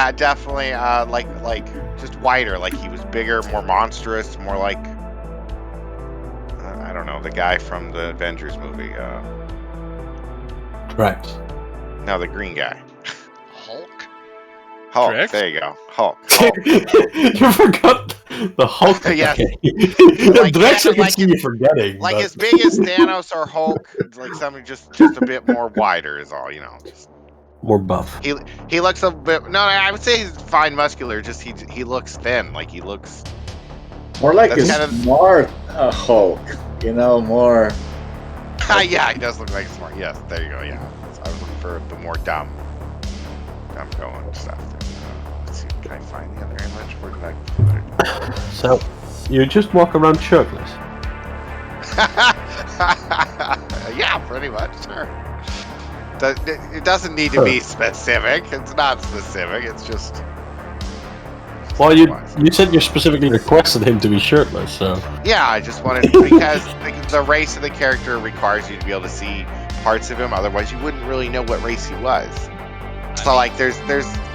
Yeah, definitely. Like just wider. Like he was bigger, more monstrous, more like I don't know, the guy from the Avengers movie. Right. No, the green guy. Hulk? Hulk. Drax? There you go. Hulk. Hulk. You forgot the Hulk. Yes. The Drax I can like see you forgetting. Like but... as big as Thanos or Hulk, like something just a bit more wider is all, just more buff. he looks a bit. No, I would say he's fine muscular. Just he looks thin. Like he looks More like That's a kind of- smart Hulk, more. Yeah, he does look like smart. Yes, there you go. Yeah, I was looking for the more dumb going stuff. Let's see, can I find the other image? Where did I put it? So you just walk around shirtless. Yeah, pretty much. Sure. It doesn't need to be specific. It's not specific. It's just. Well, you said you specifically requested him to be shirtless, so. Yeah, I just wanted because the race of the character requires you to be able to see parts of him. Otherwise, you wouldn't really know what race he was. So like, there's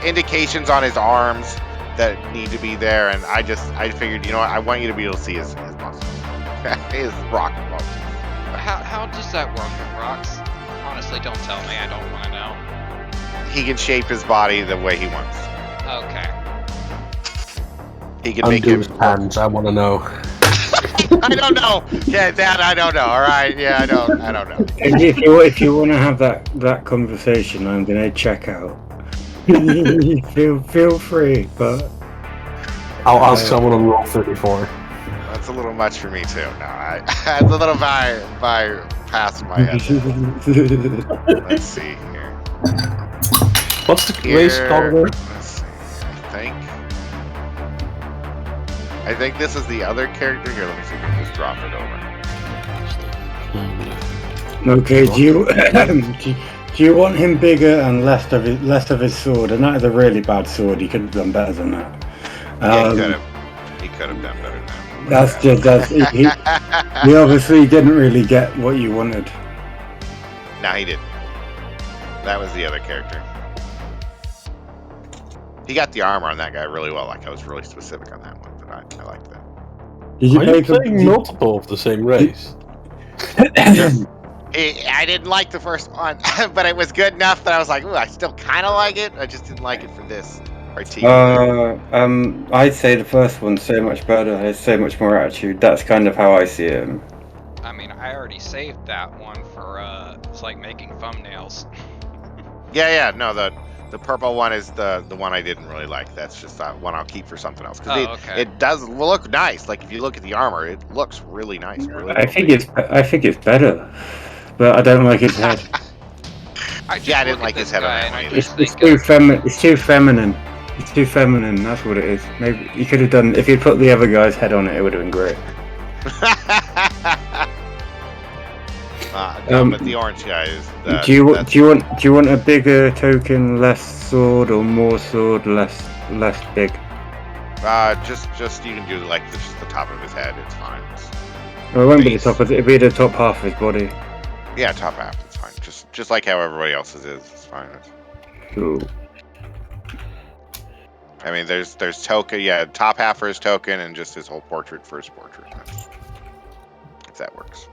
indications on his arms that need to be there, and I figured, I want you to be able to see his muscles, his rock muscles. How does that work with rocks? Honestly, don't tell me. I don't want to know. He can shape his body the way he wants. Okay. He can make Undo his him. hands. I want to know. I don't know. Yeah, that I don't know. All right. Yeah, I don't know. If you want to have that conversation, I'm gonna check out. feel free, but I'll ask someone on roll 34. That's a little much for me too. No, it's a little by past my head. Let's see here. What's the race called there? Let's see. I think this is the other character here. Let me see if I can just drop it over. Okay. Do you want him bigger and less of his sword? And that is a really bad sword. He could have done better than that. He could have done better than that. He obviously didn't really get what you wanted. No, he didn't. That was the other character. He got the armor on that guy really well. Like I was really specific on that one, but I liked that. Are you playing multiple of the same race? I didn't like the first one, but it was good enough that I was like, ooh, I still kind of like it. I just didn't like it for this particular. I'd say the first one's so much better. There's so much more attitude. That's kind of how I see it. I mean, I already saved that one for it's like making thumbnails. Yeah. No, the purple one is the one I didn't really like. That's just one I'll keep for something else. Because it does look nice. Like if you look at the armor, it looks really nice. Really I think it's better, but I don't like his head. I didn't like his head on that one either. It's too feminine. It's too feminine. That's what it is. Maybe you could have done if you put the other guy's head on it. It would have been great. But the orange guy is. Do you want a bigger token, less sword, or more sword, less big? Just you can do like just the top of his head. It's fine. Well, it won't be the top. It'll be the top half of his body. Yeah, top half. It's fine. Just like how everybody else's is. It's fine. Cool. I mean, there's token. Yeah, top half for his token, and just his whole portrait for his portrait. If that works.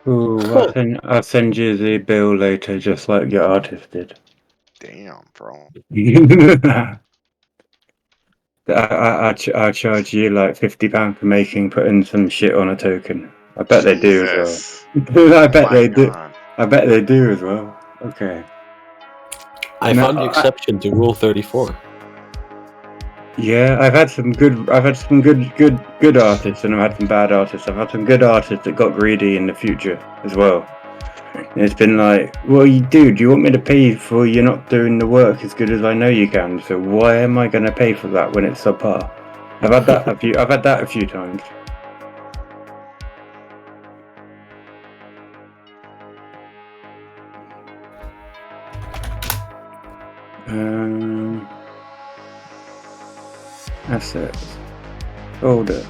Ooh, I'll send you the bill later, just like your artist did. Damn, bro. I charge you like £50 for putting some shit on a token. I bet they do as well. I bet they do. I bet they do as well. Okay. I found the exception to Rule 34. Yeah, I've had some good artists, and I've had some bad artists. I've had some good artists that got greedy in the future as well. And it's been like, well, do you want me to pay for you not doing the work as good as I know you can? So why am I going to pay for that when it's subpar? I've had that a few times. Assets. Folder.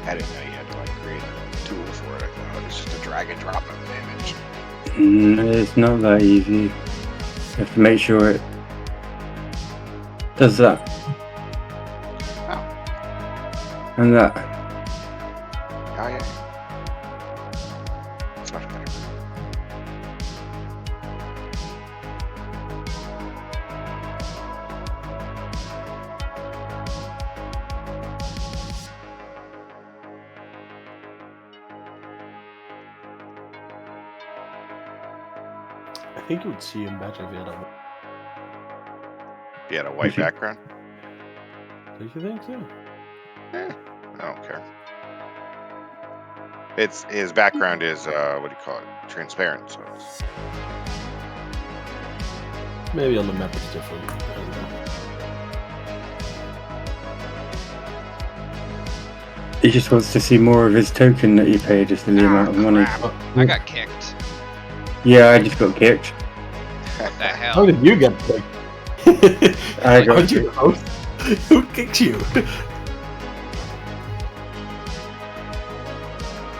I didn't know you had to like create a tool for it. I thought it was just a drag and drop of an image. It's not that easy. You have to make sure it does that. Oh. And that. Oh yeah. It's much better. I think you would see him better if you had a... If you had a white background. Don't you think so? I don't care. It's his background is what do you call it? Transparent. So it's... Maybe on the map it's different. I don't know. He just wants to see more of his token that he paid, just in the amount of money. Crap. I got kicked. Yeah, I just got kicked. What the How hell? did you get picked? I got Aren't you host? Who kicked you?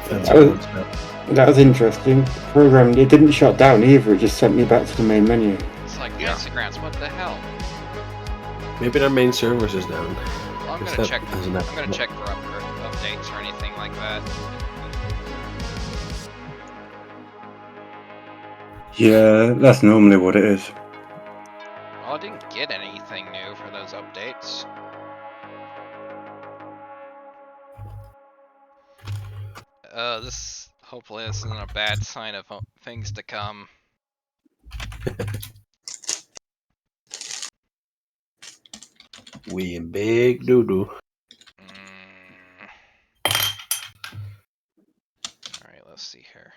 That's Oh. what it's That was interesting. Program, it didn't shut down either, it just sent me back to the main menu. It's like Fancy Grants. What the hell? Maybe their main servers is down. Well, I'm Is gonna that- check. isn't I'm that- gonna check for updates or anything like that. Yeah, that's normally what it is. Well, I didn't get anything new for those updates. Hopefully this isn't a bad sign of things to come. We in big doo-doo. Alright, let's see here.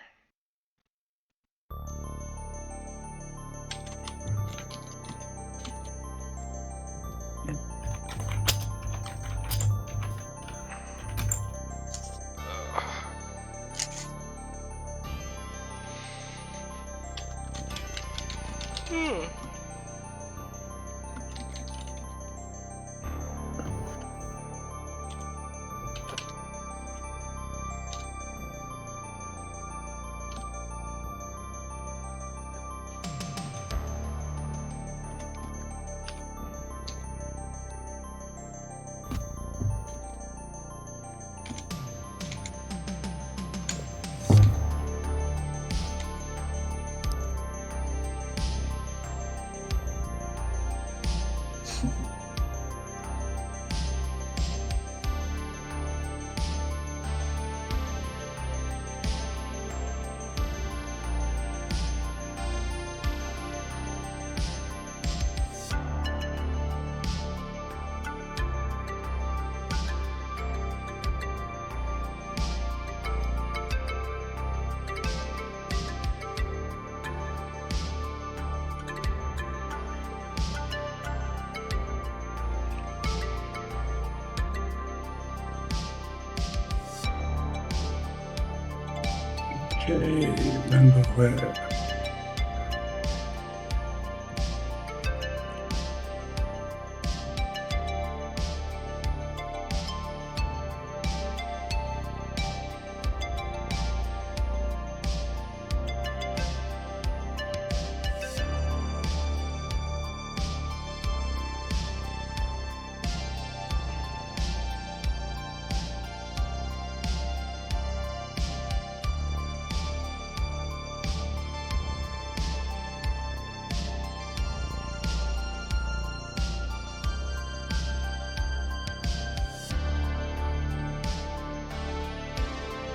Okay, remember where.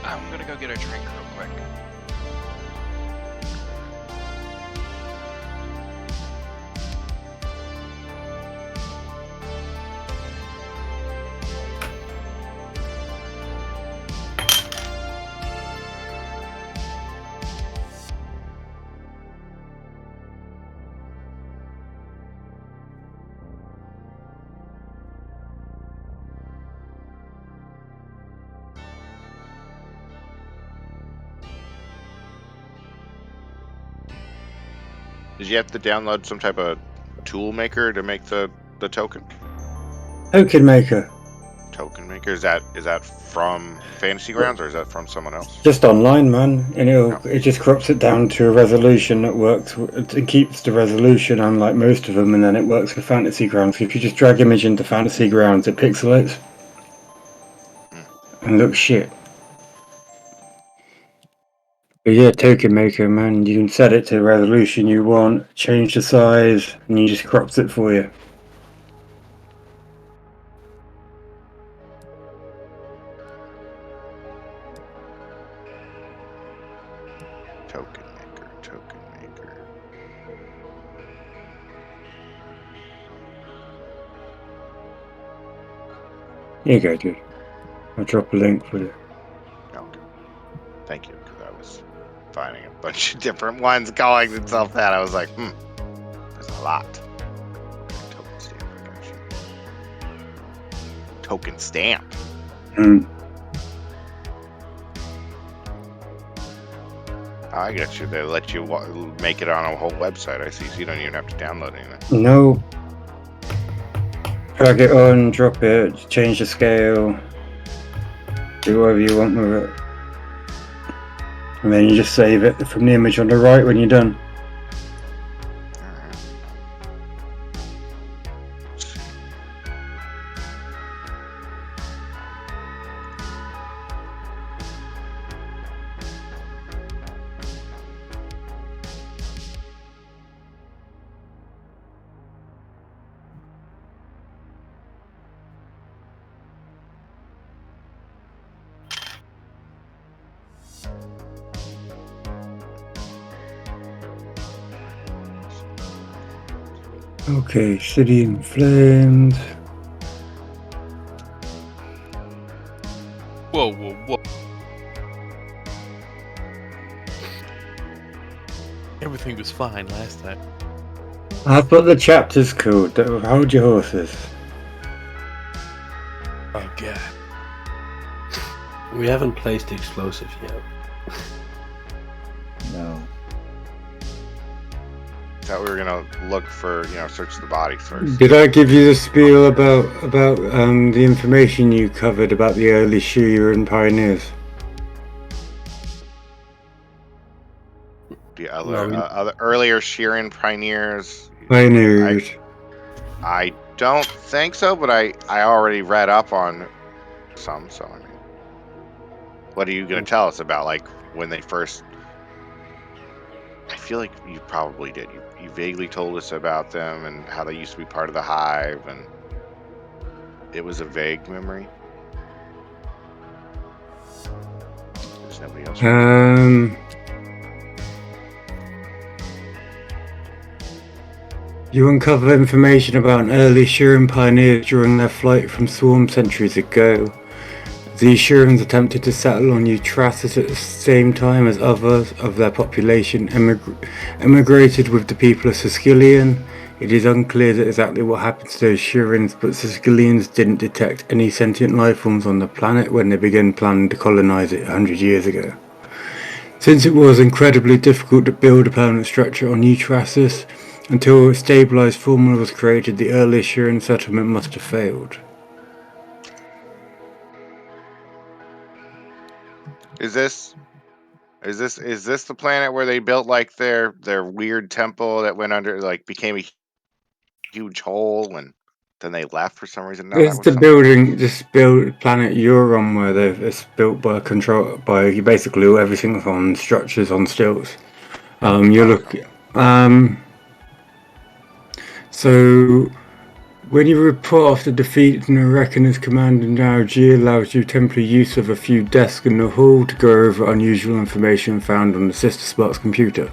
I'm gonna go get a drink real quick. Did you have to download some type of tool maker to make the token? Token maker. Token maker. Tokenmaker, is that from Fantasy Grounds or is that from someone else? Just online, man, and it just crops it down to a resolution that works. It keeps the resolution, unlike most of them, and then it works with Fantasy Grounds. If you just drag image into Fantasy Grounds, it pixelates and looks shit. But yeah, Tokenmaker, man, you can set it to the resolution you want, change the size, and he just crops it for you. Tokenmaker. Here you go, dude. I'll drop a link for you. Okay. Thank you, because I was finding a bunch of different ones calling itself that. I was like, there's a lot. Token stamp, I got you. Token stamp. I got you. They let you make it on a whole website. I see. So you don't even have to download anything. No. Drag it on, drop it, change the scale, do whatever you want with it. And then you just save it from the image on the right when you're done. Okay, city in flames. Whoa, whoa, whoa. Everything was fine last time. I've got the chapters called. Hold your horses. Oh god. We haven't placed the explosive yet. No. Thought we were gonna look for, search the bodies first. Did I give you the spiel about the information you covered about the early Shearer pioneers? The other earlier Sheeran pioneers. Pioneers. I don't think so, but I already read up on some. So I mean, what are you gonna tell us about, like, when they first? I feel like you probably did. You vaguely told us about them and how they used to be part of the hive, and it was a vague memory. There's nobody else. You uncover information about an early Sheeran pioneer during their flight from Swarm centuries ago. These Sheerans attempted to settle on Eutrasis at the same time as others of their population emigrated with the people of Sicilian. It is unclear exactly what happened to those Sheerans, but Sicilians didn't detect any sentient life forms on the planet when they began planning to colonize it 100 years ago. Since it was incredibly difficult to build a permanent structure on Eutrasis, until a stabilized formula was created, the earliest Sheeran settlement must have failed. Is this the planet where they built, like, their weird temple that went under, like, became a huge hole, and then they left for some reason? No, It's the planet you're on, where it's built by basically everything on structures on stilts. So when you report after defeating a Reckoner's commander, now G allows you temporary use of a few desks in the hall to go over unusual information found on the Sister Spark's computer.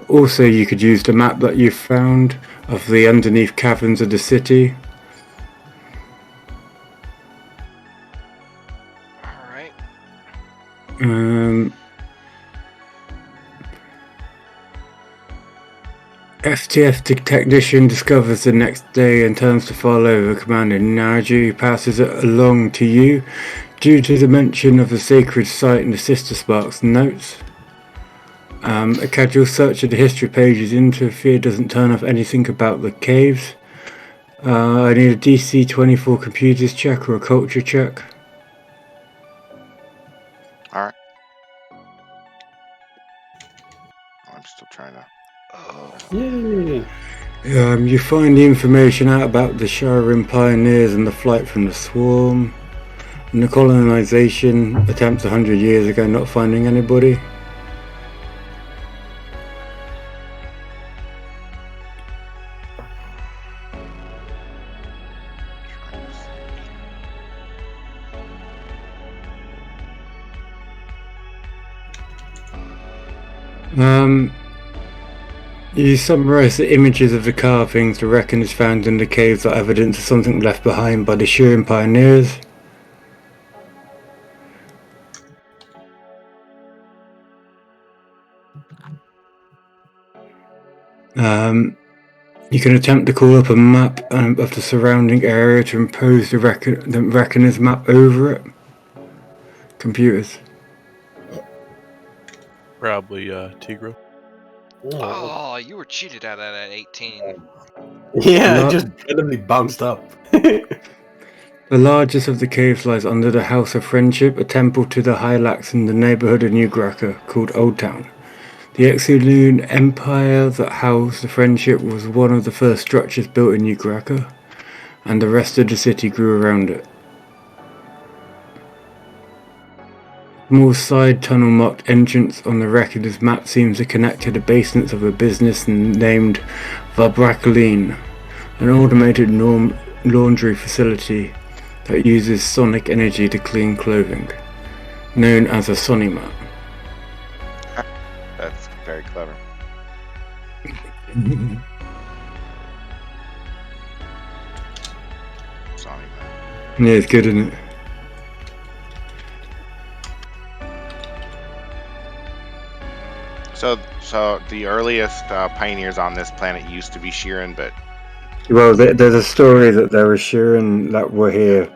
Also, you could use the map that you found of the underneath caverns of the city. Alright. FTF technician discovers the next day and turns to follow over Commander Naji, who passes it along to you due to the mention of the sacred site in the Sister Spark's notes. A casual search of the history pages interfere doesn't turn up anything about the caves. I need a DC 24 computers check or a culture check. All right. I'm still trying to. Yay! You find the information out about the Shireen pioneers and the flight from the swarm, and the colonization attempts 100 years ago, not finding anybody. You summarize the images of the carvings the reckoners found in the caves are evidence of something left behind by the Shireen pioneers. You can attempt to call up a map of the surrounding area to impose the reckoner's map over it. Computers. Probably Tigro. Oh, you were cheated out of that at 18. Yeah, No. it just randomly bounced up. The largest of the caves lies under the House of Friendship, a temple to the Hylax in the neighborhood of New Graka called Old Town. The Exilune Empire that housed the Friendship was one of the first structures built in New Graka, and the rest of the city grew around it. A small side tunnel marked entrance on the Reckoner's map seems to connect to the basements of a business named Vabracaline, an automated laundry facility that uses sonic energy to clean clothing, known as a Sonimat. That's very clever. Sonic Man. Yeah, it's good, isn't it? So the earliest pioneers on this planet used to be Shireen, but Well, there's a story that there was Shireen that were here,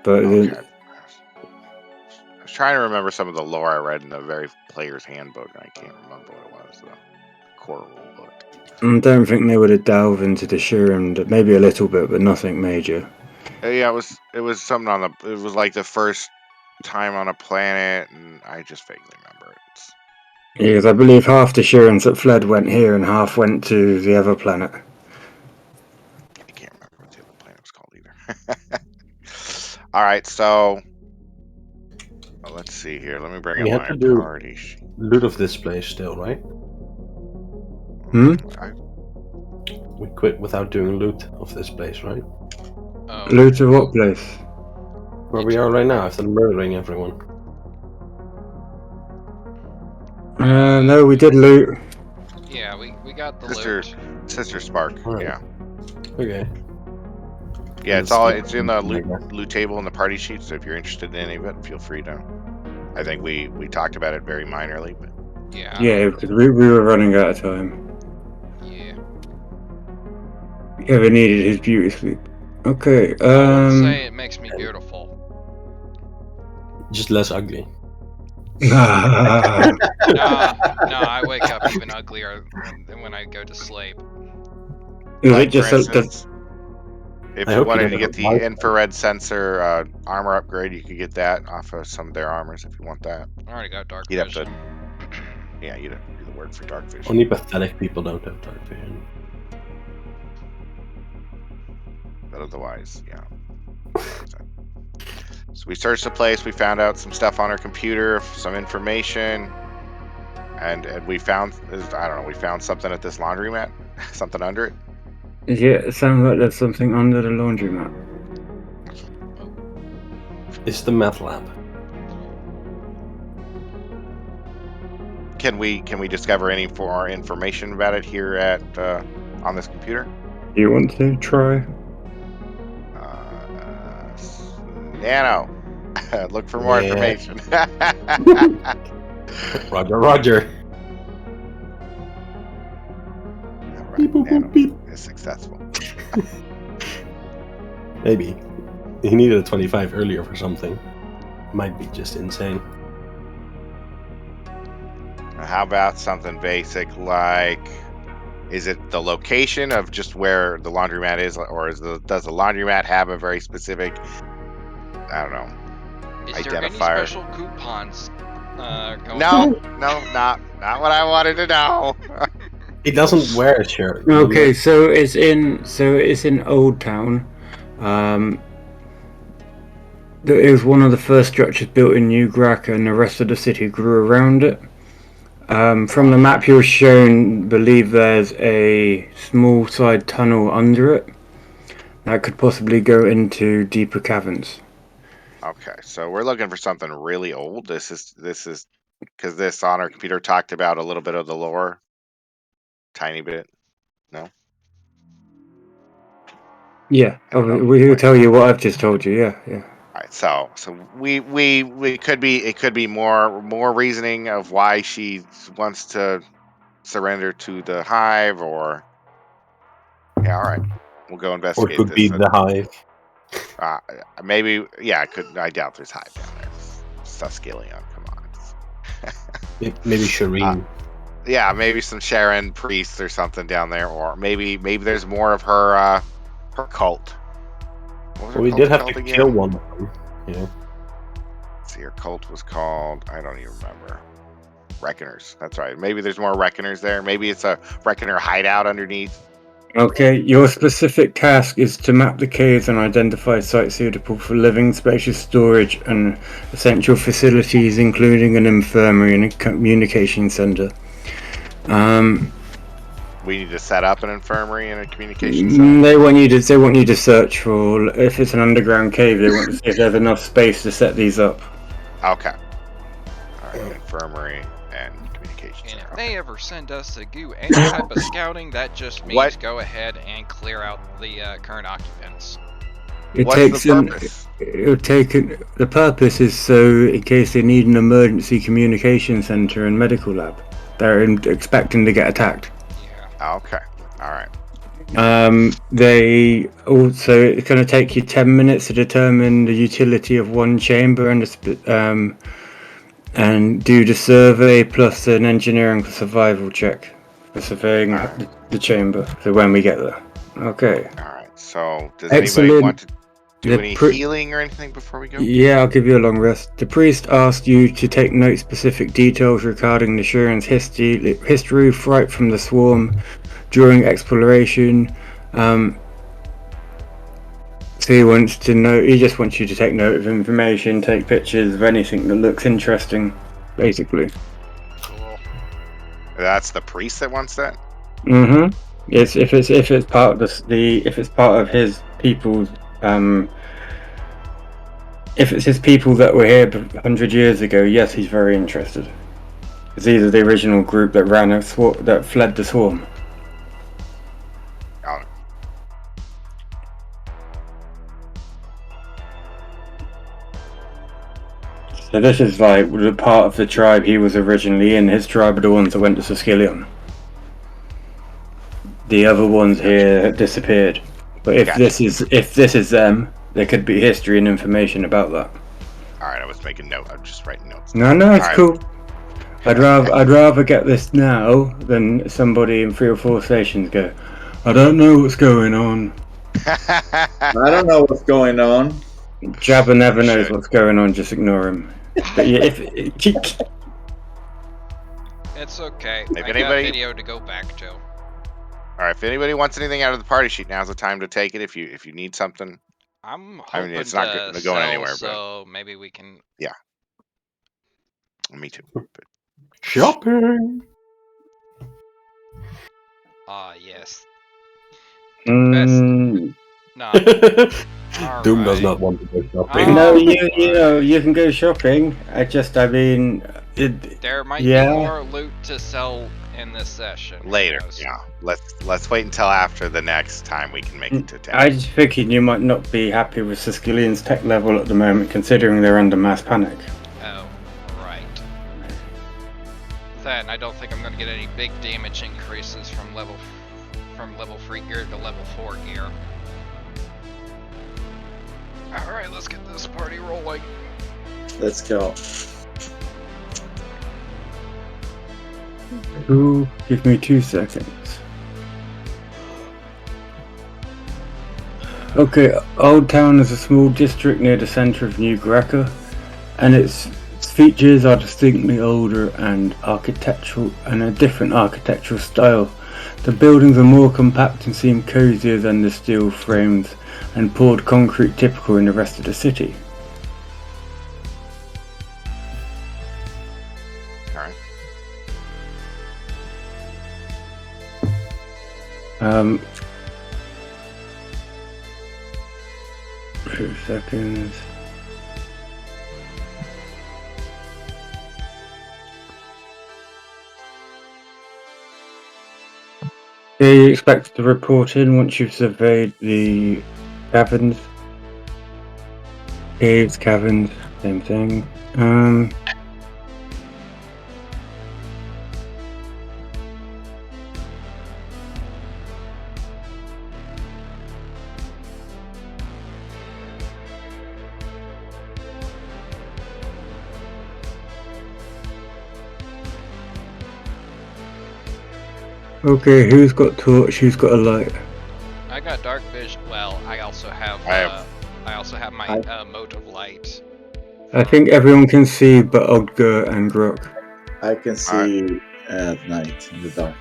but okay. I was trying to remember some of the lore I read in the very player's handbook, and I can't remember what it was. The core rule book. I don't think they would have delved into the Shireen, maybe a little bit, but nothing major. Yeah, it was something on the. It was like the first time on a planet, and I just vaguely remember it. Yeah, because I believe half the Shirins that fled went here and half went to the other planet. I can't remember what the other planet was called either. All right, so let's see here. Let me bring We up have my to do priority sheet. loot of this place still, right? We quit without doing loot of this place, right? Oh, Loot of what place? Where we are right now, after murdering everyone. No, we did loot. yeah, we got the Sister, loot. Sister Spark. Alright. Yeah, Okay. yeah. Let's It's in the I guess. loot table in the party sheet. So if you're interested in any of it, feel free to. I think we talked about it very minorly, but Yeah. Yeah, because we were running out of time. Yeah. Ever needed his beauty sleep. Okay, I wouldn't say it makes me beautiful. Just less ugly. No, I wake up even uglier than when I go to sleep. like just for instance, if I you hope you wanted don't to have get a the light. infrared sensor armor upgrade, you could get that off of some of their armors if you want that. I already got dark You'd have to. vision. Yeah, you'd have to do the work for dark vision. Only pathetic people don't have dark vision. But otherwise, yeah. So we searched the place. We found out some stuff on our computer, some information, and we found I don't know. We found something at this laundromat, something under it. Yeah, it sounds like there's something under the laundromat. It's the meth lab. Can we discover any more information about it here at on this computer? You want to try? Nano, look for more Yeah. information. Roger, Roger. Alright, Beep, boop, Nano boop, beep. is successful. Maybe. He needed a 25 earlier for something. Might be just insane. How about something basic like Is it the location of just where the laundromat is, or does the laundromat have a very specific, I don't know, Is there any identifier? special coupons going No, on? not what I wanted to know. He doesn't wear a shirt. Okay, so it's in Old Town. It was one of the first structures built in New Graka, and the rest of the city grew around it. From the map you're shown, believe there's a small side tunnel under it that could possibly go into deeper caverns. Okay, so we're looking for something really old. This is because this on our computer talked about a little bit of the lore, tiny bit. No. Yeah, I don't know. we'll tell you what I've just told you. Yeah. All right, so we could be, it could be more reasoning of why she wants to surrender to the hive, or yeah, all right, we'll go Or it investigate could be this. the hive. Maybe, yeah, I could. I doubt there's hive down there. Suskillion, come on. Maybe Shireen. Yeah, maybe some Sharon priests or something down there, or maybe there's more of her her cult. What was her Well, we cult did have called to again? kill one of them. Yeah. Let's see, her cult was called, I don't even remember. Reckoners. That's right. Maybe there's more Reckoners there. Maybe it's a Reckoner hideout underneath. Okay, your specific task is to map the caves and identify sites suitable for living, spacious storage, and essential facilities, including an infirmary and a communication center. We need to set up an infirmary and a communication center. They want you to search for, if it's an underground cave, they want to see if there's enough space to set these up. Okay. All right, infirmary and communication And center. if they ever send us to do any type of scouting, that just means What? go ahead and clear out the current occupants. What's the purpose? The purpose is so in case they need an emergency communication center and medical lab. They're expecting to get attacked. Yeah. Okay. All right. They also, it's going to take you 10 minutes to determine the utility of one chamber and do the survey plus an engineering survival check for surveying the chamber. So when we get there. Okay. All right. So does Excellent. anybody want to do The any pri- healing or anything before we go? Yeah, I'll give you a long rest. The priest asked you to take note specific details regarding the Shuren's history right from the swarm during exploration. So he just wants you to take note of information, take pictures of anything that looks interesting, basically. Cool. That's the priest that wants that? Mm-hmm. Yes, if it's part of if it's part of his people's if it's his people that were here 100 years ago, yes, he's very interested. Because these are the original group that that fled the swarm. Oh, So this is like the part of the tribe he was originally in. His tribe are the ones that went to Suskillion. The other ones here disappeared. But if this is them, there could be history and information about that. all right. I was making note. I'm just writing notes. No, it's All right. cool. I'd rather get this now than somebody in 3 or 4 stations go, I don't know what's going on. I don't know what's going on. Jabba never knows Should. what's going on, just ignore him. But yeah, It's okay. If I got anybody- video to go back to. All right. If anybody wants anything out of the party sheet, now's the time to take it. If you need something. I'm I hoping mean, it's not to going sell, anywhere, but so maybe we can. me too. Shopping. Ah, yes. Mm, No. Doom does Alright. not want to go shopping. no, Oh. you can go shopping. I mean, There might Yeah. be more loot to sell in this session. who Later. knows? Yeah. Let's wait until after the next time we can make it to town. I just thinking you might not be happy with Suskillion's tech level at the moment, considering they're under mass panic. Oh, right. Then I don't think I'm gonna get any big damage increases from level 3 gear to level 4 gear. Alright, let's get this party rolling. Let's go. Ooh, give me 2 seconds. Okay, Old Town is a small district near the center of New Greca, and its features are distinctly older and architectural and a different architectural style. The buildings are more compact and seem cozier than the steel frames and poured concrete typical in the rest of the city. Alright. 2 seconds. You expect to report in once you've surveyed the caverns. Caves, caverns, same thing. Okay, who's got torch? Who's got a light? I got dark vision. Well, I also have. I also have my mote of light. I think everyone can see but Odger and Grok. I can see at night in the dark.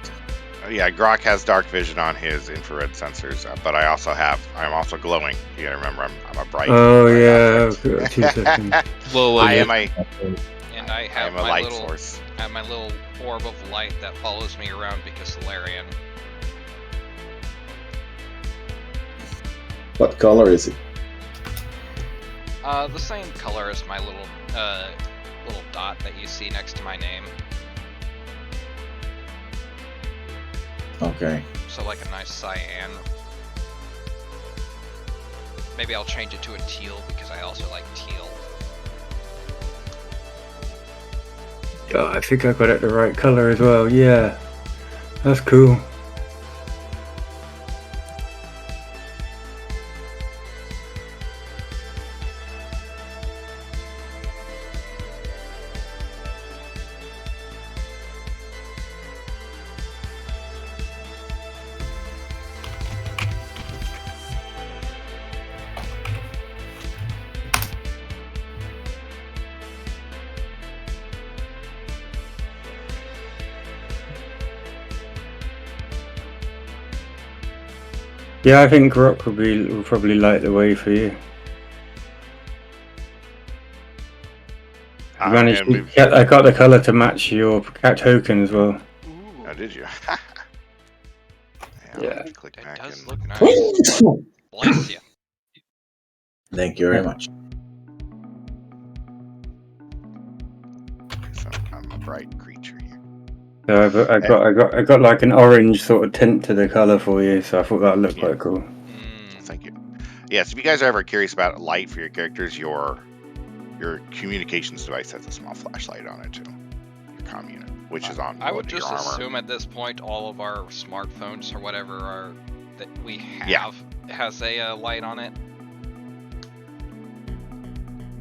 Yeah, Grok has dark vision on his infrared sensors, but I'm also glowing. You gotta remember, I'm a bright. Oh bright yeah, object. 2 seconds. I am a And I have a my light little, source. I have my little orb of light that follows me around because Solarian. What color is it? The same color as my little dot that you see next to my name. Okay. So like a nice cyan. Maybe I'll change it to a teal because I also like teal. Oh, I think I got it the right color as well. Yeah, that's cool. Yeah, I think Grok will probably light the way for you. I got the color to match your cat token as well. Oh, did you? Yeah. Click It back does and- look nice. Bless you. Thank you very much. So I'm a bright creature here. So I got like an orange sort of tint to the color for you, so I thought that looked quite cool. Thank you. Yes, if you guys are ever curious about light for your characters, your communications device has a small flashlight on it too. Your comm unit, which is on. I would your just armor. assume at this point all of our smartphones or whatever that we have has a light on it.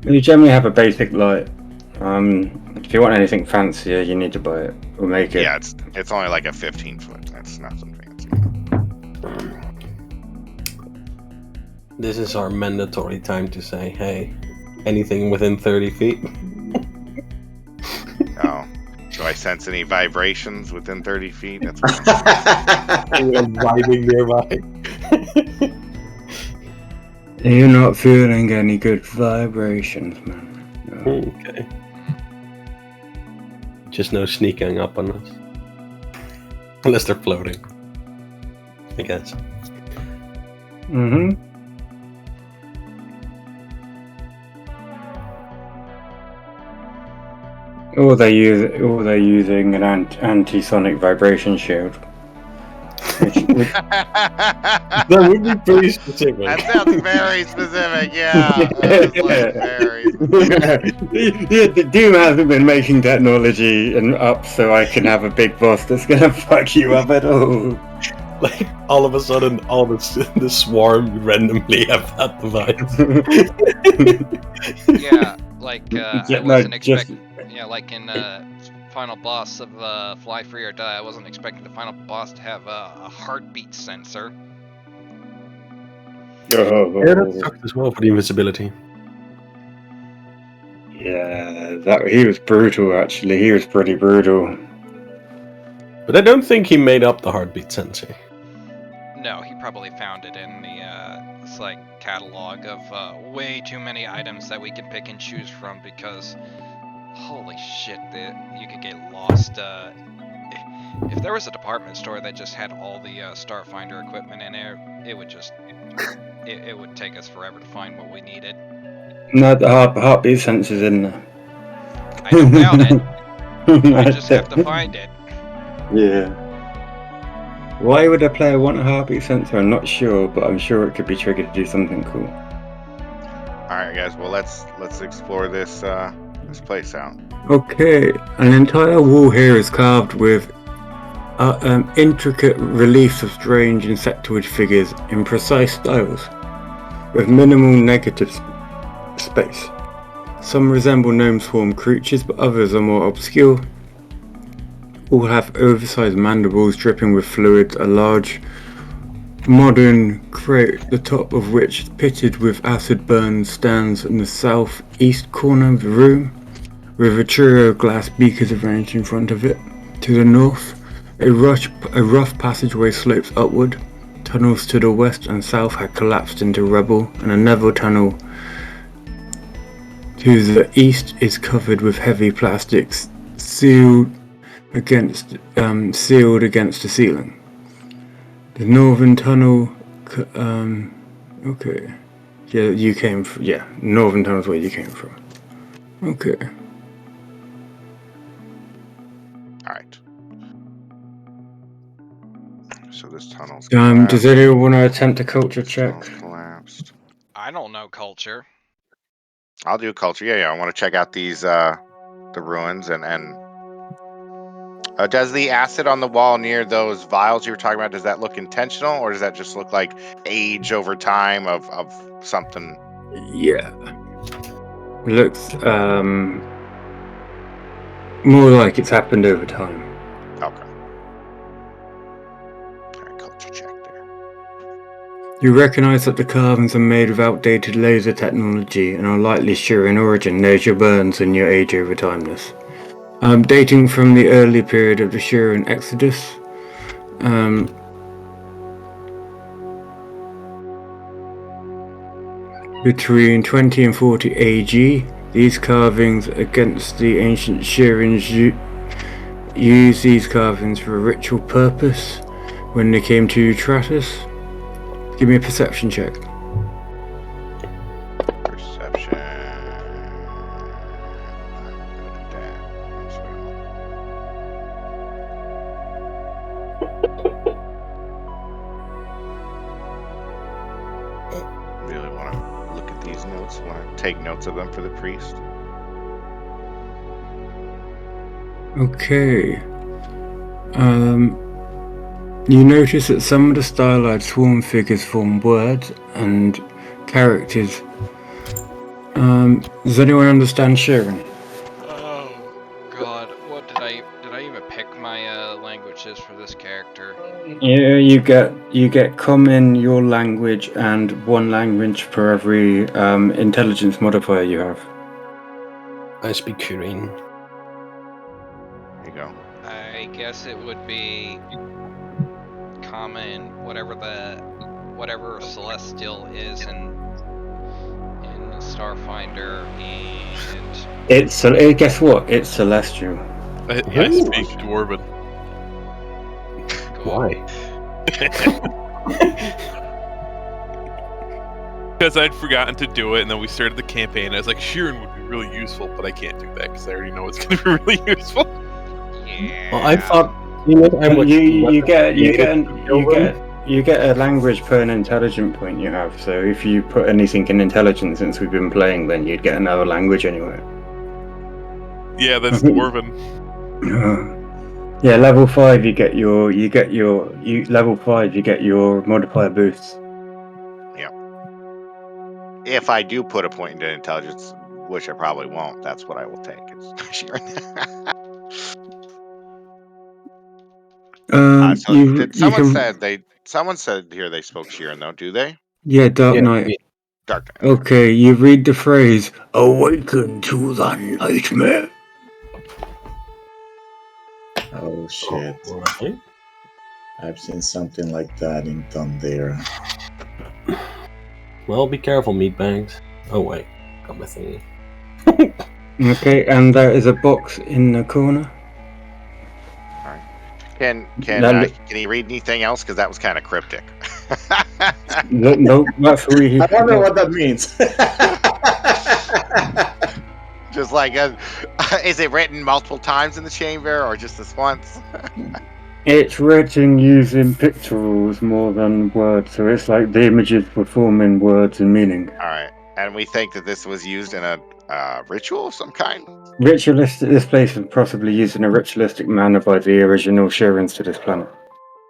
You generally have a basic light. If you want anything fancier, you need to buy it or make it. Yeah, it's only like a 15-foot. That's nothing fancy. This is our mandatory time to say, hey, anything within 30 feet. Oh, do I sense any vibrations within 30 feet? That's Anyone vibing nearby. You're not feeling any good vibrations, man. No. Okay. Just no sneaking up on us. Unless they're floating. I guess. Mm-hmm. Or they're using an anti-sonic vibration shield. That would be pretty specific. That sounds very specific, yeah. That is like very specific. Doom hasn't been making technology and up so I can have a big boss that's gonna fuck you up at all. Like, all of a sudden, all the swarm randomly have that device. Yeah, like I Yeah, wasn't no, expecting. Yeah, like in final boss of Fly Free or Die, I wasn't expecting the final boss to have a heartbeat sensor. Yeah, that sucks as well for the invisibility. Yeah, he was brutal. Actually, he was pretty brutal. But I don't think he made up the heartbeat sensor. No, he probably found it in the it's like catalog of way too many items that we can pick and choose from because holy shit, you could get lost. If there was a department store that just had all the Starfinder equipment in there, it would just it would take us forever to find what we needed. No, the heartbeat sensor's in there. I don't doubt it. We just have to find it. Yeah. Why would a player want a heartbeat sensor? I'm not sure, but I'm sure it could be triggered to do something cool. All right, guys. Well, let's explore this this place out. Okay, an entire wall here is carved with intricate reliefs of strange insectoid figures in precise styles, with minimal negative space. Some resemble gnome-form creatures, but others are more obscure. All have oversized mandibles dripping with fluids, a large modern crate, the top of which is pitted with acid burns, stands in the southeast corner of the room, with a trio of glass beakers arranged in front of it. To the north, a rough passageway slopes upward. Tunnels to the west and south had collapsed into rubble, and another tunnel to the east is covered with heavy plastics sealed against the ceiling. The northern tunnel, okay, yeah, northern tunnel is where you came from. Okay. All right. So this tunnel's Does anyone want to attempt a culture check? Tunnel's collapsed. I don't know culture. I'll do culture. Yeah. I want to check out these the ruins and does the acid on the wall near those vials you were talking about, does that look intentional, or does that just look like age over time of something? Yeah. It looks more like it's happened over time. Okay. All right, culture check there. You recognize that the carvings are made with outdated laser technology and are likely sure in origin, knows your burns and your age over timeness. Dating from the early period of the Shuran Exodus. Between 20 and 40 AG, these carvings against the ancient Shurans used these carvings for a ritual purpose when they came to Tratus. Give me a perception check. Perception. Really want to look at these notes. Want to take notes of them for the priest. Okay. You notice that some of the stylized swarm figures form words and characters. Does anyone understand Shuran? Oh God, what did I even pick my languages for this character? Yeah, you get common, your language, and one language for every intelligence modifier you have. I speak Kirin. There you go. I guess it would be common, whatever celestial is in Starfinder, and Guess what? It's celestial. I Ooh. speak Dwarven. cool. Why? Because I'd forgotten to do it, and then we started the campaign. I was like, Sheeran would be really useful, but I can't do that because I already know it's going to be really useful. Yeah. Well, I thought You get a language per an intelligent point you have. So if you put anything in intelligence since we've been playing, then you'd get another language anyway. Yeah, that's Dwarven. Yeah, level 5 you get your modifier boosts. If I do put a point into intelligence, which I probably won't, that's what I will take. Is You someone can- said someone said here they spoke Sheeran though, do they? Yeah, Dark Knight. yeah. Dark Knight. Okay, you read the phrase, awaken to the nightmare. Oh shit! Oh, right. I've seen something like that in Thunder. Well, be careful, meatbags. Oh wait, got my thingy. Okay, and there is a box in the corner. Can That- he read anything else? Because that was kind of cryptic. No, that's where he. I wonder what that means. Just like, is it written multiple times in the chamber or just this once? It's written using pictorials more than words, so it's like the images performing words and meaning. All right, and we think that this was used in a ritual of some kind. Ritualistic. This place was possibly used in a ritualistic manner by the original Shurins to this planet.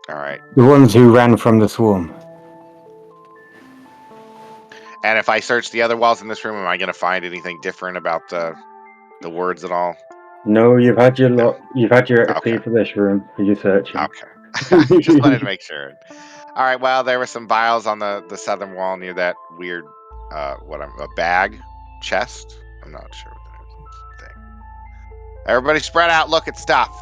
All right, The ones who ran from the swarm. and if I search the other walls in this room, am I going to find anything different about the words at all? No, you've had your lot. You've had your XP Okay. for this room for your searching. Okay, just wanted to make sure. All right, well, there were some vials on the southern wall near that weird, a bag, chest. I'm not sure what that is. Thing. Everybody spread out, look at stuff.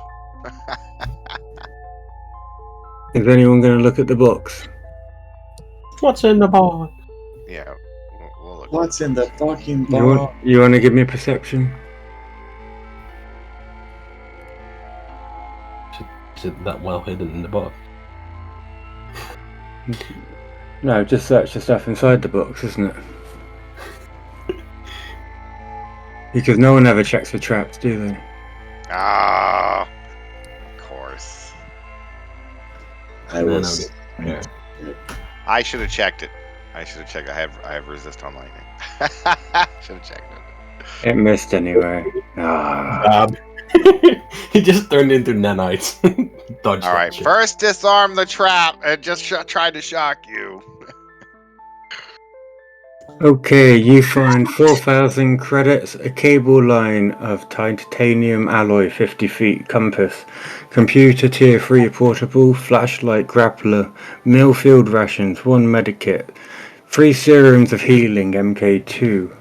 Is anyone going to look at the box? What's in the box? Yeah, we'll look. What's in the fucking You box? want to give me a perception? Is it that well hidden in the box? No, just search the stuff inside the box, isn't it? Because no one ever checks for traps, do they? Ah, of course. I was. Yeah. I should have checked it. I should have checked. I have resist on lightning. Should have checked it. It missed anyway. Ah. He just turned into nanites. Dodge. All right, first disarm the trap. It just tried to shock you. Okay, you find 4,000 credits, a cable line of titanium alloy 50 feet, compass, computer tier 3 portable, flashlight, grappler, meal field rations, 1 medikit, 3 serums of healing MK2,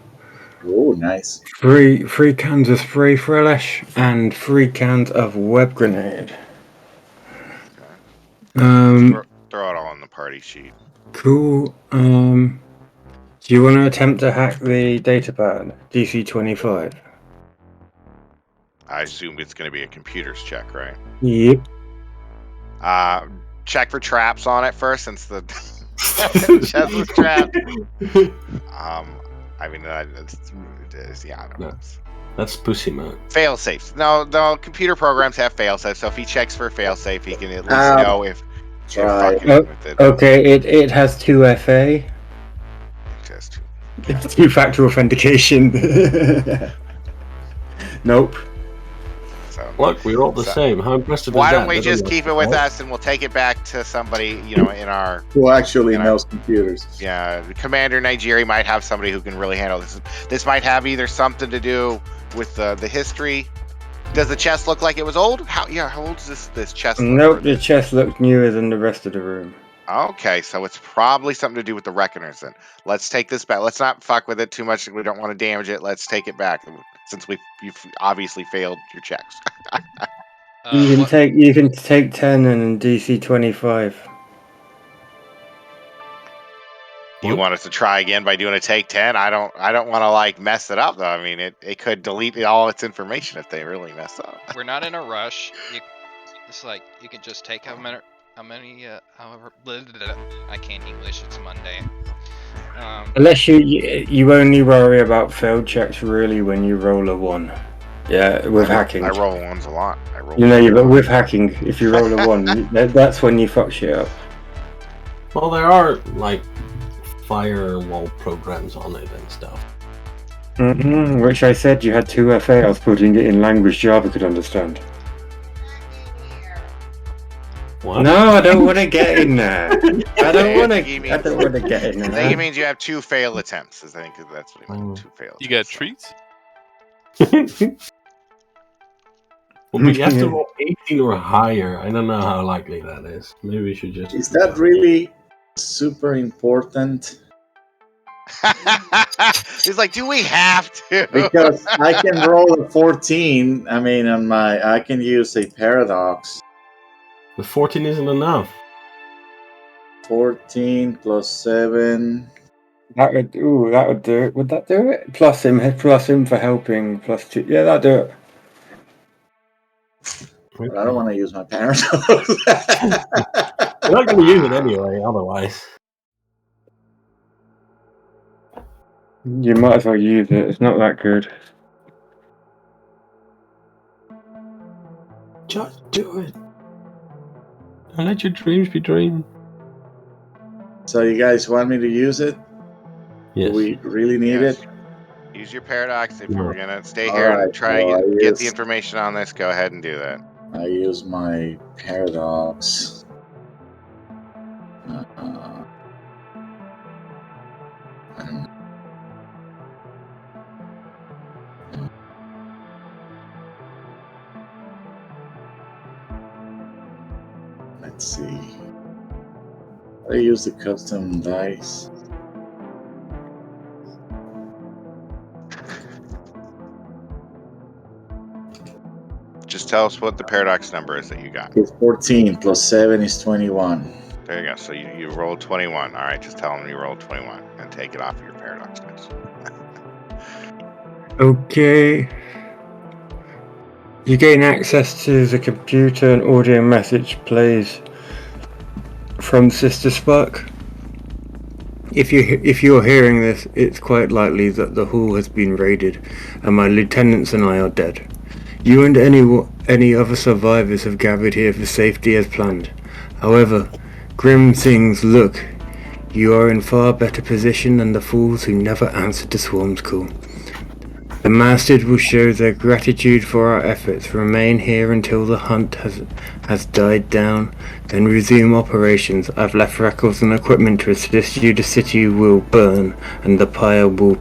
Oh, nice. 3 cans of spray fresh, and 3 cans of web grenade. Throw it all on the party sheet. Cool. Do you want to attempt to hack the data pad? DC 25. I assume it's going to be a computer's check, right? Yep. Check for traps on it first, since the chest was trapped. I mean, yeah, I don't know. That's pussy, man. Fail safes. No, computer programs have fail safes. So if he checks for a fail safe, he can at least know if you're Try. fucking with it. Okay, it has 2FA. Just It's 2-factor authentication. Nope. so. Look, we're all the same. How impressive Why is don't that? we Doesn't just it? keep it with us, and we'll take it back to somebody, in our Who actually You know. knows computers? Commander Nigeria might have somebody who can really handle this. This might have either something to do with the history. Does the chest look like it was old? How old is this chest? Look? Nope, the chest looks newer than the rest of the room. Okay, so it's probably something to do with the Reckoners then. Let's take this back. Let's not fuck with it too much. We don't want to damage it. Let's take it back, since you've obviously failed your checks. You can take 10 and DC 25. Do you want us to try again by doing a take 10? I don't want to mess it up though. I mean, it could delete all its information if they really mess up. We're not in a rush. It's like you can just take however I can't English. It's Monday. Unless you only worry about failed checks really when you roll a 1. Yeah, with hacking. I roll ones a lot. But with hacking, if you roll a 1, that's when you fuck shit up. Well, there are firewall programs on it and stuff. Which I said you had 2FA. I was putting it in language Java could understand. What? No, I don't want to get in there. I don't want to He get in I think there. it means you have 2 failed attempts. I think that's what he meant. 2 failed. You got attempts. treats? Well, but you have to roll 18 or higher. I don't know how likely that is. Maybe we should just. Is that really super important? He's like, do we have to? Because I can roll a 14. I mean, I can use a paradox. The 14 isn't enough. 14 plus 7. That would do it. Would that do it? Plus him for helping. Plus 2. Yeah, that'd do it. But I don't want to use my paradox. You're not going to use it anyway, otherwise. You might as well use it. It's not that good. Just do it. And let your dreams be dreams. So you guys want me to use it? Yes. Do we really need Yes. it? Use your paradox. If No. we're gonna stay All here right, and try well, to I get the use- information on this, go ahead and do that. I use my paradox. I don't know. Let's see. I use the custom dice. Just tell us what the paradox number is that you got. It's 14 plus 7 is 21. There you go. So you rolled 21. All right, just tell them you rolled 21 and take it off of your paradox dice. Okay. You gain access to the computer and audio message plays from Sister Spark. If you're hearing this, it's quite likely that the hall has been raided, and my lieutenants and I are dead. You and any other survivors have gathered here for safety as planned. However, grim things look. You are in far better position than the fools who never answered the swarm's call. The Masters will show their gratitude for our efforts. Remain here until the hunt has died down, then resume operations. I've left records and equipment to assist you. The city will burn, and the pyre will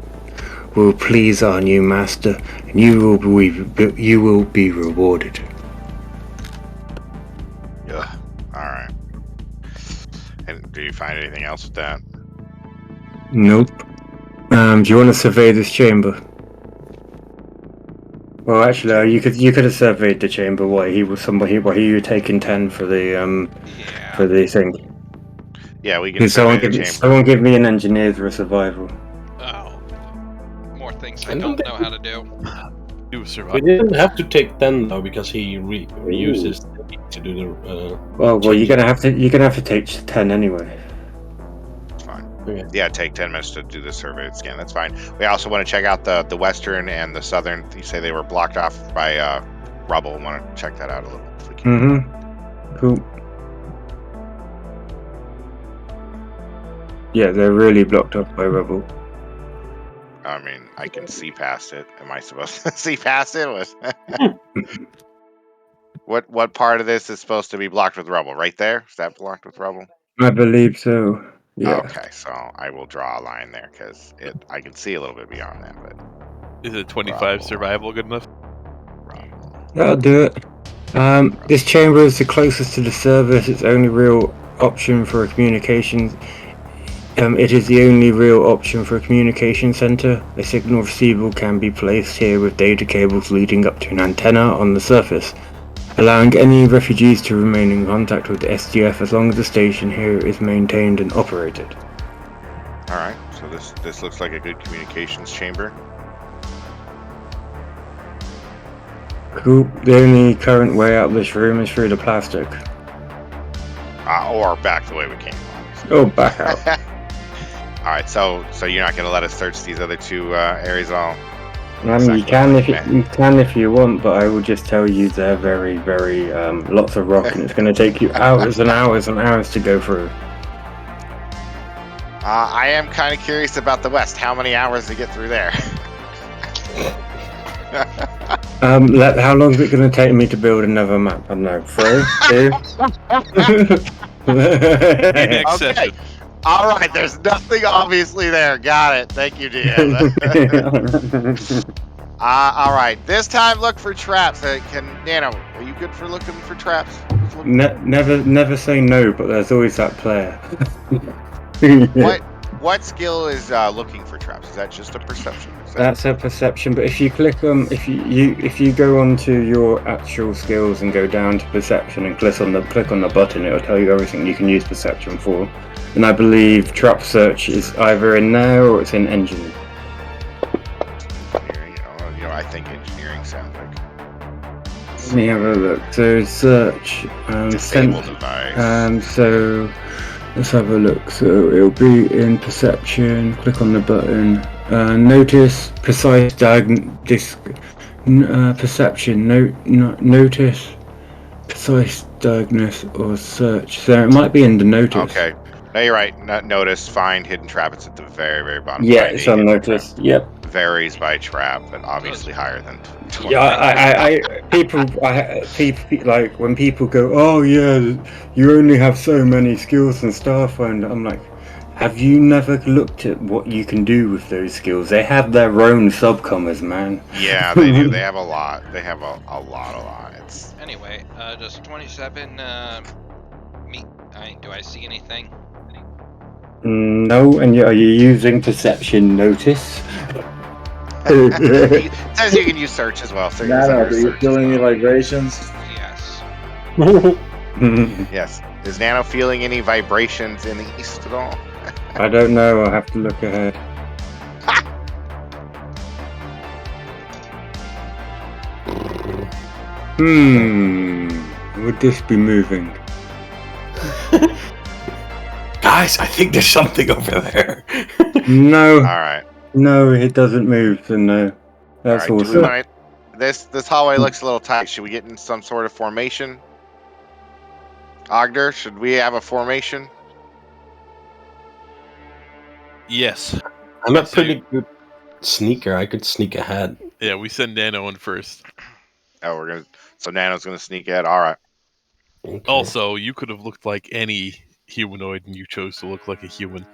please our new master, and you will be rewarded. Yeah. All right. And do you find anything else with that? Nope. Do you want to survey this chamber? Well, actually, you could have surveyed the chamber. While you were taking 10 for the Yeah. for the thing. Yeah, we can Can survey the chamber. someone give me an engineer for survival? Oh. More things I I don't don't know how to do. Do We survive. didn't have to take 10 though, because he reuses to do the. Well, you're gonna have to take 10 anyway. It's fine. Okay. Yeah, take 10 minutes to do the survey scan. That's fine. We also want to check out the western and the southern. You say they were blocked off by rubble. Want to check that out a little. If we can. Mm-hmm. Cool. Yeah, they're really blocked off by rubble. I mean, I can see past it. Am I supposed to see past it? What part of this is supposed to be blocked with rubble? Right there? Is that blocked with rubble? I believe so. Yeah. Okay, so I will draw a line there because I can see a little bit beyond that, but Is it 25 Rubble. survival good enough? rubble. That'll do it. This chamber is the closest to the service. Its only real option for a communications. It is the only real option for a communication center. A signal receiver can be placed here with data cables leading up to an antenna on the surface, allowing any refugees to remain in contact with the SDF as long as the station here is maintained and operated. All right, so this looks like a good communications chamber. Cool. The only current way out of this room is through the plastic. Or back the way we came. Obviously. Oh, back out. All right, so you're not going to let us search these other two areas at all? You can if you want, but I will just tell you they're very, very lots of rock, and it's going to take you hours and hours and hours to go through. I am kind of curious about the west. How many hours to get through there? How long is it going to take me to build another map? I don't know, 3, 2. Next Okay. session. All right, there's nothing obviously there. Got it. Thank you, DM. All right, this time look for traps. Nano, are you good for looking for traps? Never say no, but there's always that player. What skill is looking for traps? Is that just a perception? Is that- That's a perception, but if you click on if you go onto your actual skills and go down to perception and click on the button, it'll tell you everything you can use perception for. And I believe trap search is either in there or it's in engineering. engineering? I think engineering sounds like Let me have a look. So search disabled device. so let's have a look. So it'll be in perception. Click on the button. Notice precise perception. Notice precise diagnose or search. So it might be in the notice. Okay. No, you're right. Notice, find, hidden trap. It's at the very, very bottom. Yeah, Find it's a on hidden notice. trap. Yep. Varies by trap, but obviously higher than 20. Yeah, people like when people go, oh yeah, you only have so many skills in Starfinder. I'm like, have you never looked at what you can do with those skills? They have their own subcommas, man. Yeah, they do. They have a lot. They have a lot. It's Anyway, does 27 do I see anything? No, and are you using perception notice? it says you can use search as well. So Nano, do you feel any vibrations? Yes. Yes. Is Nano feeling any vibrations in the east at all? I don't know. I'll have to look ahead. Would this be moving? Guys, I think there's something over there. No, All right. no, it doesn't move. So no, that's all right. awesome. This hallway looks a little tight. Should we get in some sort of formation? Ogder, should we have a formation? Yes. I'm a pretty good sneaker. I could sneak ahead. Yeah, we send Nano in first. Oh, so Nano's gonna sneak ahead. All right. Okay. Also, you could have looked like any humanoid, and you chose to look like a human.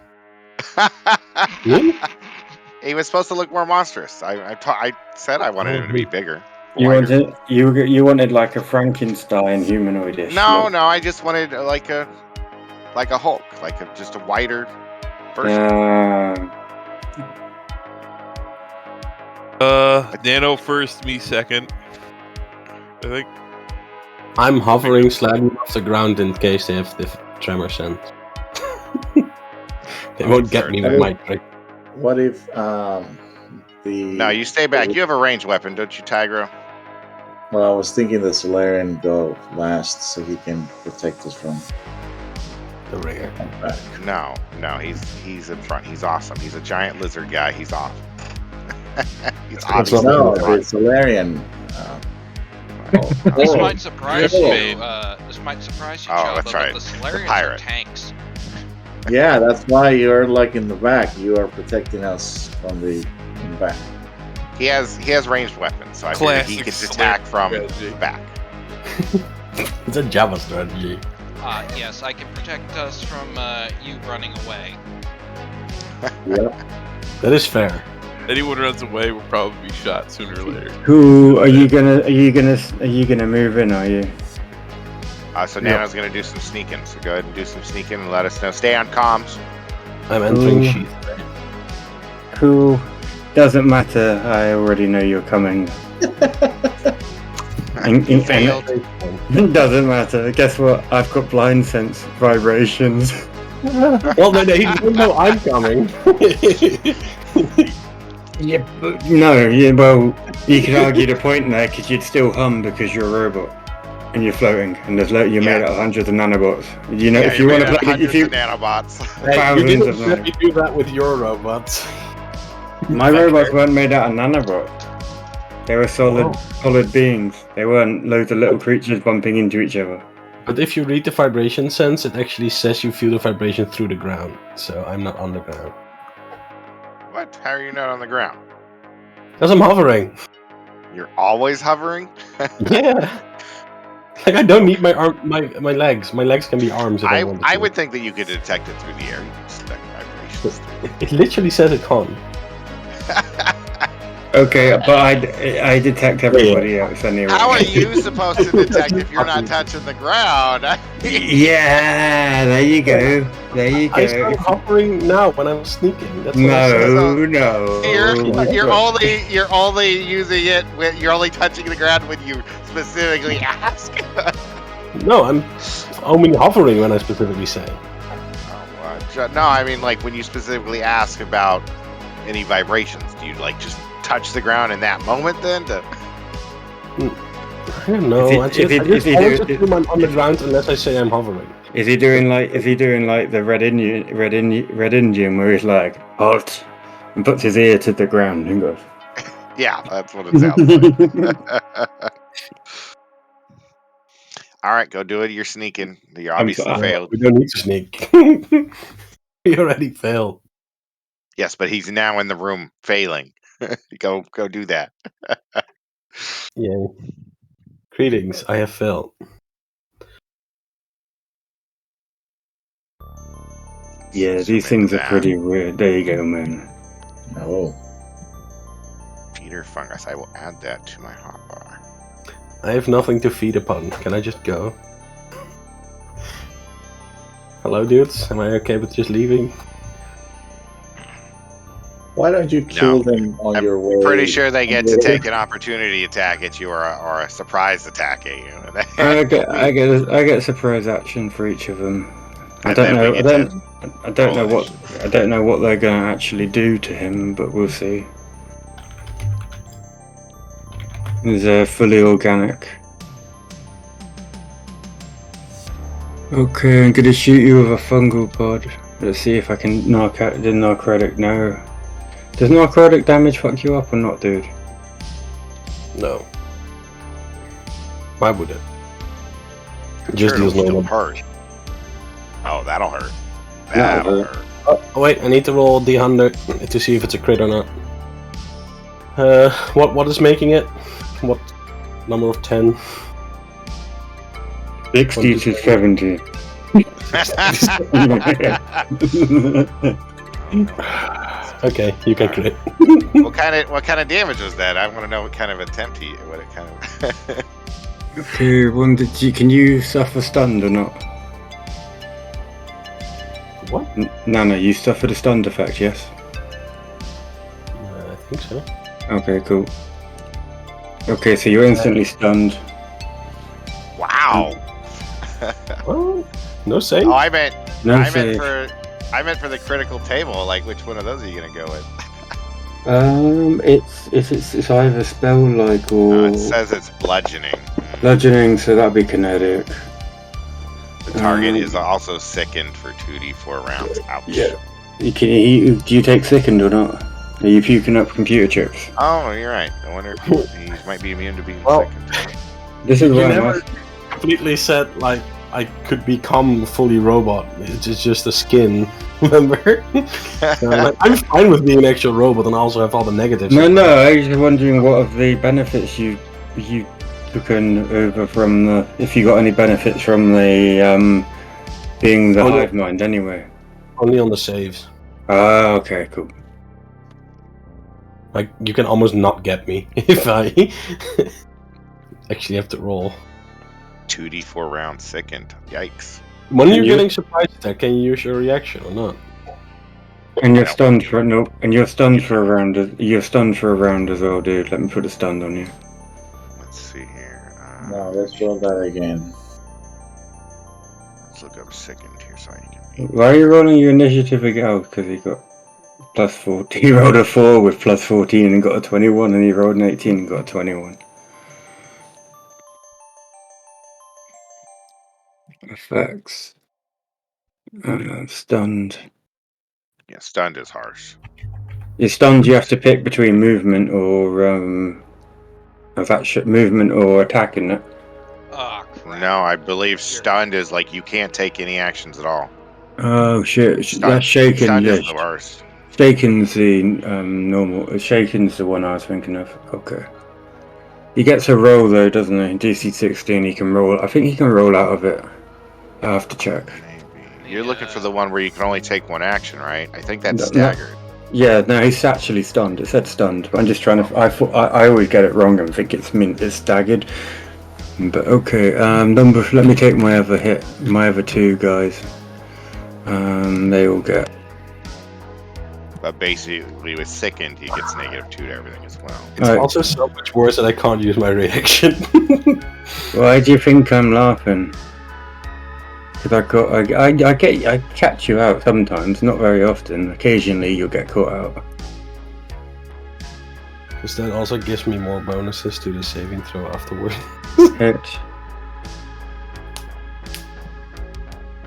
He was supposed to look more monstrous. I said I wanted him to be bigger. You wider. wanted like a Frankenstein humanoidish. No, look. no. I just wanted like a Hulk, just a wider version. Nano first, me second. I think. I'm hovering slightly off the ground in case they have the tremor sense. They won't get me with my trick. What if No, you stay back. You have a ranged weapon, don't you, Tigro? Well, I was thinking the Solarian go last so he can protect us from The rear. back. No, he's in front. He's awesome. He's a giant lizard guy. He's off. He's That's obviously No, in the front. Solarian. This Oh. might surprise Yeah. you. This might surprise you, Oh, Chaba, that's but right. the Solarians are pirate. tanks. Yeah, that's why you're like in the back. You are protecting us from in the back. He has ranged weapons, so I figured he Classic could attack from strategy. the back. It's a Java strategy. Yes, I can protect us from you running away. Yep. That is fair. Anyone runs away will probably be shot sooner or later. Cool. Are you gonna move in? Are you? So Nano's gonna do some sneaking. So go ahead and do some sneaking and let us know. Stay on comms. I'm entering Ooh. sheath. Cool. Doesn't matter. I already know you're coming. You failed. It doesn't matter. Guess what? I've got blind sense vibrations. Well, then they don't know I'm coming. Yeah, but no. Yeah, well, you could argue the point there because you'd still hum because you're a robot and you're floating and you're made out of hundreds of nanobots. You know, Yeah, if you want to made play, hundreds if you of nanobots. Hey, you thousands didn't of let me do that with your robots. my robots weren't made out of nanobots. They were solid beings. They weren't loads of little creatures bumping into each other. But if you read the vibration sense, it actually says you feel the vibration through the ground. So I'm not on the ground. What? How are you not on the ground? Because I'm hovering. You're always hovering. Yeah. Like I don't need my my legs. My legs can be arms if I want to. I would think that you could detect it through the air. You can detect vibrations. It literally says it can't. Okay, but I detect everybody else anyway. How are you supposed to detect if you're not touching the ground? Yeah, there you go. There you I go. started hovering now when I was sneaking. That's what I said. No, no. You're only using it when you're only touching the ground when you specifically ask. No, I'm only hovering when I specifically say. No, I mean like when you specifically ask about any vibrations. Do you like just touch the ground in that moment then? I don't know. I just always assume I'm on the ground unless I say I'm hovering. Is he doing like the Red Indian where he's like halt and puts his ear to the ground and goes? Yeah, that's what it sounds like. All right, go do it. You're sneaking. You obviously failed. We don't need to sneak. We already failed. Yes, but he's now in the room failing. Go do that. Yeah. Greetings, I have failed. Yeah, these things are pretty weird. There you go, man. Oh. Peter fungus. I will add that to my hotbar. I have nothing to feed upon. Can I just go? Hello, dudes. Am I okay with just leaving? Why don't you kill them on your way? I'm pretty sure they get to take an opportunity attack at you or a surprise attack at you. I get a surprise action for each of them. I don't know what they're gonna actually do to him, but we'll see. He's fully organic. Okay, I'm gonna shoot you with a fungal pod. Let's see if I can knock out the narcotic now. Does narcotic damage fuck you up or not, dude? No. Why would it? Just deals no hurt. Oh, that'll hurt. That'll hurt. Oh, wait, I need to roll D100 to see if it's a crit or not. What is making it? What number of 10? 60 to 70. Okay, you can crit. What kind of damage was that? I want to know what kind of attempt what it kind of. Okay, can you suffer stunned or not? What? No, you suffered a stunned effect, yes? I think so. Okay, cool. Okay, so you're instantly stunned. Wow. Well, no save. Oh, I meant save. I meant for the critical table. Like, which one of those are you gonna go with? It's either spell like or. It says it's bludgeoning. Bludgeoning, so that'd be kinetic. The target is also sickened for 2d4 rounds. Ouch. Yeah. Do you take sickened or not? Are you puking up computer chips? Oh, you're right. I wonder if he might be immune to being sickened. This is you why never completely said like I could become fully robot. It's just a skin. Remember? I'm fine with being an actual robot and also have all the negatives. No, I was just wondering what of the benefits you taken over from the. If you got any benefits from the being the hive mind anyway. Only on the saves. Ah, okay, cool. Like you can almost not get me if I actually have to roll. 2d4 rounds sickened. Yikes. When you're getting surprise attack, can you use your reaction or not? And you're stunned for you're stunned for a round. You're stunned for a round as well, dude. Let me put a stun on you. Let's see here. No, let's roll that again. Let's look up sickened here so I can. Why are you rolling your initiative again? Oh, because he got +14. He rolled a 4 with +14 and got a 21, and he rolled an 18 and got a 21. Effects. Stunned. Yeah, stunned is harsh. You're stunned. You have to pick between movement or movement or attacking it. Oh crap. No, I believe stunned is like you can't take any actions at all. Oh shit! That's shaken. Stunned Yeah. is the worst. Shaken's the normal. Shaken's the one I was thinking of. Okay. He gets a roll though, doesn't he? DC 16. He can roll. I think he can roll out of it. I have to check. Maybe. You're looking for the one where you can only take one action, right? I think that's staggered. Yeah, no, he's actually stunned. It said stunned. But I'm just trying to. I always get it wrong and think it's staggered. But okay, number. Let me take my other two guys. They all get. But basically, with sickened, he gets -2 to everything as well. It's Alright. also so much worse that I can't use my reaction. Why do you think I'm laughing? Because I catch you out sometimes, not very often. Occasionally, you'll get caught out. Because that also gives me more bonuses to the saving throw afterward. Hit.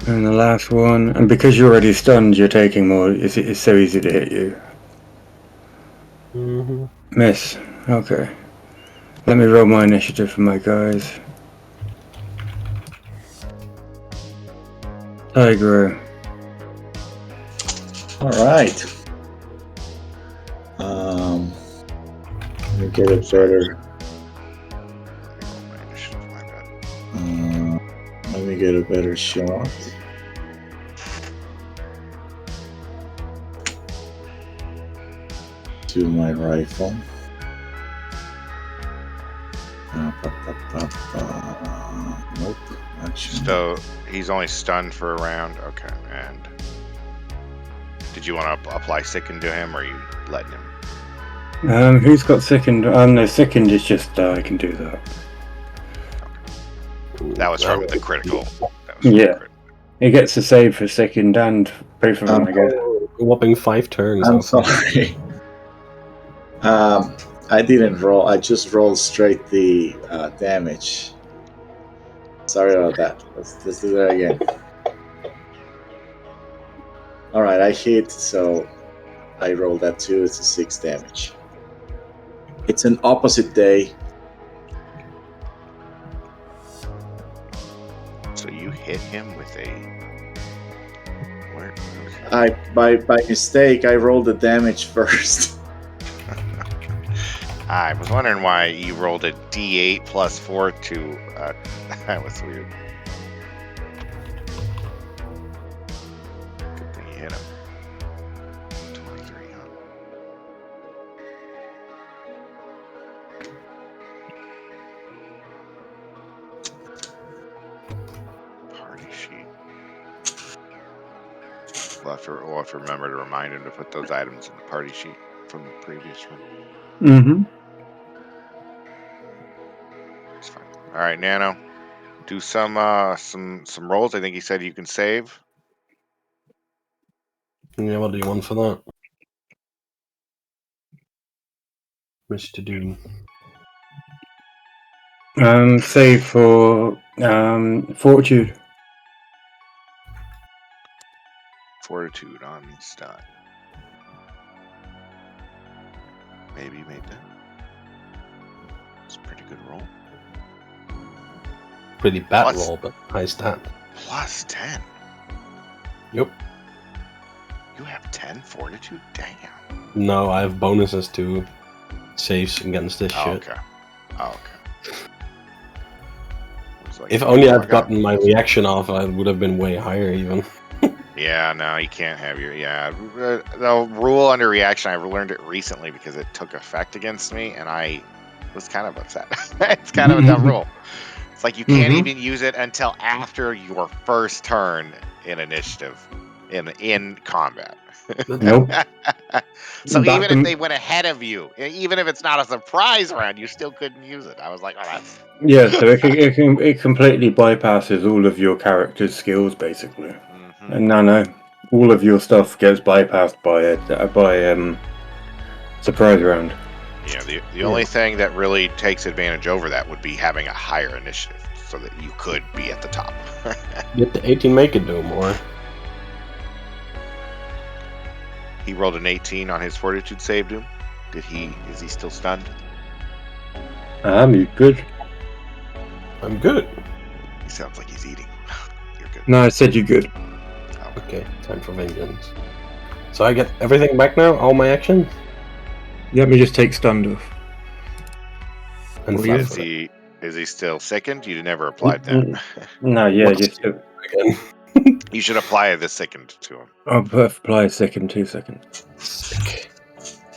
And the last one, and because you're already stunned, you're taking more. It's so easy to hit you. Mm-hmm. Miss. Okay. Let me roll my initiative for my guys. Tiger. All right. Let me get a better. Let me get a better shot. To my rifle. Nope. Actually. So he's only stunned for a round. Okay, and did you want to apply sickened to him, or are you letting him? Who's got sickened? No, sickened is just I can do that. That was from the critical. Yeah. He gets a save for sickened and both of them, I guess. A whopping 5 turns. I'm okay. sorry. I didn't roll. I just rolled straight the damage. Sorry about that. Let's do that again. All right, I hit, so I rolled that too. It's a 6 damage. It's an opposite day. So you hit him with a. Where? By mistake, I rolled the damage first. I was wondering why you rolled a D8 plus 4 to. That was weird. Good thing you hit him. 23, huh? Party sheet. We'll have to remember to remind him to put those items in the party sheet from the previous one. Mm-hmm. It's fine. All right, Nano. Do some rolls. I think he said you can save. Yeah, what do you want for that? Mr. Doom. Save for fortitude. Fortitude on stun. Maybe you made that. It's a pretty good roll. Pretty bad Plus- roll, but high stat. Plus 10. Yep. You have 10 fortitude? Damn. No, I have bonuses to saves against this Oh, shit. okay. Oh, okay. It was like, If only oh, I I'd got- gotten my reaction off, I would have been way higher even. Yeah, no, you can't have your. Yeah. The rule under reaction, I've learned it recently because it took effect against me, and I was kind of upset. It's kind of a dumb rule. It's like you can't even use it until after your first turn in initiative in combat. Nope. So Back even in- if they went ahead of you, even if it's not a surprise round, you still couldn't use it. I was like, oh, that's. Yeah, so it completely bypasses all of your character's skills, basically. Mhm. And no, all of your stuff gets bypassed by surprise round. Yeah, the only thing that really takes advantage over that would be having a higher initiative, so that you could be at the top. Did the 18 make it do more? He rolled an 18 on his fortitude save, Doom. Is he still stunned? You good? I'm good. He sounds like he's eating. You're good. No, I said you good. Okay, time for vengeance. So I get everything back now? All my actions? Let me just take stunned off. And Oh, flat Is footed he still sickened? You never applied that. No, yeah, What's- just again. You should apply the sickened to him. I'll apply a second, 2 seconds. Sick.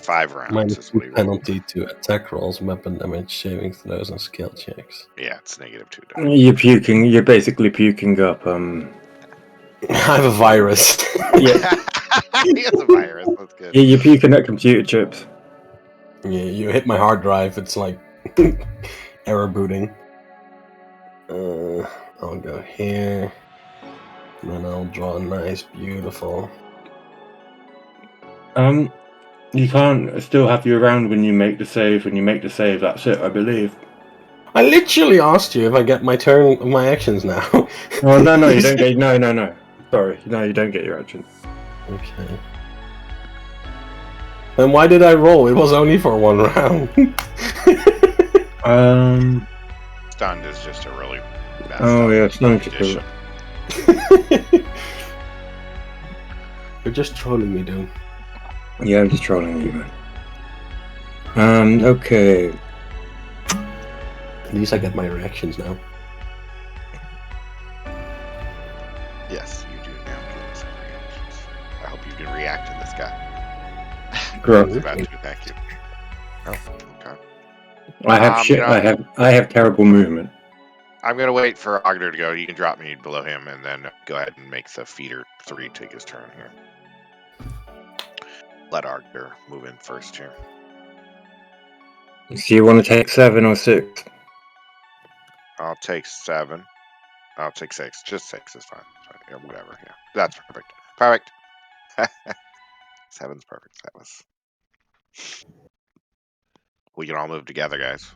5 rounds Minus is 2 what he rolled. penalty to attack rolls, weapon damage, saving throws, and skill checks. Yeah, it's -2. You're puking. You're basically puking up. I have a virus. Yeah. He has a virus. That's good. You're puking at computer chips. Yeah, you hit my hard drive. It's like error booting. I'll go here, and then I'll draw a nice, beautiful. You can't still have you around when you make the save. When you make the save, that's it, I believe. I literally asked you if I get my turn, my actions now. Oh no, you don't get. No. Sorry, no, you don't get your action. Okay. Then why did I roll? It was only for 1 round. Stunned is just a really bad Oh yeah, stunned Stunned. condition. You're just trolling me, dude. Yeah, I'm just trolling you, man. Okay. At least I get my reactions now. Yes, you do now get some reactions. I hope you can react to this guy. Gross. I was about to, thank you. Oh, okay. I have shit. you know- I have terrible movement. I'm gonna wait for Ogder to go. You can drop me below him, and then go ahead and make the feeder 3 take his turn here. Let Ogder move in first here. So you want to take 7 or 6? I'll take 7. I'll take 6. Just 6 is fine. Yeah, whatever. Yeah, that's perfect. Perfect. 7's perfect. That was. We can all move together, guys.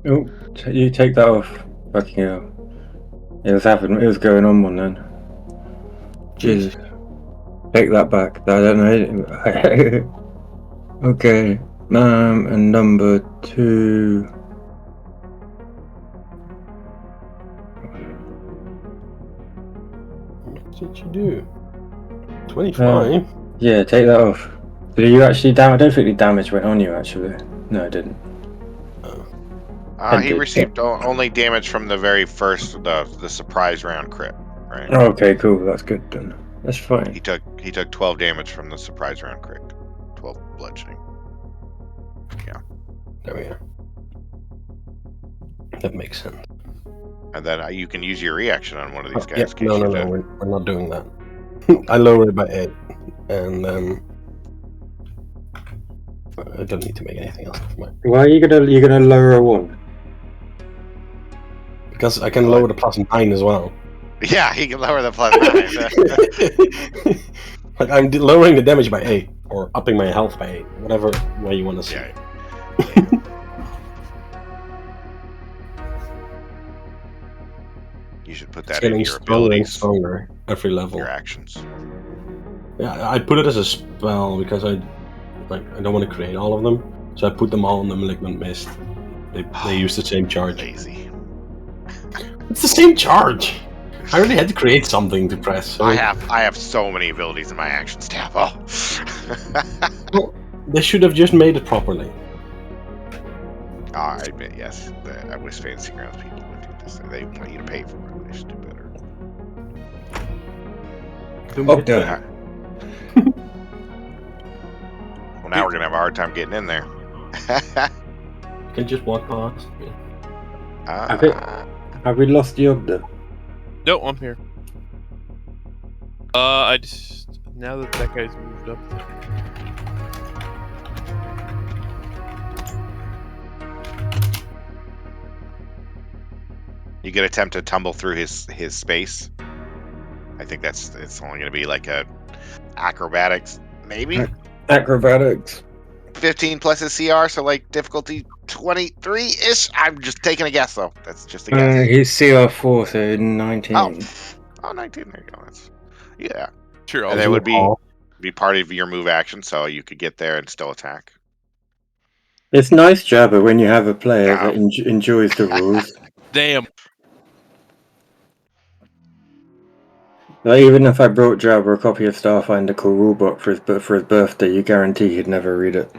Oh, you take that off. Fucking hell. It was happening. It was going on one then. Jesus. Take that back. I don't know. Okay. And number 2. What did you do? 25? Yeah, take that off. Did you actually damage? I don't think the damage went on you, actually. No, it didn't. He received only damage from the very first, the surprise round crit, right? Okay, cool. That's good then. That's fine. He took 12 damage from the surprise round crit. 12 bludgeoning. Yeah. There we go. That makes sense. And then you can use your reaction on one of these guys. Yeah, no, we're not doing that. I lowered it by 8, and then I don't need to make anything else of mine. Why are you gonna lower a 1? Because I can lower the +9 as well. Yeah, he can lower the +9. Like I'm lowering the damage by 8, or upping my health by 8, whatever way you want to see it. You should put It's that in getting your stronger and abilities, stronger every level. your actions. Yeah, I put it as a spell because I don't want to create all of them, so I put them all in the Malignant Mist. They use the same charge. Lazy. It's the same charge. I really had to create something to press. So I have so many abilities in my actions tab. Oh. Well, they should have just made it properly. I admit, yes. I wish Fantasy Grounds people would do this. They want you to pay for it. They should do better. Okay. Well, now we're gonna have a hard time getting in there. You can just walk past. Have we lost the Ogder? No, I'm here. I just now that guy's moved up. You could attempt to tumble through his space. I think it's only gonna be like a acrobatics, maybe. Acrobatics. 15 plus his CR, so like difficulty 23-ish. I'm just taking a guess though. That's just a guess. He's CR4, so 19. Oh, 19. There you go. Yeah. Sure, And that would be part of your move action, so you could get there and still attack. It's nice, Jabba, when you have a player that enjoys the rules. Damn. Like, even if I brought Jabba a copy of Starfinder called Rulebook for his birthday, you guarantee he'd never read it.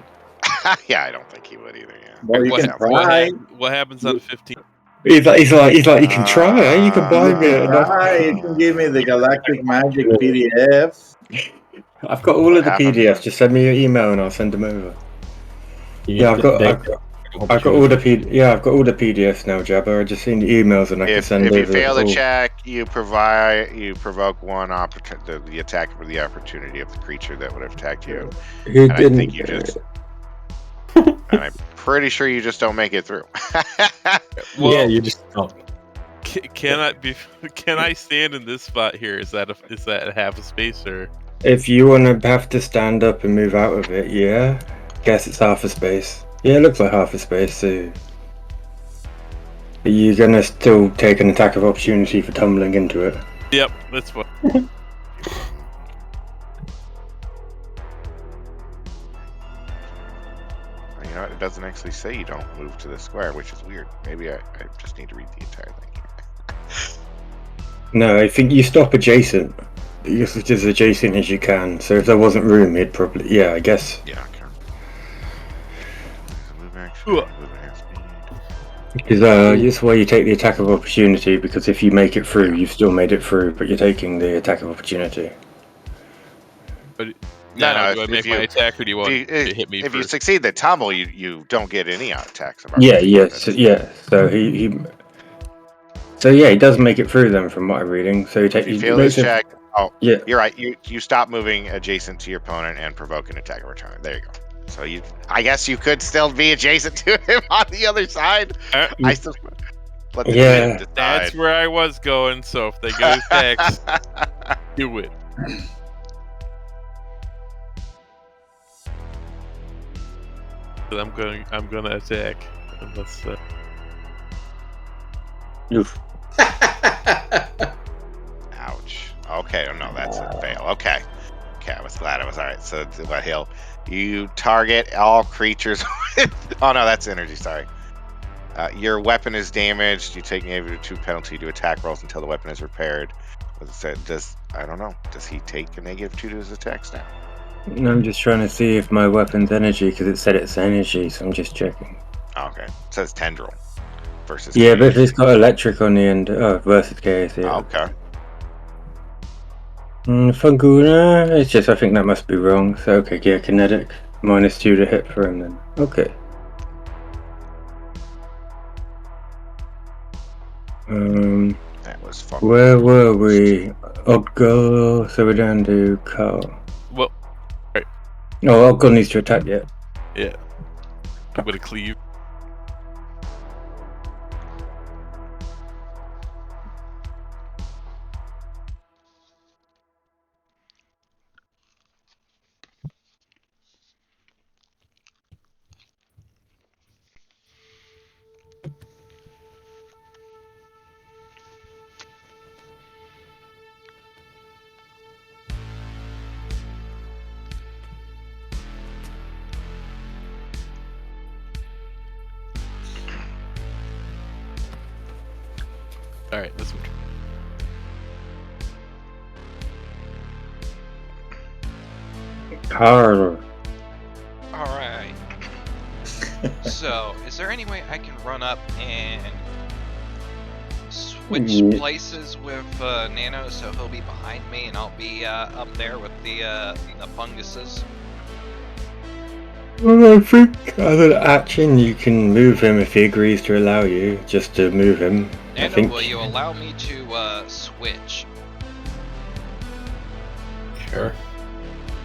Yeah, I don't think he would either. Yeah. Well, you can try. What happens on 15? He's like, you can try, eh? You can buy me it. You can give me the Galactic Magic PDF. I've got all What of the happened? PDFs. Just send me your email and I'll send them over. Yeah, I've got all the I've got all the PDFs now, Jabba. I just seen the emails and I can send If over. you fail the all. check, you provoke one the attack for the opportunity of the creature that would have attacked you. Who And I didn't? think you just. And I'm pretty sure you just don't make it through. Well, yeah, you just stop. Can I stand in this spot here? Is that a half a space or? If you want to have to stand up and move out of it, yeah. Guess it's half a space. Yeah, it looks like half a space. So you're gonna still take an attack of opportunity for tumbling into it. Yep, that's what. You know, it doesn't actually say you don't move to the square, which is weird. Maybe I just need to read the entire thing. No, I think you stop adjacent. Just as adjacent as you can. So if there wasn't room, it'd probably. Yeah, I guess. Yeah, okay. Move action, Ooh. move at speed. Because this way you take the attack of opportunity. Because if you make it through, you've still made it through, but you're taking the attack of opportunity. But No, do I if make you- my attack or do you want to hit me If you first? succeed the tumble, you don't get any attacks. Yeah. So he. So yeah, he does make it through them from what I'm reading. So If you fail this check, Yeah. you're right. You stop moving adjacent to your opponent and provoke an attack of return. There you go. So I guess you could still be adjacent to him on the other side. I still let the Yeah. GM decide. That's where I was going. So if they get attacks, do it. But I'm gonna attack unless. Oof. Ouch. Okay. Oh no, that's a fail. Okay. Okay, I was glad I was all right. So what you target all creatures with. Oh no, that's energy. Sorry. Your weapon is damaged. You take -2 penalty to attack rolls until the weapon is repaired. I don't know. Does he take a -2 to his attacks now? No, I'm just trying to see if my weapon's energy because it said it's energy, so I'm just checking. Okay. It says tendril versus. Yeah, but if chaos. it's got electric on the end, versus chaos, yeah. Okay. Fungal, it's just I think that must be wrong. So okay, yeah, kinetic -2 to hit for him then. Okay. That was fun. Where were we? Odgo, so we're down to Carl. Well, Oh, Odgo needs to attack yet. yeah. I'm gonna cleave. All right, this one. Carl. Alright. So, is there any way I can run up and switch places with Nano so he'll be behind me and I'll be up there with the funguses? Well, I think as an action you can move him if he agrees to allow you, just to move him. I Nano, think. will you allow me to switch? Sure.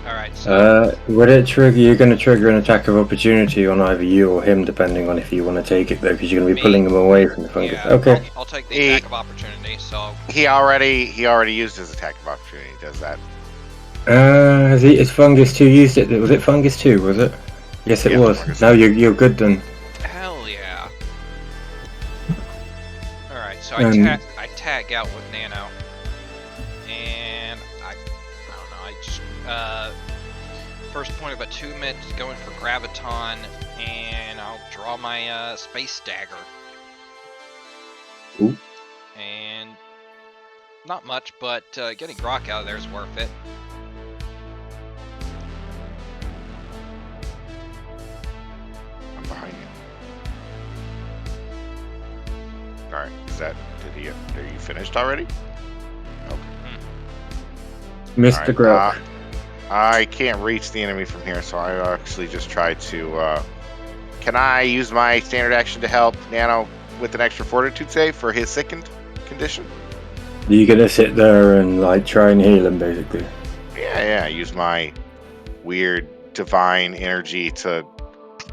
Alright, so Would it trigger? You're going to trigger an attack of opportunity on either you or him, depending on if you want to take it, though, because you're going to be Me. pulling him away from the fungus. yeah, Okay. I'll take the attack of opportunity, so He already used his attack of opportunity. He does that. Has Fungus 2 used it? Was it Fungus 2? Was it? Yes, it Yeah, was. Fungus Now you're good then. hell yeah. Alright, so Um, I tag out with Nano. And I don't know, I just first point of attunement going for Graviton, and I'll draw my space dagger. Ooh. And not much, but getting Grok out of there is worth it. I'm behind you. All right. Is that? Are you finished already? Mr. Alright, Grok. I can't reach the enemy from here, so I actually just tried to. Can I use my standard action to help Nano with an extra fortitude save for his sickened condition? You're gonna sit there and like try and heal him, basically. Yeah. Use my weird divine energy to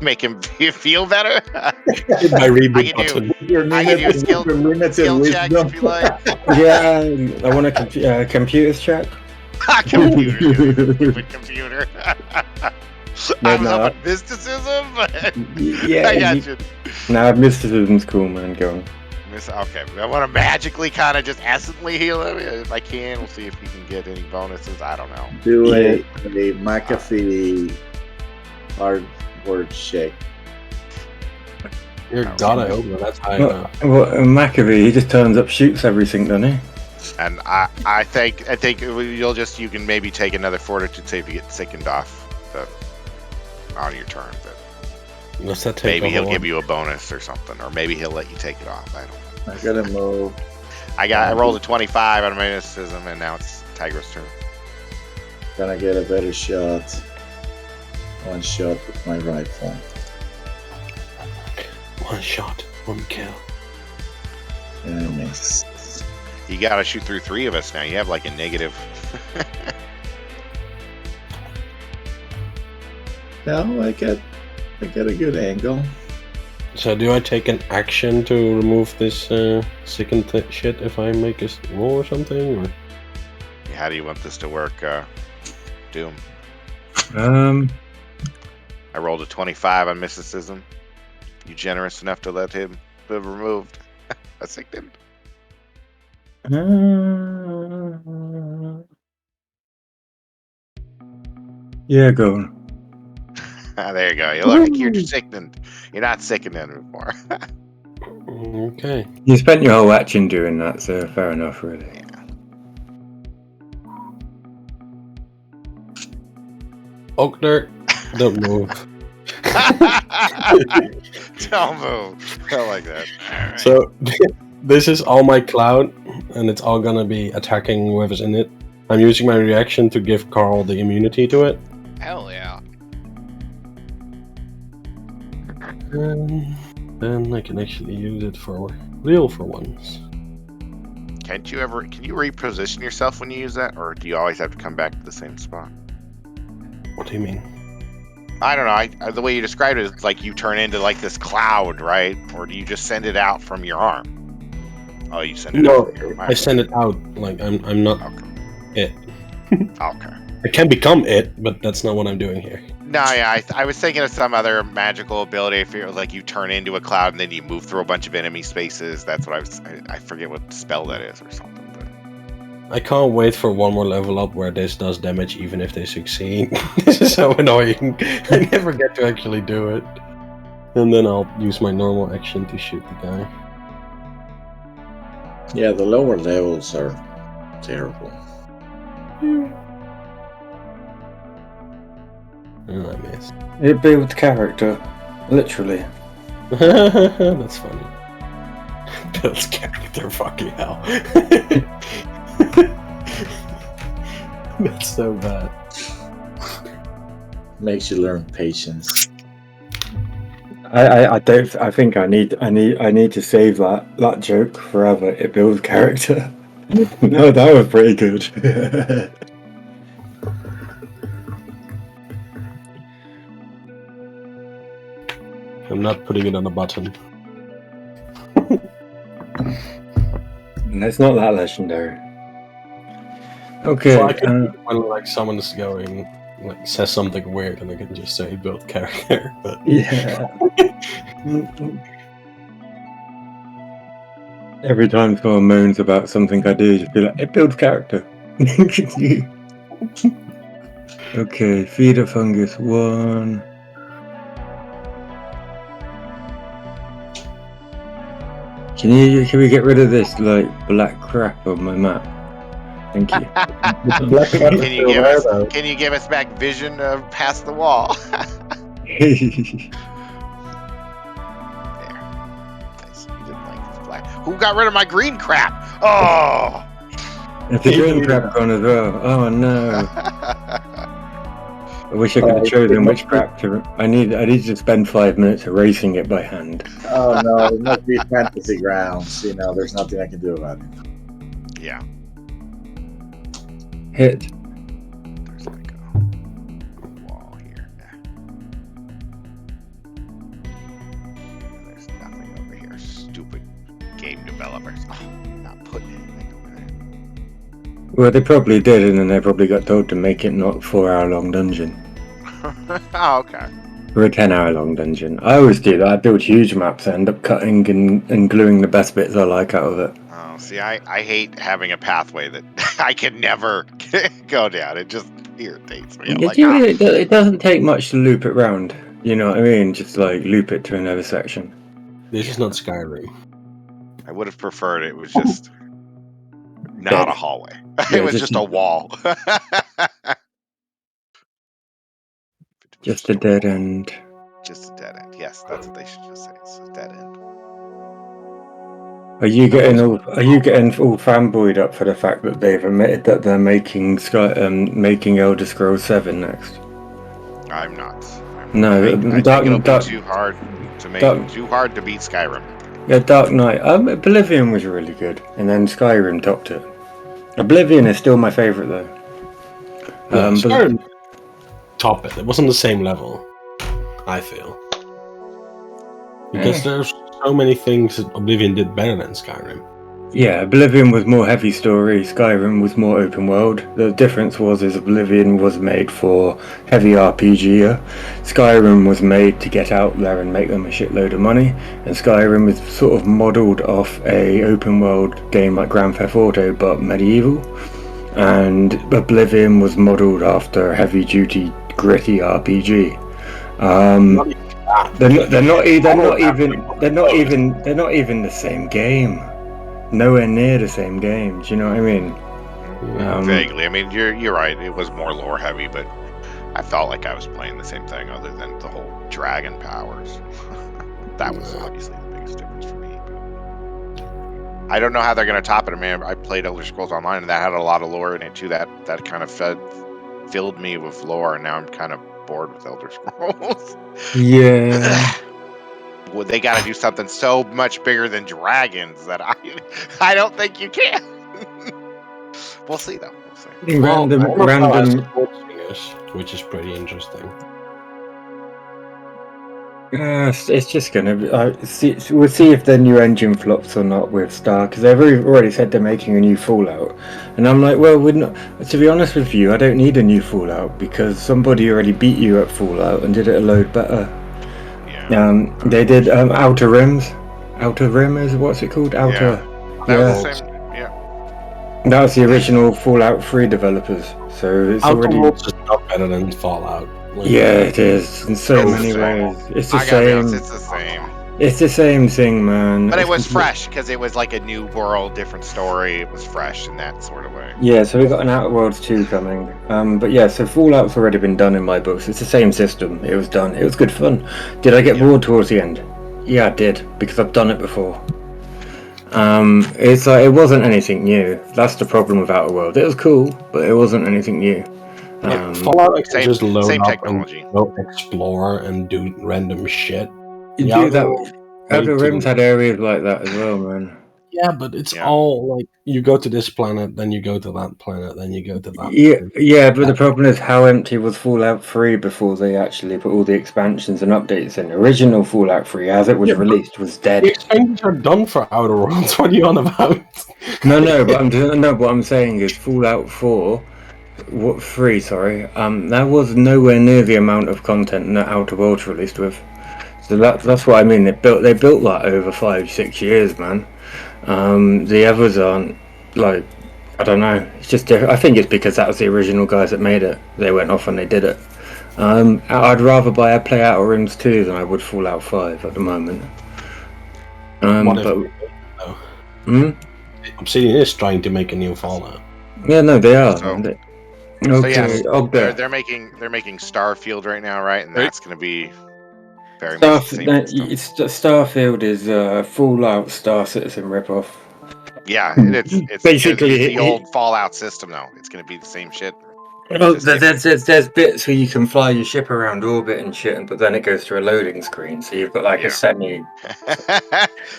make him feel better. Hit my reboot I can do- button. I can do a skill limited check if you like. Yeah, I want a computers check. Computer, stupid computer. I was no. up with mysticism, but Yeah, I got you. Nah, mysticism's cool, man. Go on. Okay, I want to magically kind of just essentially heal him if I can. We'll see if he can get any bonuses. I don't know. Do a McAfee hard word check. Dear God, I hope not. That's high Well, enough. McAfee, he just turns up, shoots everything, doesn't he? And I think you can maybe take another fortitude save to get sickened off on your turn, but Does that take maybe he'll over give you a bonus or something, or maybe he'll let you take it off. I don't know. I gotta move. I rolled a 25 on my mysticism, and now it's Tiger's turn. Gonna get a better shot. One shot with my rifle. one shot, one kill? And I miss. You gotta shoot through 3 of us now. You have like a negative. No, I get a good angle. So do I take an action to remove this sickened shit if I make a roll or something? Or? How do you want this to work, Doom? I rolled a 25 on mysticism. You generous enough to let him be removed? A sickened? Yeah, go on. There you go. You look like you're sickened. You're not sickened anymore. Okay. You spent your whole action doing that, so fair enough, really. Ogner, don't move. Don't move. I like that. Alright. So this is all my cloud, and it's all gonna be attacking whoever's in it. I'm using my reaction to give Carl the immunity to it. Hell yeah. Then I can actually use it for real for once. Can you reposition yourself when you use that, or do you always have to come back to the same spot? What do you mean? I don't know. The way you described it is like you turn into like this cloud, right? Or do you just send it out from your arm? Oh, you send it out from your arm. I send it out. Like I'm not it. Okay. I can become it, but that's not what I'm doing here. No, yeah, I was thinking of some other magical ability. If you're like you turn into a cloud and then you move through a bunch of enemy spaces. That's what I forget what spell that is or something. But I can't wait for one more level up where this does damage even if they succeed. This is so annoying. I never get to actually do it. And then I'll use my normal action to shoot the guy. Yeah, the lower levels are terrible. And I missed. It builds character, literally. That's funny. Builds character, fucking hell. That's so bad. Makes you learn patience. I think I need to save that joke forever. It builds character. No, that was pretty good. I'm not putting it on a button. It's not that legendary. Okay. So I can when like someone's going like says something weird and I can just say build character. But Yeah. Every time someone moans about something I do, just be like, it builds character. Okay, feed a fungus 1. Can we get rid of this like black crap on my map? Thank you. Can you give us back vision of past the wall? Nice. You didn't like this black. Who got rid of my green crap? Oh. It's a green crap gone as well. Oh no. I wish I could have chosen which crap to. I need to spend 5 minutes erasing it by hand. Oh no, it must be fantasy grounds. You know, there's nothing I can do about it. Yeah. Hit. There's like a wall here. There's nothing over here. Stupid game developers. Oh, not putting anything over there. Well, they probably did, and then they probably got told to make it not 4-hour-long dungeon. Oh, okay. Or a 10-hour-long dungeon. I always do that. I build huge maps, I end up cutting and gluing the best bits I like out of it. Oh, see, I hate having a pathway that I can never go down. It just irritates me. I'm like, It doesn't take much to loop it round. You know what I mean? Just like loop it to another section. This is not Skyrim. I would have preferred it was just not Dead. a hallway. Yeah, It was just a wall. Just a dead end. Just a dead end. Yes, that's what they should just say. It's a dead end. Are you getting all fanboyed up for the fact that they've admitted that they're making Elder Scrolls 7 next? I'm not. No, I think it'll be too hard to make. Too hard to beat Skyrim. Yeah, Dark Knight. Oblivion was really good, and then Skyrim topped it. Oblivion is still my favourite though. Skyrim top it. It wasn't the same level, I feel, because there's so many things that Oblivion did better than Skyrim. Yeah, Oblivion was more heavy story, Skyrim was more open world. The difference was Oblivion was made for heavy RPG. Skyrim was made to get out there and make them a shitload of money, and Skyrim was sort of modelled off a open world game like Grand Theft Auto but medieval, and Oblivion was modelled after a heavy duty gritty RPG. They're not even the same game. Nowhere near the same game. Do you know what I mean? Vaguely. I mean, you're right. It was more lore heavy, but I felt like I was playing the same thing, other than the whole dragon powers. That was obviously the biggest difference for me. But I don't know how they're going to top it. I mean, I played Elder Scrolls Online, and that had a lot of lore in it too. That kind of filled me with lore, and now I'm kind of bored with Elder Scrolls. Yeah. Well, they got to do something so much bigger than dragons that I don't think you can. We'll see though. We'll see. Random. Which is pretty interesting. It's just gonna be. We'll see if their new engine flops or not with Star, because they've already said they're making a new Fallout, and I'm like, well, to be honest with you, I don't need a new Fallout because somebody already beat you at Fallout and did it a load better. They did Outer Rims. Outer Rim is what's it called? Outer. That was the same. Yeah. That was the original Fallout 3 developers. So it's Outer already. Worlds is not better than Fallout. Yeah, it is in so many ways. It's the same. It's the same. It's the same thing, man. But it was fresh because it was like a new world, different story. It was fresh in that sort of way. Yeah, so we got an Outer Worlds 2 coming. But yeah, so Fallout's already been done in my books. It's the same system. It was done. It was good fun. Did I get bored towards the end? Yeah, I did, because I've done it before. It's like it wasn't anything new. That's the problem with Outer Worlds. It was cool, but it wasn't anything new. Fallout can just load same up technology. and go explore and do random shit. You do that. Outer Rims had areas like that as well, man. Yeah, but it's all like you go to this planet, then you go to that planet, then you go to that. Yeah, but the problem is how empty was Fallout 3 before they actually put all the expansions and updates in. Original Fallout 3, as it was released, was dead. The expansions are done for Outer Worlds. What are you on about? No, but what I'm saying is Fallout 3, sorry. That was nowhere near the amount of content that Outer Worlds released with. So that's what I mean. They built that over 5-6 years, man. The others aren't, like, I don't know. It's just I think it's because that was the original guys that made it. They went off and they did it. I'd rather play Outer Rims 2 than I would Fallout 5 at the moment. Obsidian is trying to make a new Fallout. Yeah, no, they are. They're making Starfield right now, right? And that's going to be very much the same system. Starfield is a Fallout Star Citizen ripoff. Yeah, it's Basically, it's the old Fallout system though. It's going to be the same shit. Well, Just different. there's bits where you can fly your ship around orbit and shit, but then it goes through a loading screen, so you've got like Yeah. a semi.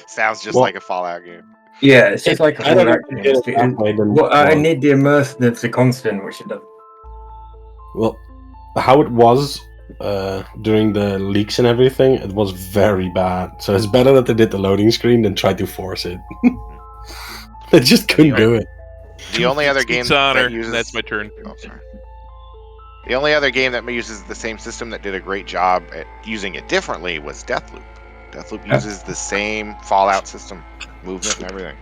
Sounds just Well- like a Fallout game. Yeah, it's just like a I don't Fallout even game. get it that way, then I well- need the immersiveness to constant, which it does. Well, how it was during the leaks and everything, it was very bad. So it's better that they did the loading screen than try to force it. They just couldn't do it. The only other game It's honor. that uses That's my turn. Oh, sorry. The only other game that uses the same system that did a great job at using it differently was Deathloop. Deathloop uses the same Fallout system, movement and everything.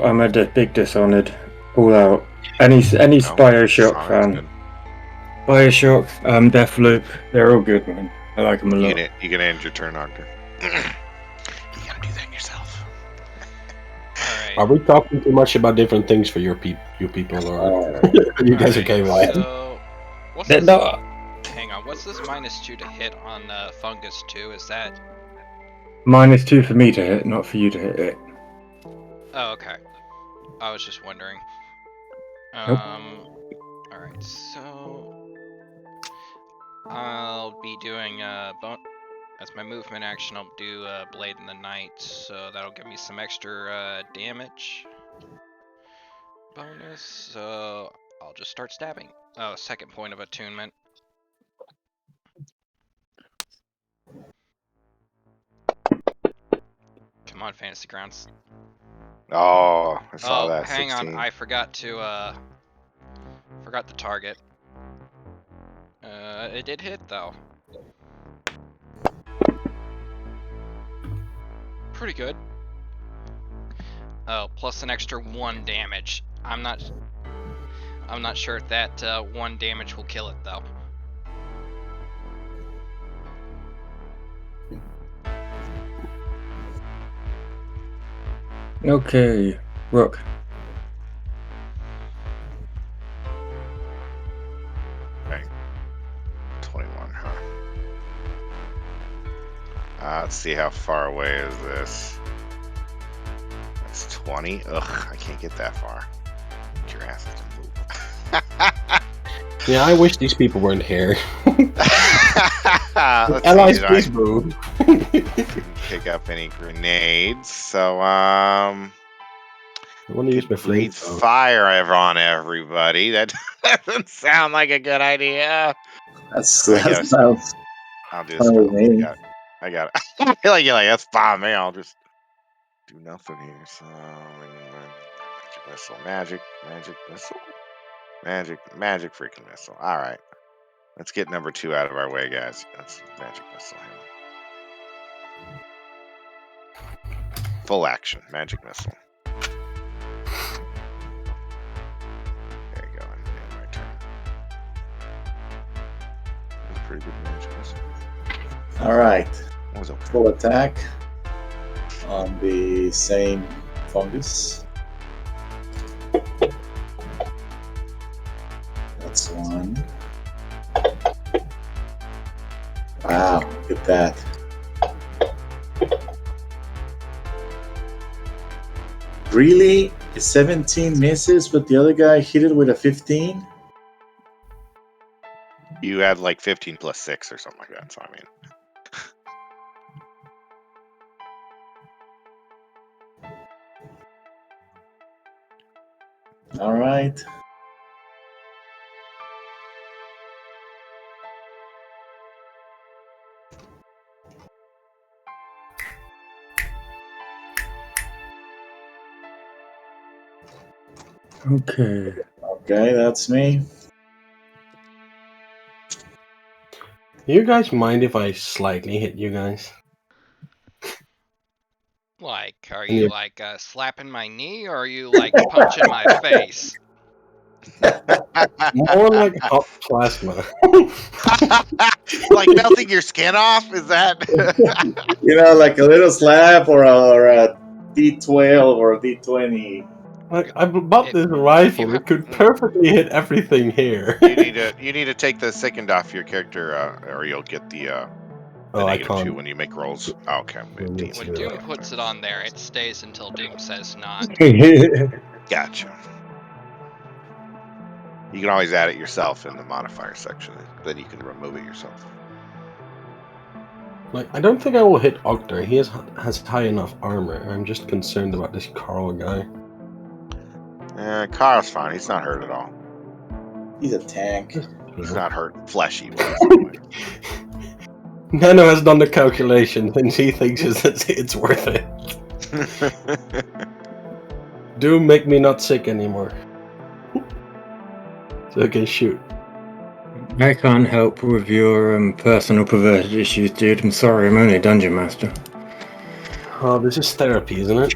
I'm a big Dishonored Fallout. Any Bioshock fan. Bioshock, Deathloop, they're all good, man. I like them a lot. You can end your turn, Arthur. You gotta do that yourself. Alright. Are we talking too much about different things for you people, or you guys okay with that? So, what's That- this? no, Hang on, what's this -2 to hit on Fungus 2? Is that... -2 for me to hit, not for you to hit it. Oh, okay. I was just wondering. Nope. Alright, so... I'll be doing as my movement action, I'll do Blade in the Night, so that'll give me some extra damage bonus, so I'll just start stabbing. Oh, second point of attunement. Come on, Fantasy Grounds. Oh, I saw Oh, that. hang 16. on, I forgot to forgot the target. It did hit though. Pretty good. Oh, plus an extra 1 damage. I'm not sure if that 1 damage will kill it though. Okay, Rook. Okay. 21, huh? Let's see how far away is this. That's 20. Ugh, I can't get that far. Get your asses to move. Yeah, I wish these people weren't here. Let's Allies, see, did please I move. pick up any grenades? So, I want to use my breathe flamethrower. fire on everybody. That doesn't sound like a good idea. That guess. sounds I'll do fine with spell. me. I got it. I feel like you're like, that's fine, man. I'll just do nothing here. So, magic missile, magic missile, magic freaking missile. All right, let's get number 2 out of our way, guys. That's magic missile. Here. Full action, magic missile. There you go. And my turn. That's pretty good magic missile. All right, What was it? full attack on the same fungus. That's 1. Wow, look at that. Really? 17 misses, but the other guy hit it with a 15? You had like 15 plus 6 or something like that. So I mean, All right. Okay. Okay, that's me. Do you guys mind if I slightly hit you guys? Like, are Yeah. you like slapping my knee, or are you like punching my face? More like hot plasma. like melting your skin off? Is that? You know, like a little slap or a D12 or a D20. Like, I bought this rifle. It could perfectly hit everything here. You need to take the second off your character, or you'll get the Oh, I -2 can't. when you make rolls. Oh, okay. Let's When do Doom that. puts it on there, it stays until Doom says not. Gotcha. You can always add it yourself in the modifier section. Then you can remove it yourself. Like, I don't think I will hit Octar. He has high enough armor. I'm just concerned about this Carl guy. Kyle's fine. He's not hurt at all. He's a tank. He's not hurt fleshy wise anyway. Nano has done the calculations and he thinks it's worth it. Doom make me not sick anymore. So I can shoot. I can't help with your personal perverted issues, dude. I'm sorry, I'm only a dungeon master. Oh, this is therapy, isn't it?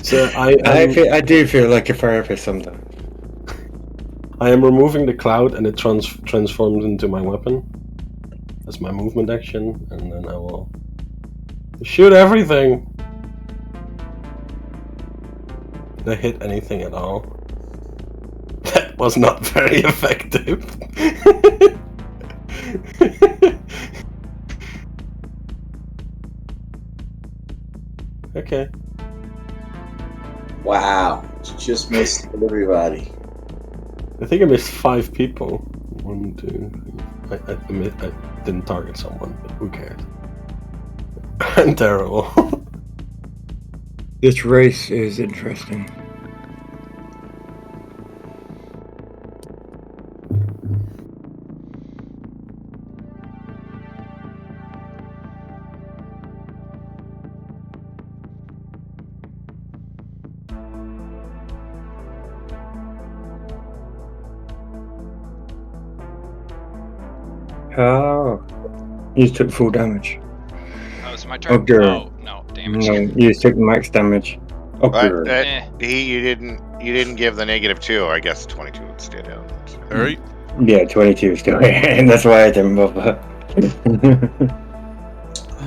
So I do feel like a therapist sometimes. I am removing the cloud and it transforms into my weapon. That's my movement action, and then I will shoot everything. Did I hit anything at all? That was not very effective. Okay. Wow. You just missed everybody. I think I missed 5 people. 1, 2, 3. I didn't target someone, but who cares? I'm terrible. This race is interesting. Oh, you took full damage. Oh, it's my turn. Okay. Oh no, damage. No, you took max damage. But Eh. you didn't give the -2. I guess 22 would stay down. All right. Yeah, 22 still, and that's why I didn't bother.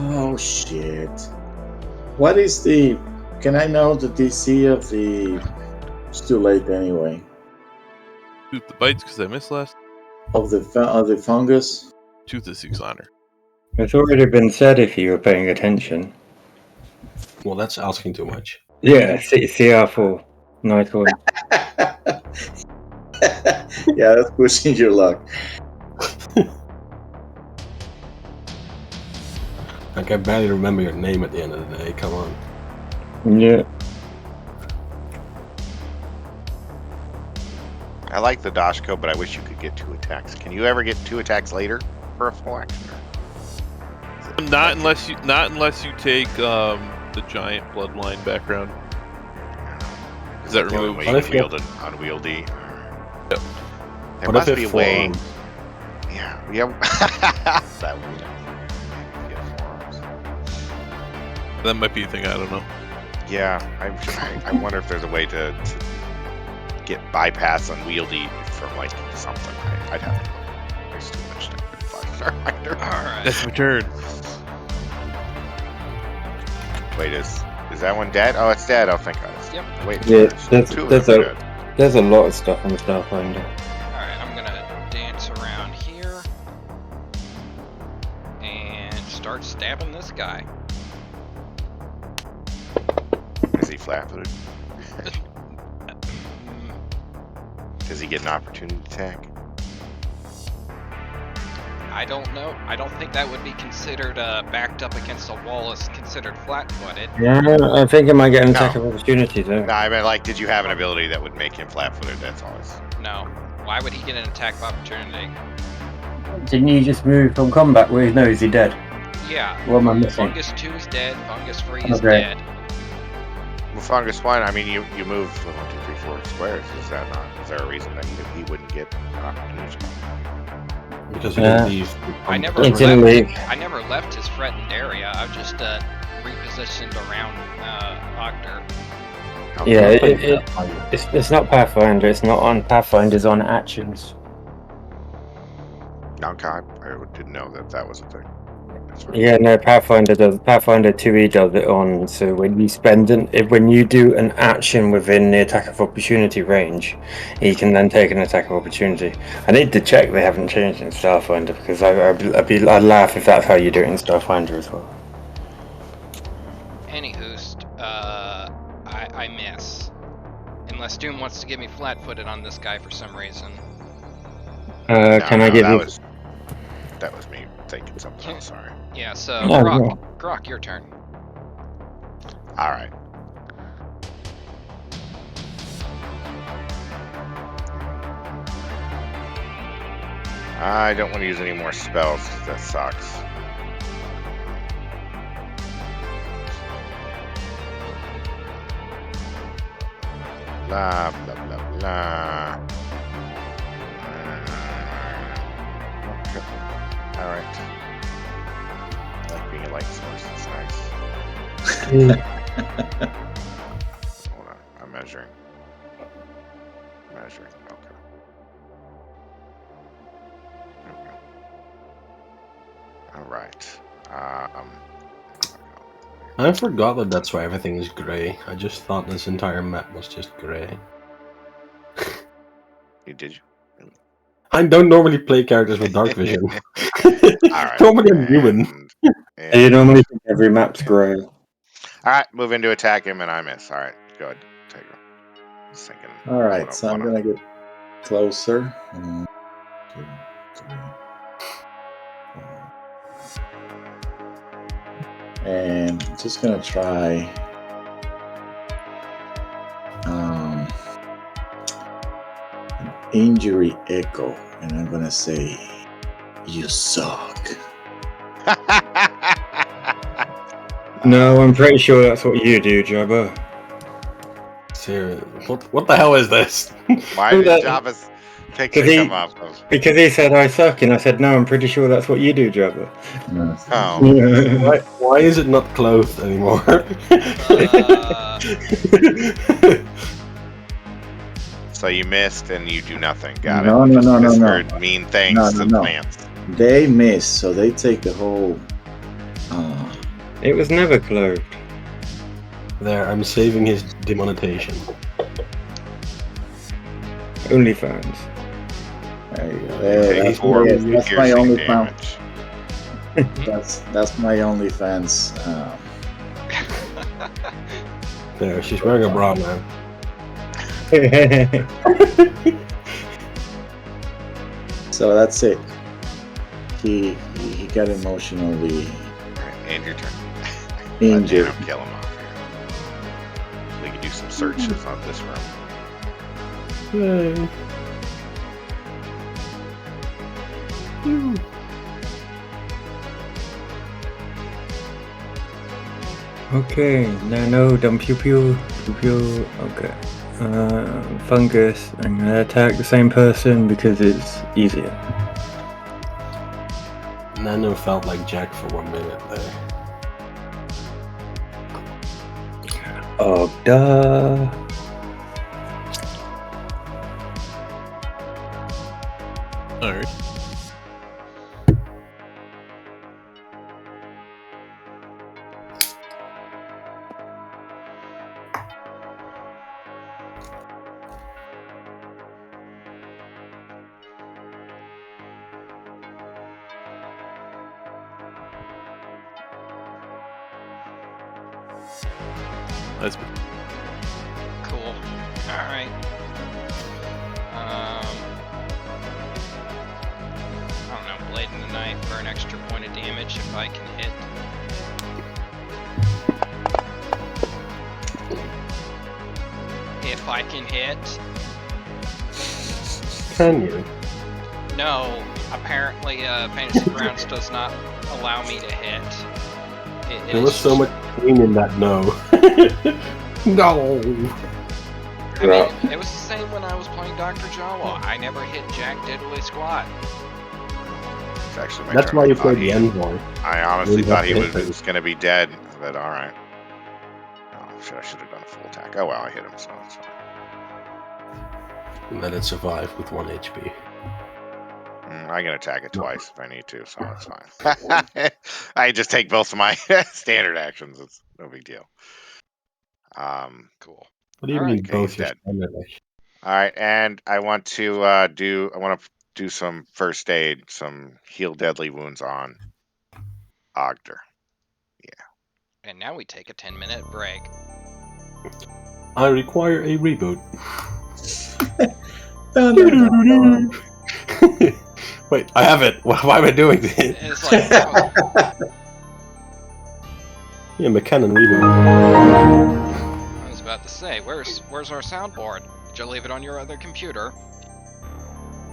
Oh shit. What is the... Can I know the DC of the... It's too late anyway. Shoot the bites because I missed last. Of the fungus? Tooth is 6 honor. It's already been said if you were paying attention. Well, that's asking too much. Yeah, CR4. Nice one. Yeah, that's pushing your luck. Like, I barely remember your name at the end of the day, come on. Yeah. I like the Dashko, but I wish you could get 2 attacks. Can you ever get 2 attacks later for a full action? Not unless you take the giant bloodline background. Is that the only removed? way you can wield an unwieldy? Yep. There What must if be a it way. forearms? Yeah. That would be nice. Yeah, forearms. That might be a thing. I don't know. Yeah, I wonder if there's a way to get bypass unwieldy from like something. I'd have to look. There's too much to find Starfinder. Alright. That's my turn. Wait, is that one dead? Oh, it's dead. Oh, thank God. Yep. Wait, Yeah, there's 2 of them are dead. There's a lot of stuff on Starfinder. Alright, I'm gonna dance around here and start stabbing this guy. Is he flat-footed? Does he get an opportunity attack? I don't know. I don't think that would be considered backed up against a wall as considered flat-footed. Yeah, I think it might get an No. attack of opportunity though. No, I mean, like, did you have an ability that would make him flat-footed? That's all. No. Why would he get an attack of opportunity? Didn't you just move from combat where no, is he dead? Yeah. What am I missing? Fungus 2 is dead. Fungus 3 is Okay. dead. Well, Fungus 1, I mean, you move 1, 2, 3, 4 squares. Is that not? Is there a reason that he wouldn't get an opportunity? Because he Yeah. didn't leave. I never He didn't leave. I never left his threatened area. I've just repositioned around Octar. Yeah, it's not Pathfinder. It's not on Pathfinder. It's on actions. Okay, I didn't know that was a thing. That's fine. Yeah, no, Pathfinder 2e does it on. So when you when you do an action within the attack of opportunity range, you can then take an attack of opportunity. I need to check they haven't changed in Starfinder because I'd laugh if that's how you do it in Starfinder as well. Anywho, I miss. Unless Doom wants to get me flat-footed on this guy for some reason. Can I give you? That was me thinking something else. Sorry. Yeah. So Oh, yeah. Grok, your turn. All right. I don't want to use any more spells. That sucks. Blah blah blah blah. Okay. All right. I like being a light source. It's nice. Hold on. I'm measuring. Okay. There we go. All right. I forgot that that's why everything is grey. I just thought this entire map was just grey. Did you? I don't normally play characters with dark vision. Alright. Normally I'm human. You normally think every map's grey. Alright, move in to attack him, and I miss. Alright, good. Take him. Just thinking. All right, so I'm gonna get closer. 1, 2, 3, 4. And I'm just gonna try. An injury echo, and I'm gonna say, "You suck." No, I'm pretty sure that's what you do, Jabba. Seriously, what the hell is this? Why did Java's picture come up? Because he said I suck, and I said no. I'm pretty sure that's what you do, Jabba. Oh. Why is it not clothed anymore? So you missed and you do nothing. Got No, it. no, Just no, no, no. whispered mean things to plants. They miss, so they take the whole. It was never clothed. There, I'm saving his demonetization. OnlyFans. There you go. That's my only fan. damage. That's my OnlyFans. There, she's wearing a bra now. So that's it. He got emotionally And your turn. injured. Let Nano kill him off here. We can do some searches on this room. Yay. Okay, Nano, dumb pew pew, pew pew. Okay. Fungus. I'm gonna attack the same person because it's easier. Nano felt like Jack for 1 minute there. Oh, duh. Alright. That's Cool. Alright. I don't know, Blade in the Knife for an extra point of damage if I can hit. If I can hit. Can you? No, apparently Fantasy Grounds does not allow me to hit. There was so much pain in that no. No! I mean, it was the same when I was playing Dr. Jawa. I never hit Jack Diddley Squat. It's actually my That's turn. why I you thought played he- the Envoy. I honestly You thought he have was to hit going to be dead, but alright. Oh, shit, I should have done a full attack. Oh well, I hit him, so it's fine. And let it survive with 1 HP. I can attack it twice if I need to, so it's fine. I just take both of my standard actions. It's no big deal. Cool. What do you All right. mean Okay, both he's your dead. standard actions? All right, and I want to do some first aid, some heal deadly wounds on Ogder. And now we take a 10-minute break. I require a reboot. Dun, dun, dun, dun. Wait, I have it. Why am I doing this? It's like, oh, Yeah, McCann reboot. I was about to say, where's our soundboard? Did you leave it on your other computer?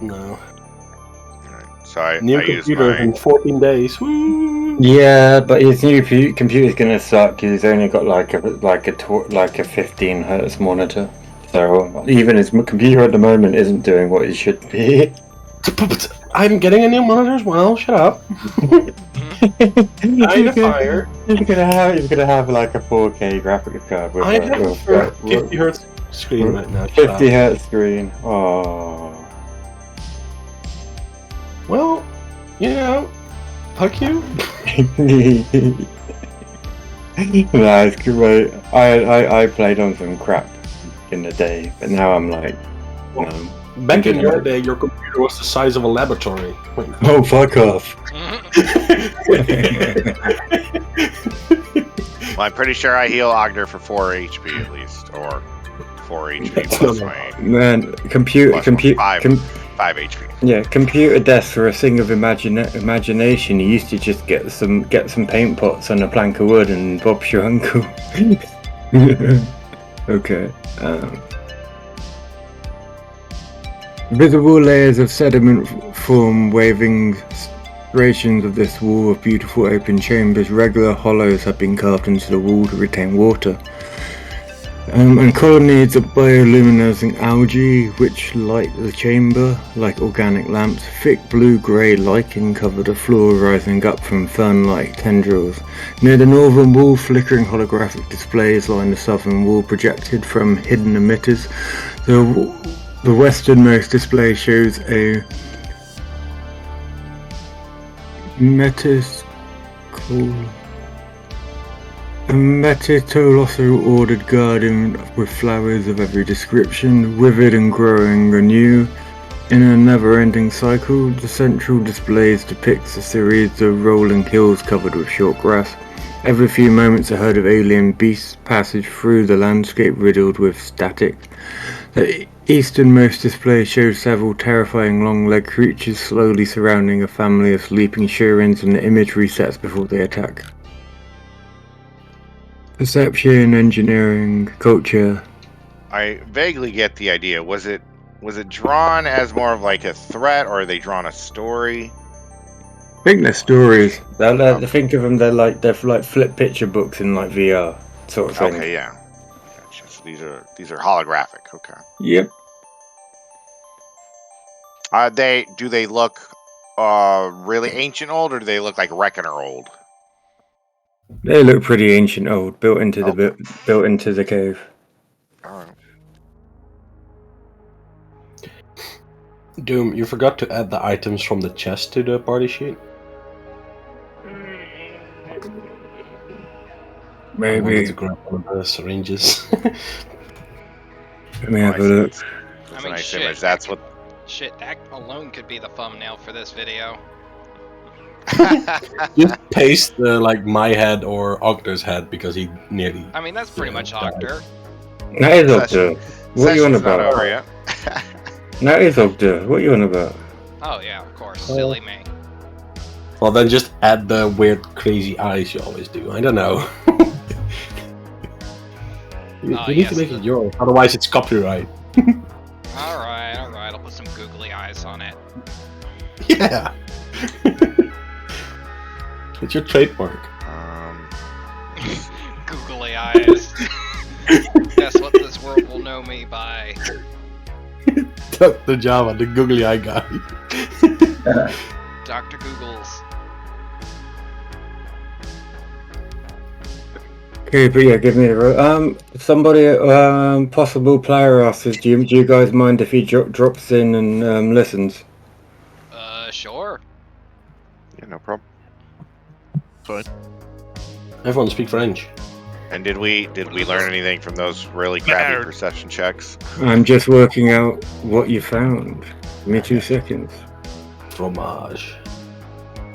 No. All right, so I New use computer my in 14 days. Woo! Yeah, but his new computer's gonna suck because he's only got like a 15 hertz monitor. So even his computer at the moment isn't doing what it should be. I'm getting a new monitor as well. Shut up. I need a fire. He's gonna have like a 4K graphics card with I have a 50 hertz screen right now. Shut 50 up. hertz screen. Oh. Well, you know, fuck you. That's great. I played on some crap in the day, but now I'm like, no. Back in your day, your computer was the size of a laboratory. Wait. Oh, fuck off. Well, I'm pretty sure I heal Ogder for 4 HP at least, or 4 HP plus my Man, five HP. Yeah, computer deaths were a thing of imagination. You used to just get some paint pots on a plank of wood and Bob's your uncle. Okay. Visible layers of sediment form waving striations of this wall of beautiful open chambers. Regular hollows have been carved into the wall to retain water. And colonnades of bioluminescent algae which light the chamber like organic lamps. Thick blue-grey lichen cover the floor rising up from fern-like tendrils. Near the northern wall, flickering holographic displays line the southern wall projected from hidden emitters. The westernmost display shows a Metitoloso ordered garden with flowers of every description, withered and growing anew. In a never-ending cycle, the central displays depicts a series of rolling hills covered with short grass. Every few moments a herd of alien beasts passage through the landscape riddled with static. The easternmost display shows several terrifying long-legged creatures slowly surrounding a family of sleeping Shurins, and the image resets before they attack. Perception, engineering, culture. I vaguely get the idea. Was it drawn as more of like a threat, or are they drawn a story? I think they're stories. Think of them. They're like flip picture books in like VR sort of thing. Okay, yeah. Gotcha. So these are holographic. Okay. Yep. Do they look really ancient old, or do they look like Reckoner old? They look pretty ancient old, built into the cave. All right. Doom, you forgot to add the items from the chest to the party sheet. I wanted Maybe. to grab one of the syringes. Let me have a look. I That's a mean, nice shit. image. That's what. Shit, that alone could be the thumbnail for this video. Just paste my head or Ogder's head because he nearly. I mean, that's pretty much Ogder. That is Ogder. What are you on Session's not about? over yet. That is Ogder. What are you on about? Oh yeah, of course. Silly me. Well, then just add the weird, crazy eyes you always do. I don't know. you need yes, to make it yours, otherwise it's copyright. Alright, I'll put some googly eyes on it. Yeah. It's your trademark. Googly eyes. That's what this world will know me by. The Java, the googly eye guy. Dr. Googles. Okay, but yeah, give me the somebody possible player asks, do you guys mind if he drops in and listens? Sure. Yeah, no problem. Fine. Everyone speak French. And did we learn anything from those really crappy perception checks? I'm just working out what you found. Give me 2 seconds. Fromage.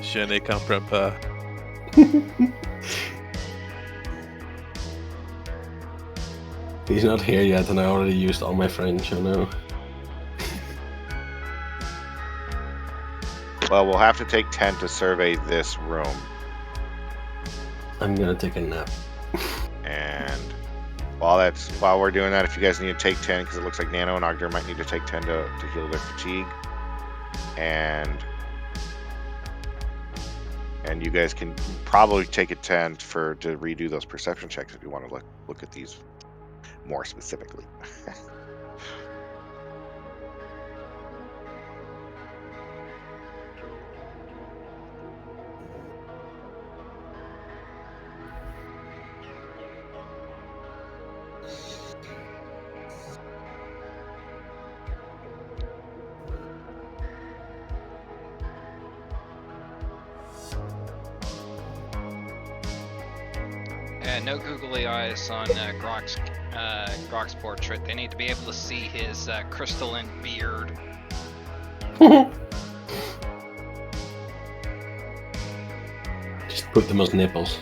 Je ne comprends pas. He's not here yet, and I already used all my French. I know. Well, we'll have to take 10 to survey this room. I'm gonna take a nap. And while we're doing that, if you guys need to take 10, because it looks like Nano and Ogder might need to take 10 to heal their fatigue. And you guys can probably take a 10 to redo those perception checks if you want to look at these more specifically. No googly eyes on Grok's portrait. They need to be able to see his crystalline beard. Just put them as nipples.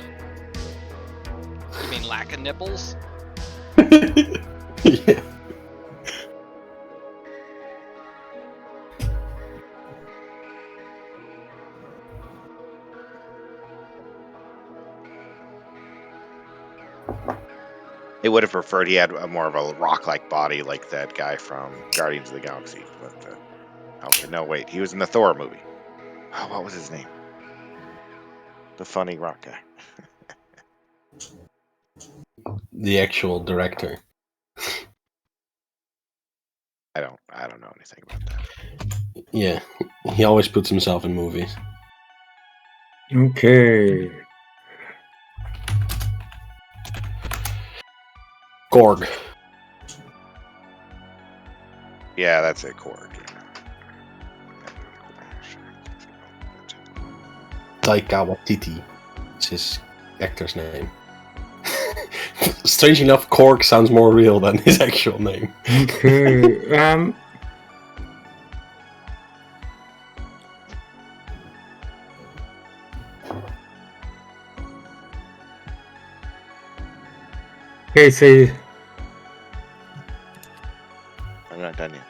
You mean lack of nipples? Yeah. They would have preferred he had more of a rock-like body like that guy from Guardians of the Galaxy. But okay, no, wait, he was in the Thor movie. Oh, what was his name? The funny rock guy. The actual director. I don't know anything about that. Yeah, he always puts himself in movies. Okay. Korg. Yeah, that's it, Korg. Taika Waititi. It's his actor's name. Strange enough, Korg sounds more real than his actual name. Okay. Okay, so I'm not done yet.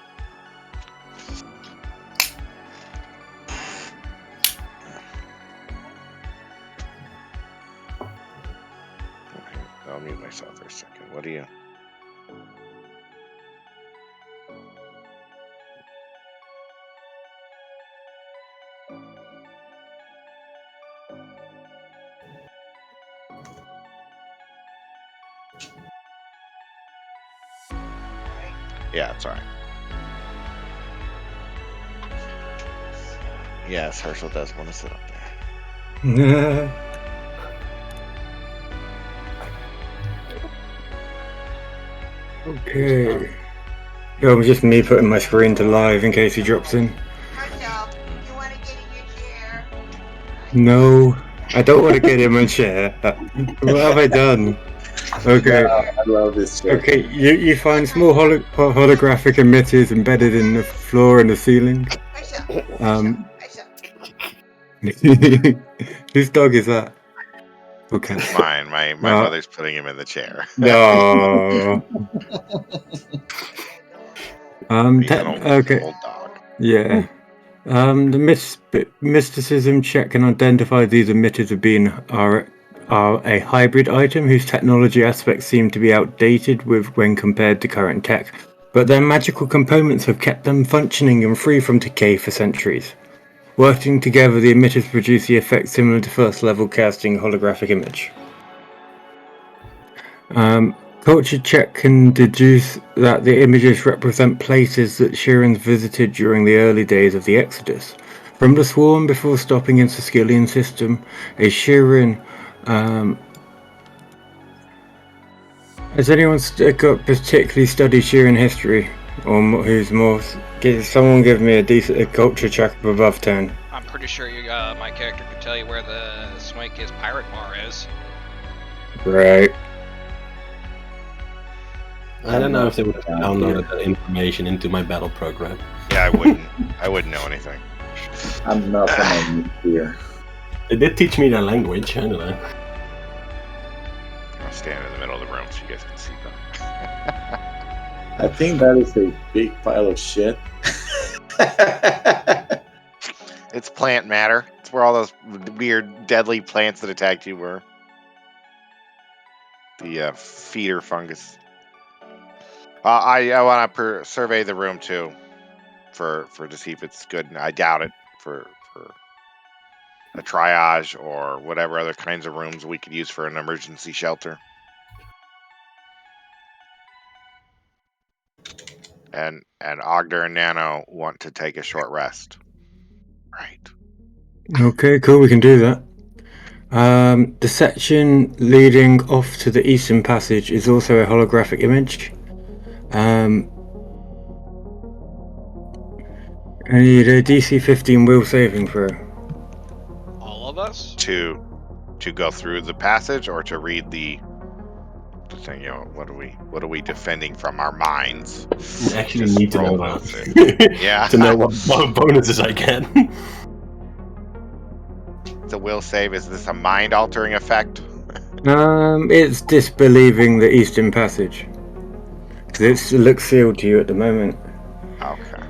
Okay, I'll mute myself for a second. What do you? Yeah, it's alright. Yes, Herschel does want to sit up there. Okay. It was just me putting my screen to live in case he drops in. Herschel, you want to get in your chair? No, I don't want to get in my chair. What have I done? Okay. I love this chair. Okay, you find small holographic emitters embedded in the floor and the ceiling. Herschel, Um, Herschel. whose dog is that? Okay. Mine. My mother's putting him in the chair. No. He's an Okay. old dog. Yeah. The mysticism check can identify these emitters as being are a hybrid item whose technology aspects seem to be outdated when compared to current tech, but their magical components have kept them functioning and free from decay for centuries. Working together, the emitters produce the effect similar to first-level casting holographic image. Culture check can deduce that the images represent places that Sheeran visited during the early days of the Exodus. From the swarm before stopping in Sicilian system, a Sheeran... has anyone particularly studied Sheeran history? Or who's more? Someone give me a culture check of above 10. I'm pretty sure my character could tell you where the swankiest pirate bar is. Right. I don't know if they would have downloaded that information into my battle program. Yeah, I wouldn't. I wouldn't know anything. I'm not gonna here. They did teach me their language, I don't know. I'll stand in the middle of the room so you guys can see them. I think that is a big pile of shit. It's plant matter. It's where all those weird, deadly plants that attacked you were. The feeder fungus. I want to survey the room too, for to see if it's good. I doubt it for a triage or whatever other kinds of rooms we could use for an emergency shelter. And Ogder and Nano want to take a short rest. Right. Okay, cool. We can do that. The section leading off to the Eastern Passage is also a holographic image. I need a DC 15 will saving throw. All of us? To go through the passage or to read the thing. You know, what are we defending from our minds? I actually Just need to roll know will that. Yeah. To know what bonuses I get. The will save, is this a mind altering effect? It's disbelieving the Eastern Passage. Because it looks sealed to you at the moment. Okay.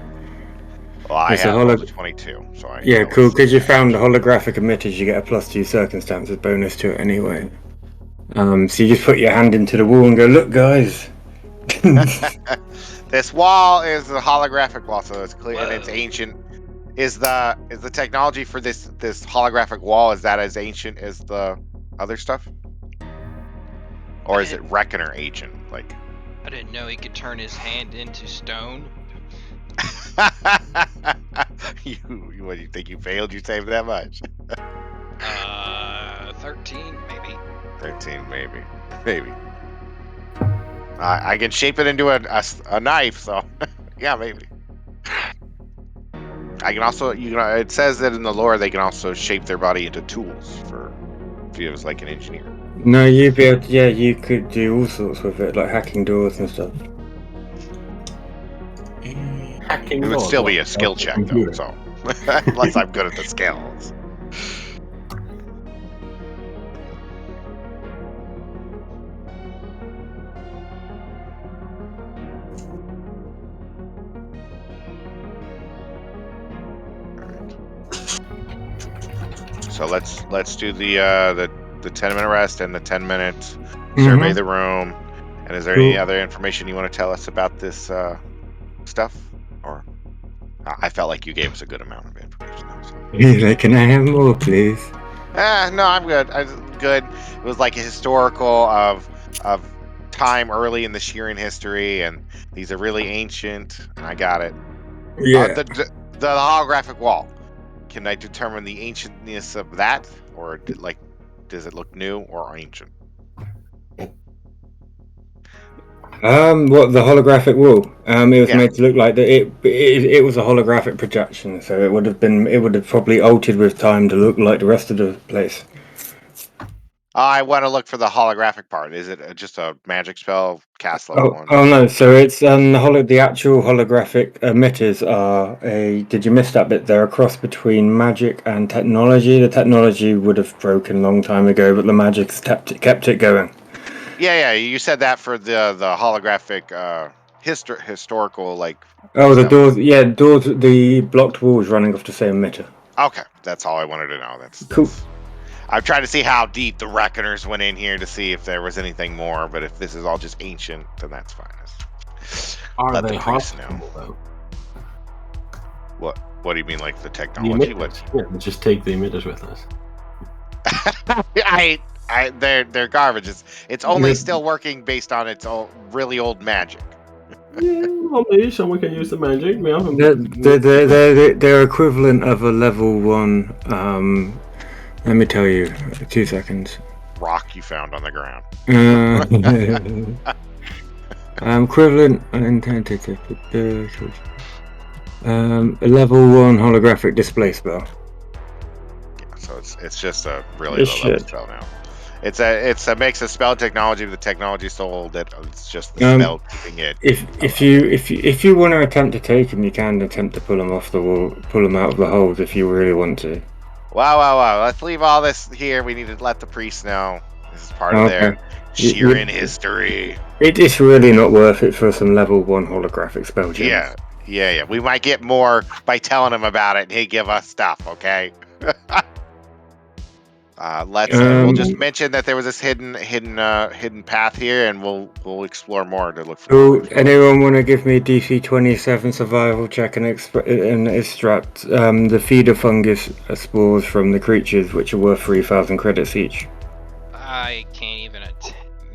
Well, I It's a have rolled a 22, so I Yeah, know cool. it's Because you found the damage. holographic emitters, you get a +2 circumstances bonus to it anyway. So you just put your hand into the wall and go, "Look, guys." This wall is a holographic wall, so it's clear and it's Whoa. ancient. Is the technology for this holographic wall, is that as ancient as the other stuff? Or is it Reckoner ancient? Like I didn't know he could turn his hand into stone. what do you think, you failed? You saved that much? 13 maybe. 13 maybe. I can shape it into a knife, so yeah, maybe. I can also, it says that in the lore they can also shape their body into tools for if you was like an engineer. No, you'd be able to, you could do all sorts with it, like hacking doors and stuff. Hacking It would doors, still be what? a skill check though, Computer. so unless I'm good at the skills. So let's do the 10-minute rest and the 10-minute survey the room. And is there any Cool. other information you want to tell us about this stuff? Or I felt like you gave us a good amount of information. He's like, "Can I have more, please?" No, I'm good. I'm good. It was like a historical of time early in the Sheeran history, and these are really ancient. And I got it. Yeah. The holographic wall. Can I determine the ancientness of that, or does it look new or ancient? What, the holographic wall? It was Yeah. made to look like that. It was a holographic projection, so it would have probably altered with time to look like the rest of the place. I want to look for the holographic part. Is it just a magic spell, cast level 1? Oh no! So it's the actual holographic emitters are a. Did you miss that bit? They're a cross between magic and technology. The technology would have broken a long time ago, but the magic's kept it going. Yeah. You said that for the holographic historical like. Oh, the stuff. doors. Yeah, doors. The blocked walls running off the same emitter. Okay, that's all I wanted to know. That's Cool. I'm trying to see how deep the Reckoners went in here to see if there was anything more, but if this is all just ancient, then that's fine. Are Let they the priest know. hospitable, though? What do you mean, like the The technology? emitters. Yeah, let's just take the emitters with us. They're garbage. It's only Yeah. still working based on its really old magic. Yeah, well, maybe someone can use the magic. We have They're equivalent of a level 1. Let me tell you. 2 seconds. Rock you found on the ground. Equivalent intended. A level 1 holographic display spell. Yeah, so it's just a really This low level shit. spell now. It's a mix of spell technology, but the technology so old that it's just the Um, spell keeping it. If you want to attempt to take them, you can attempt to pull them off the wall, pull them out of the holes if you really want to. Wow. Let's leave all this here. We need to let the priests know. This is part of their Sheeran history. It is really not worth it for some level 1 holographic spell gems. Yeah. We might get more by telling him about it, and he'd give us stuff. Okay. We'll just mention that there was this hidden path here, and we'll explore more to look for. So, anyone want to give me a DC 27 survival check and extract the feeder fungus spores from the creatures, which are worth 3,000 credits each? I can't even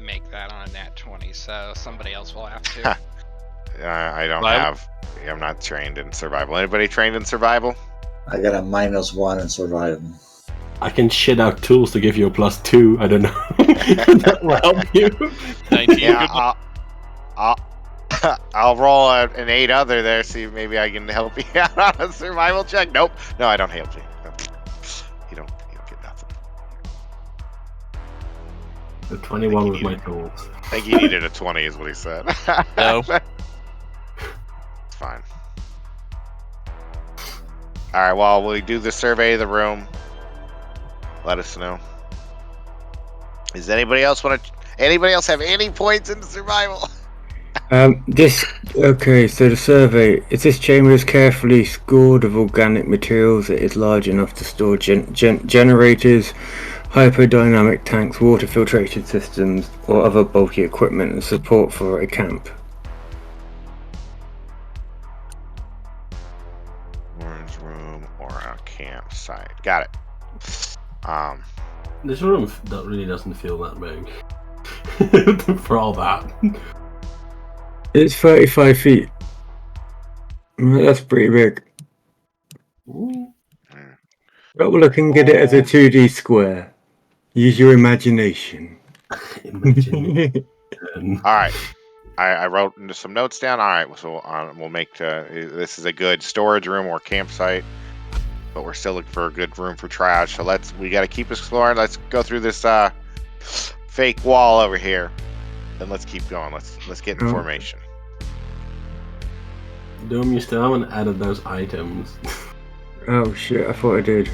make that on a nat 20, so somebody else will have to. I don't Well, have. I'm not trained in survival. Anybody trained in survival? I got a -1 in survival. I can shit out tools to give you a +2. I don't know. That will help you. 19. Yeah, I'll roll an 8 other there. See, if maybe I can help you out on a survival check. Nope. No, I don't help you. You don't get nothing. The 21 with my tools. I think he needed a 20, is what he said. No. It's fine. All right. Well, we do the survey of the room. Let us know. Does anybody else have any points in survival? Okay, so the survey is this chamber is carefully scored of organic materials. It is large enough to store generators, hyperdynamic tanks, water filtration systems, or other bulky equipment and support for a camp. Orange room or a campsite. Got it. This room really doesn't feel that big. For all that. It's 35 feet. That's pretty big. But we're looking at it as a 2D square. Use your imagination. All right. I wrote some notes down. All right, so we'll make this is a good storage room or campsite, but we're still looking for a good room for triage. So we got to keep exploring. Let's go through this fake wall over here, and let's keep going. Let's get in formation. Dome, you still haven't added those items. Oh shit! I thought I did.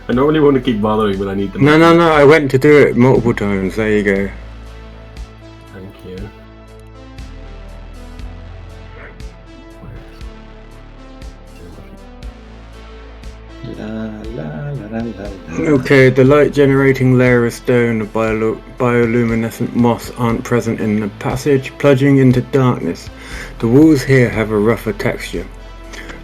I normally want to keep bothering, but I need them. No. I went to do it multiple times. There you go. Thank you. Okay, the light-generating layer of stone and bioluminescent moss aren't present in the passage, plunging into darkness. The walls here have a rougher texture,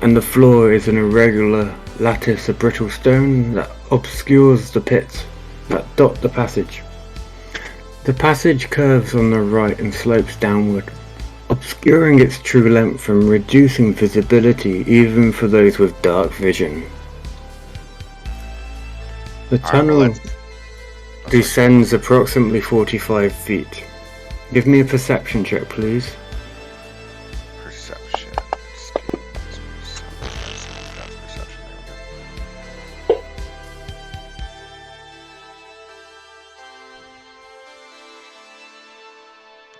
and the floor is an irregular lattice of brittle stone that obscures the pits that dot the passage. The passage curves on the right and slopes downward, obscuring its true length and reducing visibility even for those with dark vision. The tunnel descends approximately 45 feet. Give me a perception check, please. Perception.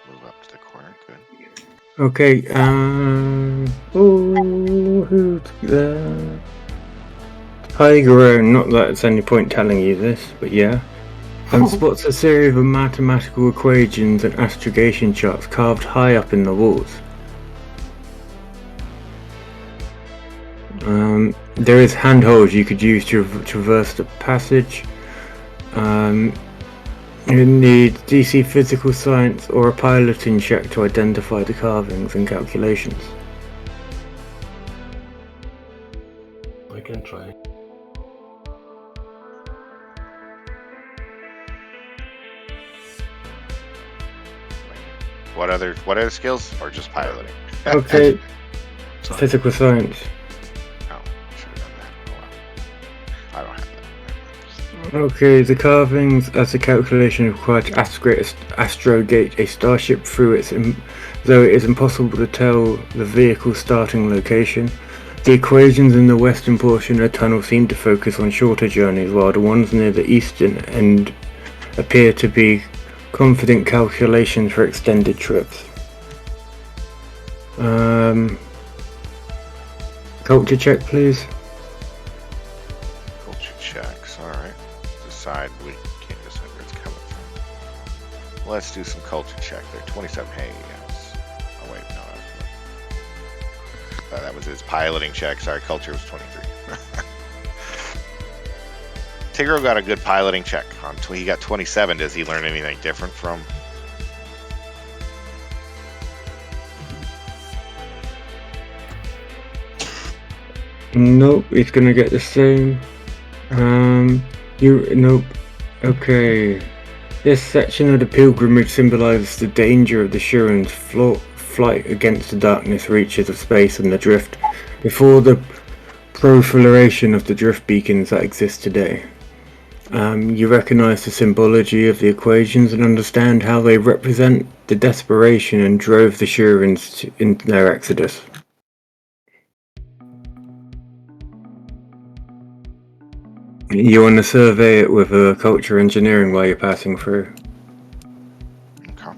Move up to the corner. Good. Okay, who's there? Tiger, not that it's any point telling you this, but yeah. Spots a series of mathematical equations and astrogation charts carved high up in the walls. There is handholds you could use to traverse the passage. You need DC physical science or a piloting check to identify the carvings and calculations. I can try. What other skills, or just piloting? Okay, physical science. Oh, I should have done that. Oh, well. I don't have Okay, the carvings as the calculation required to astrogate a starship through though it is impossible to tell the vehicle's starting location. The equations in the western portion of the tunnel seem to focus on shorter journeys, while the ones near the eastern end appear to be confident calculations for extended trips. Culture check, please. Culture checks. All right. Decide we can't decide where it's coming from. Let's do some culture check there. 27. Hey, yes. Oh wait, no. That was his piloting check. Sorry, culture was 23. Tigro got a good piloting check. He got 27. Does he learn anything different from? Nope, it's gonna get the same. Nope. Okay. This section of the pilgrimage symbolizes the danger of the Shuren's flight against the darkness reaches of space and the drift, before the proliferation of the drift beacons that exist today. You recognize the symbology of the equations and understand how they represent the desperation and drove the Shurens in their exodus. You want to survey it with a culture engineering while you're passing through. Okay.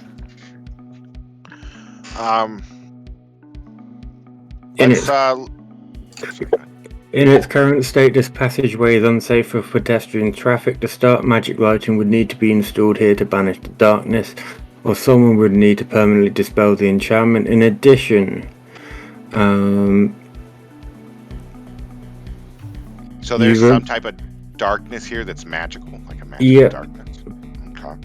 In its current state, this passageway is unsafe for pedestrian traffic. The start magic lighting would need to be installed here to banish the darkness, or someone would need to permanently dispel the enchantment. In addition, so there's some type of darkness here that's magical, like a magical darkness. Okay.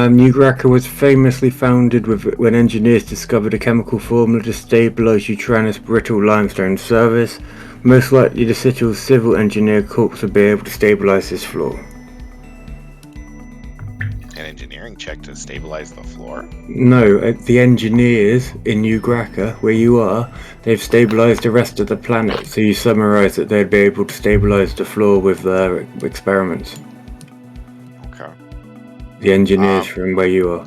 New Graka was famously founded when engineers discovered a chemical formula to stabilize Utranus brittle limestone surface. Most likely the civil engineer corps would be able to stabilize this floor. An engineering check to stabilize the floor? No, the engineers in New Graka, where you are, they've stabilized the rest of the planet, so you summarize that they'd be able to stabilize the floor with their experiments. Okay. The engineers from where you are.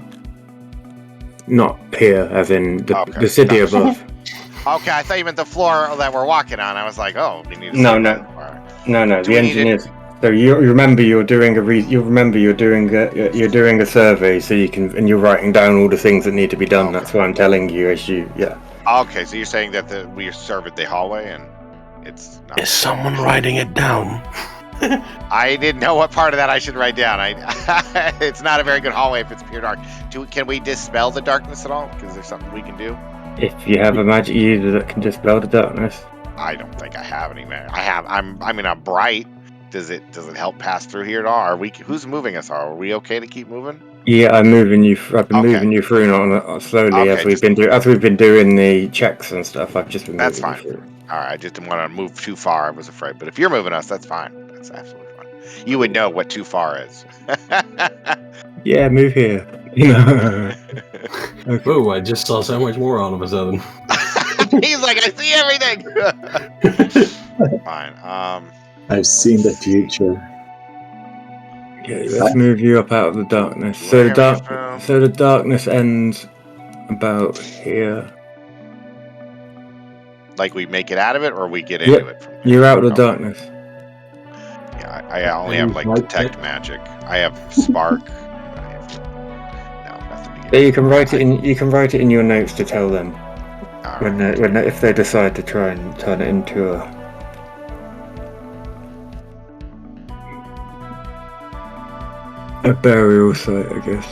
Not here, as in the city above. Okay, I thought you meant the floor that we're walking on. I was like, oh, we need to No. The engineers. So you remember you're doing a survey, so you can, and you're writing down all the things that need to be done. Okay. That's what I'm telling you Okay, so you're saying that we surveyed the hallway and it's not. Is someone writing it down? I didn't know what part of that I should write down. It's not a very good hallway if it's pure dark. Can we dispel the darkness at all? Is there something we can do? If you have a magic user that can dispel the darkness. I don't think I have any. I'm bright. Does it help pass through here at all? Who's moving us? Are we okay to keep moving? Yeah, I've been moving you through slowly as we've been doing the checks and stuff. I've just been moving you through. All right, I just didn't want to move too far. I was afraid, but if you're moving us, that's fine. That's absolutely fine. You would know what too far is. Yeah, move here. Okay. Oh, I just saw so much more all of a sudden. He's like, I see everything. Fine. I've seen the future. Okay, let's move you up out of the darkness. So the darkness ends about here. Like we make it out of it, or we get into it? You're out of the darkness. Yeah, I only have like detect magic. I have spark. Yeah, you can write it in. You can write it in your notes to tell them if they decide to try and turn it into a burial site, I guess.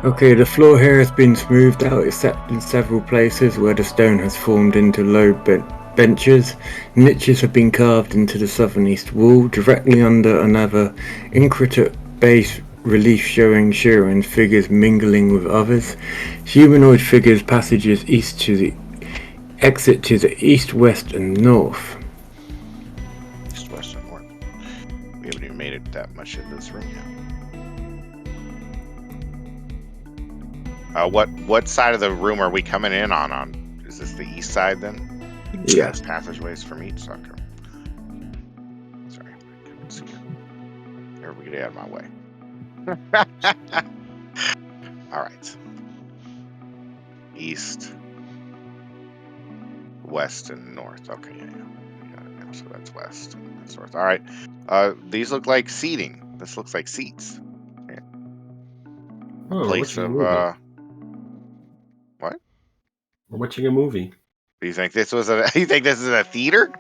Okay, the floor here has been smoothed out except in several places where the stone has formed into low benches. Niches have been carved into the southern-east wall, directly under another intricate base relief showing Shuren figures mingling with others. Humanoid figures passages exit to the east, west, and north. East, west, and north. We haven't even made it that much into this room yet. What side of the room are we coming in on? Is this the east side then? Yes. Passageways from each sucker. me get out of my way. All right. East, west, and north. Okay, yeah. We got it now. So that's west and that's north. All right. These look like seating. This looks like seats. Oh, we're Place watching a of movie. what? We're watching a movie. Do you think this was a? You think this is a theater?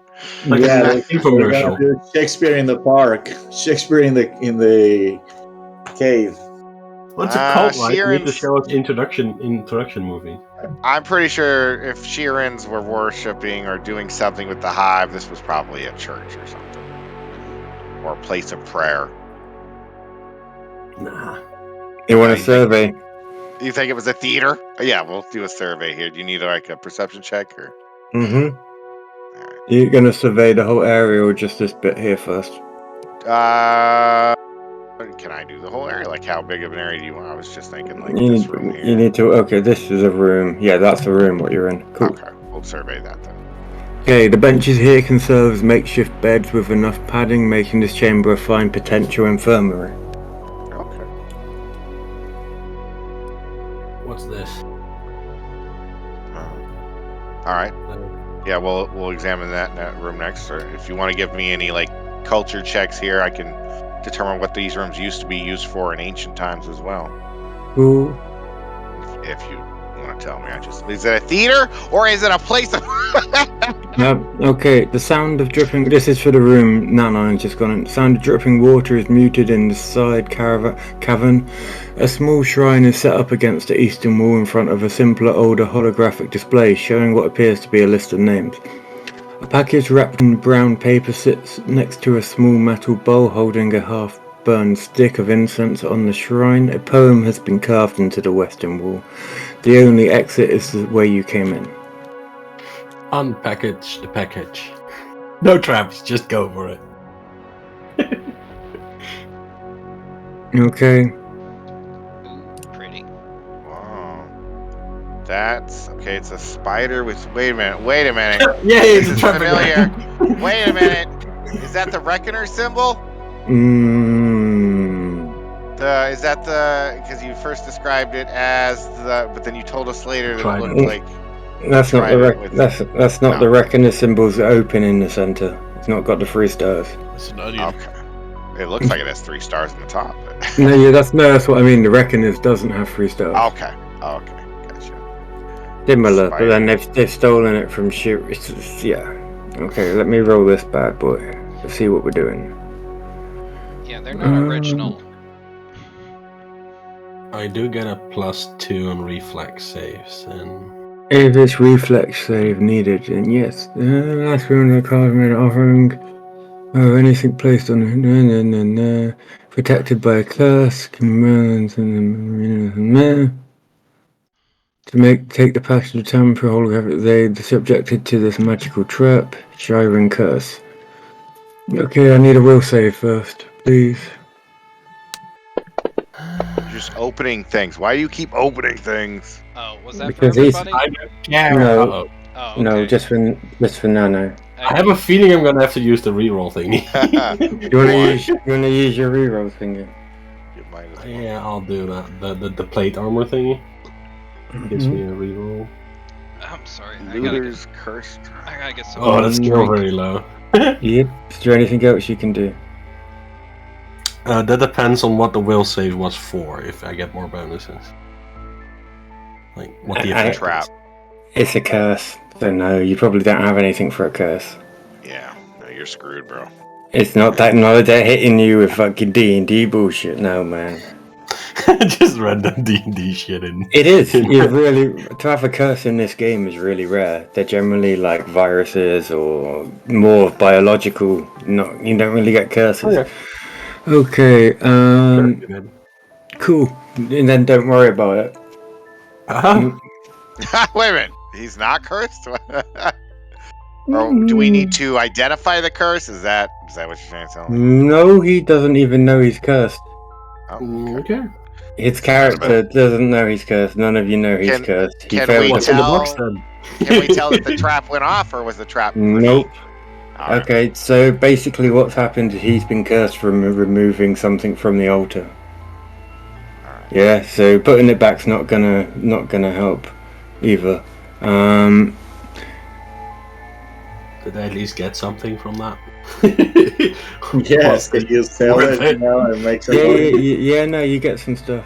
Like Yeah, a infomercial. Shakespeare in the park. Shakespeare in the cave. Well, it's a cult, right? You need to Sheeran's- show us introduction movie. I'm pretty sure if Sheerans were worshiping or doing something with the hive, this was probably a church or something, or a place of prayer. Nah. You want a you think- survey? You think it was a theater? Yeah, we'll do a survey here. Do you need like a perception check or? Mm-hmm. You're gonna survey the whole area or just this bit here first? Can I do the whole area? Like, how big of an area do you want? I was just thinking like You this need, room here. you need to. Okay, this is a room. Yeah, that's the room. What you're in. Cool. Okay, we'll survey that then. Okay, the benches here can serve as makeshift beds with enough padding, making this chamber a fine potential infirmary. Okay. What's this? All right. Yeah, we'll examine that room next. Or if you want to give me any like culture checks here, I can determine what these rooms used to be used for in ancient times as well. Cool. If you want to tell me, is it a theater or is it a place of? Okay, the sound of dripping. This is for the room. No, just gone. The sound of dripping water is muted in the side cavern. A small shrine is set up against the eastern wall in front of a simpler, older holographic display showing what appears to be a list of names. A package wrapped in brown paper sits next to a small metal bowl holding a half-burned stick of incense on the shrine. A poem has been carved into the western wall. The only exit is the way you came in. Unpackage the package. No traps, just go for it. Okay. Ooh, pretty. Wow. That's okay. It's a spider with. Wait a minute. Yeah, This is familiar. Wait a minute. Is that the Reckoner symbol? Is that the? Because you first described it as the, but then you told us later that it looked Trident. like. That's not the Trident with- that's not No. the Reckoner symbols open in the center. It's not got the 3 stars. It's an onion. Okay. It looks like it has 3 stars on the top. But No, that's what I mean. The Reckoners doesn't have 3 stars. okay. Okay. Gotcha. Similar, but Spider. then they've stolen it from Shir. Yeah. Okay, let me roll this bad boy. Let's see what we're doing. Yeah, they're not original. I do get a +2 on reflex saves, and If it's reflex save needed, then yes. Last room the card made an offering. Anything placed on it. Protected by a curse. To take the passage of time for a whole they subjected to this magical trap, Shiren curse. Okay, I need a will save first, please. You're just opening things. Why do you keep opening things? Oh, was that Because for he's- everybody? yeah. No. Uh-oh. Oh, okay. No, just for Nano. I have a feeling I'm gonna have to use the reroll thingy. You wanna use your reroll thingy? You might as well. Yeah, I'll do that. The plate armor thingy gives me a reroll. I'm sorry. Looter's cursed. I gotta get some. Oh, that's still very low. Yep. Is there anything else you can do? That depends on what the will save was for. If I get more bonuses, like what the I- effect Trap. is. It's a curse, so no, you probably don't have anything for a curse. Yeah. No, you're screwed, bro. It's not that they're hitting you with fucking D&D bullshit, no man. Just random D&D shit in. It is. You really to have a curse in this game is really rare. They're generally like viruses or more biological. Not you don't really get curses. Okay. Cool. And then don't worry about it. Uh-huh. Wait a minute. He's not cursed? Or do we need to identify the curse? Is that what you're trying to tell me? No, he doesn't even know he's cursed. Oh, okay. Okay. His character doesn't know he's cursed. None of you know he's Can- cursed. He can failed we to- What's in the tell- box then? Can we tell that the trap went off, or was the trap? Nope. All right. Okay, so basically what's happened is he's been cursed from removing something from the altar. All right. Yeah, so putting it back's not gonna help either. Did I at least get something from that? Yes, Was can you sell worth it, and make some yeah, money? yeah, no, you get some stuff.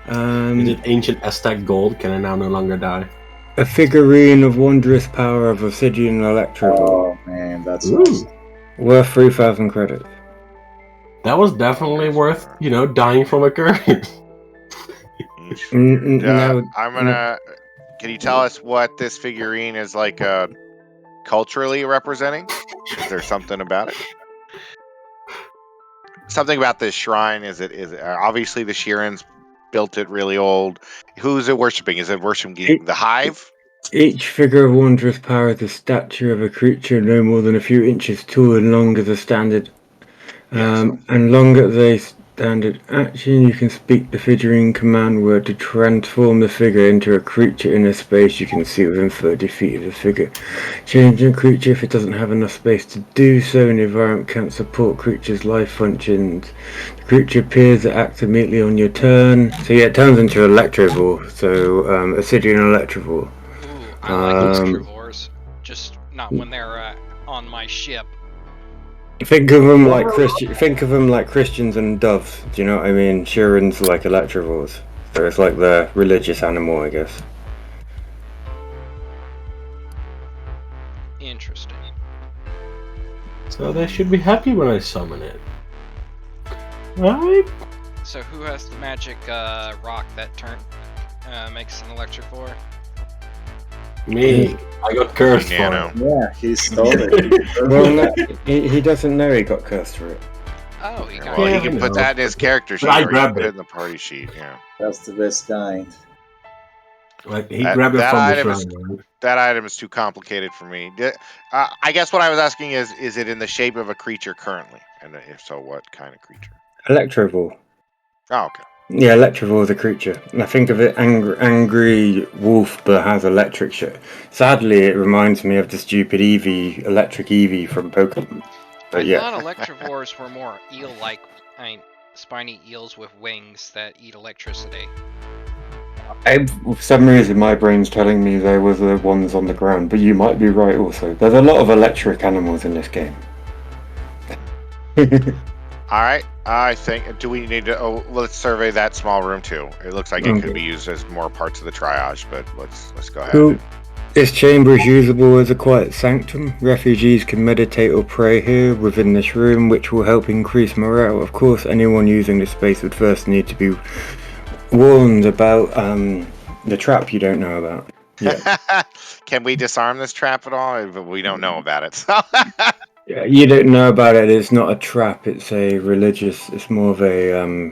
Is it ancient Aztec gold? Can I now no longer die? A figurine of wondrous power of obsidian electrovore, Oh man, that's Ooh. awesome. worth 3,000 credits. That was definitely worth, dying from a curse. No, I'm gonna. Can you tell us what this figurine is like? Culturally representing? Is there something about it? Something about this shrine? Is it obviously the Shirans built it really old? Who's it worshiping? Is it worshiping the hive? Each figure of wondrous power is the stature of a creature no more than a few inches tall and long as a standard. Yes. And long as a standard action, you can speak the figurine command word to transform the figure into a creature in a space you can see within 30 feet of the figure. Changing a creature if it doesn't have enough space to do so and the environment can't support creature's life functions. The creature appears to act immediately on your turn. So yeah, it turns into Electrovore. So Obsidian Electrovore. Ooh, I like Electrovores. Just not when they're on my ship. Think of them like Christians and doves. Do you know what I mean? Shirans like Electrovores. So it's like their religious animal, I guess. Interesting. So they should be happy when I summon it. Right? So who has the magic rock that makes an Electrovore? Me. I got cursed for Nano. it. Yeah, he stole it. Well, no, he doesn't know he got cursed for it. Oh, he got Well, Yeah, he can I put know. that in his character sheet, But I or he can grabbed put it it. in the party sheet. Yeah. That's the best kind. Like he That- grabbed it that from the item is- shrine. Right? That item is too complicated for me. I guess what I was asking is it in the shape of a creature currently? And if so, what kind of creature? Electrovore. Oh, okay. Yeah, Electrovore is a creature. And I think of it angry wolf, but has electric shit. Sadly, it reminds me of the stupid Eevee, electric Eevee from Pokemon. But I yeah. thought Electrovores were more eel-like, spiny eels with wings that eat electricity. For some reason, my brain's telling me there were the ones on the ground, but you might be right also. There's a lot of electric animals in this game. All right. I think. Do we need to? Oh, let's survey that small room too. It looks like it could be used as more parts of the triage, but let's go ahead. Cool. This chamber is usable as a quiet sanctum. Refugees can meditate or pray here within this room, which will help increase morale. Of course, anyone using this space would first need to be warned about the trap you don't know about. Yeah. Can we disarm this trap at all? We don't know about it. So. Yeah, you don't know about it. It's not a trap. It's a religious. It's more of a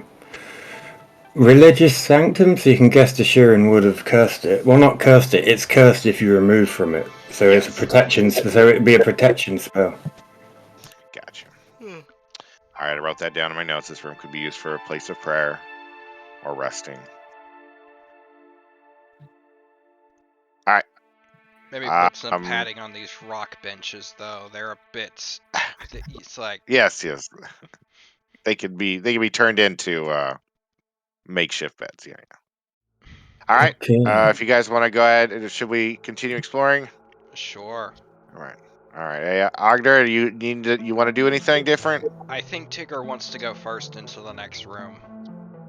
religious sanctum. So you can guess the Shirin would have cursed it. Well, not cursed it. It's cursed if you remove from it. So it's a protection. So it'd be a protection spell. Gotcha. All right, I wrote that down in my notes. This room could be used for a place of prayer or resting. All right. Maybe put some padding on these rock benches, though. They're a bit. It's like Yes. They could be turned into makeshift beds. Yeah. All right. Okay. If you guys want to go ahead, should we continue exploring? sure. All right. Hey, Ogder, you want to do anything different? I think Tigger wants to go first into the next room.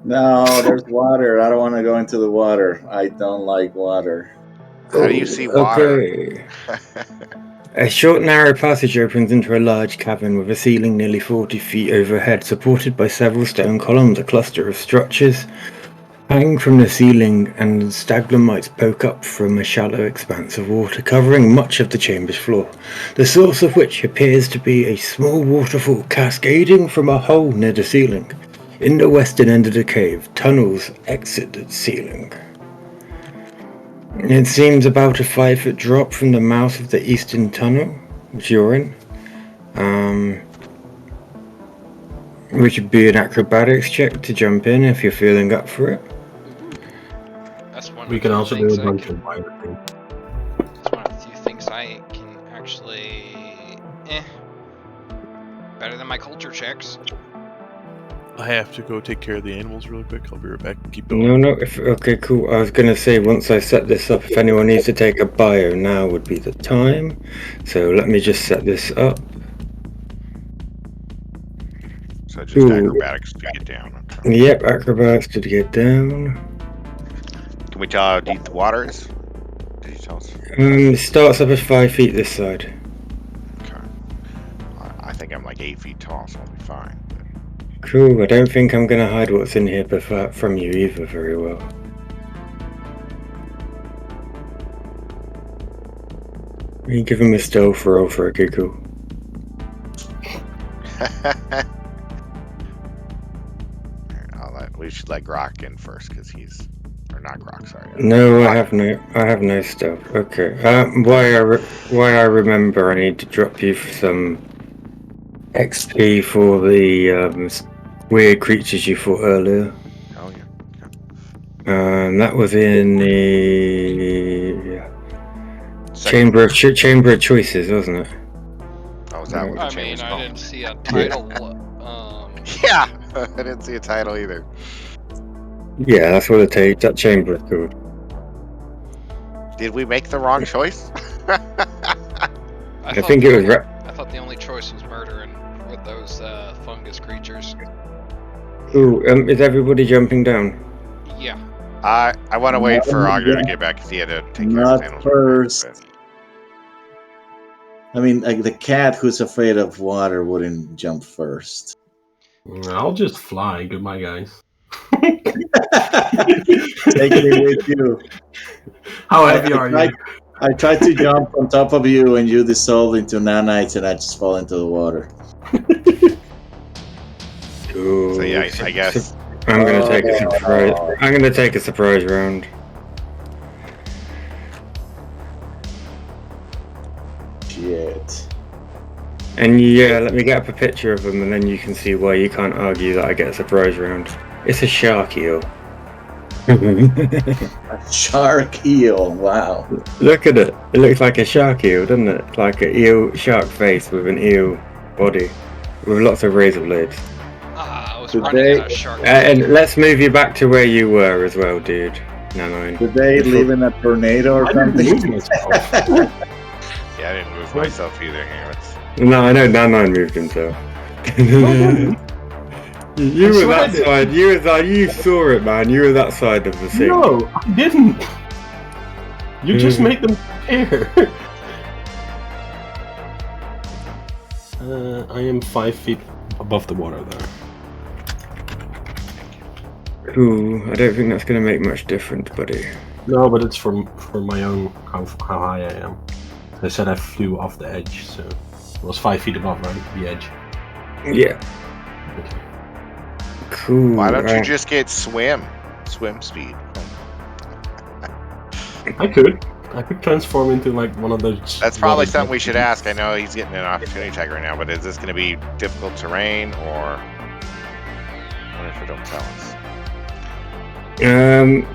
No, there's water. I don't want to go into the water. I don't like water. How do you see water? Okay. A short, narrow passage opens into a large cavern with a ceiling nearly 40 feet overhead, supported by several stone columns. A cluster of structures hang from the ceiling, and stalagmites poke up from a shallow expanse of water, covering much of the chamber's floor, the source of which appears to be a small waterfall cascading from a hole near the ceiling. In the western end of the cave, tunnels exit the ceiling. It seems about a 5-foot drop from the mouth of the eastern tunnel, which you're in. Which would be an acrobatics check to jump in if you're feeling up for it. That's one. We of can the also do things a I bunch can- of minor things. That's one of the few things I can actually Better than my culture checks. I have to go take care of the animals really quick. I'll be right back. Keep going. No. Okay, cool. I was gonna say once I set this up, if anyone needs to take a bio, now would be the time. So let me just set this up. So just acrobatics to get down. Okay. Yep, acrobatics to get down. Can we tell how deep the water is? Did you tell us? It starts up at 5 feet this side. Okay. I think I'm like 8 feet tall, so I'll be fine. Cool. I don't think I'm gonna hide what's in here from you either very well. You give him a stealth roll for a giggle. We should let Grok in first because he's, or not Grok, sorry. No, I have no stealth. Okay. Why I remember I need to drop you some XP for the weird creatures you fought earlier. Oh yeah. That was in the Second. Chamber of Choices, wasn't it? Oh, was that what the I chamber's mean, I called? didn't see a title. Yeah, I didn't see a title either. Yeah, that's what that chamber is called. Did we make the wrong choice? I think it was. I thought the only choice was murdering with those fungus creatures. Ooh, is everybody jumping down? Yeah. I want to wait for Ogre to get back because he had to take care of his Not animals. first. I mean, like the cat who's afraid of water wouldn't jump first. I'll just fly. Goodbye, guys. Take me with you. How heavy are you? I tried to jump on top of you and you dissolve into nanites and I just fall into the water. Ooh, So yeah, I guess. I'm gonna take a surprise. I'm gonna take a surprise round. Shit. And yeah, let me get up a picture of them, and then you can see why you can't argue that I get a surprise round. It's a shark eel. A shark eel, wow. Look at it. It looks like a shark eel, doesn't it? Like an eel shark face with an eel body, with lots of razor blades. I was Did running out of shark. And let's move you back to where you were as well, dude. No. Did they live in a tornado or I didn't something? move myself. Yeah, I didn't move myself either. Here, let's. No, I know Nanine moved himself. You were that side. You saw it, man. You were that side of the thing. No, I didn't. You just made them appear. I am 5 feet above the water there. Ooh, I don't think that's going to make much difference, buddy. No, but it's for my own how high I am. I said I flew off the edge, so it was 5 feet above, right? The edge. Yeah. Okay. Cool. Why don't you just get swim speed? I could transform into like one of those. That's probably water something we jets. should ask. I know he's getting an opportunity tag right now, but is this going to be difficult terrain or? What if they don't tell us?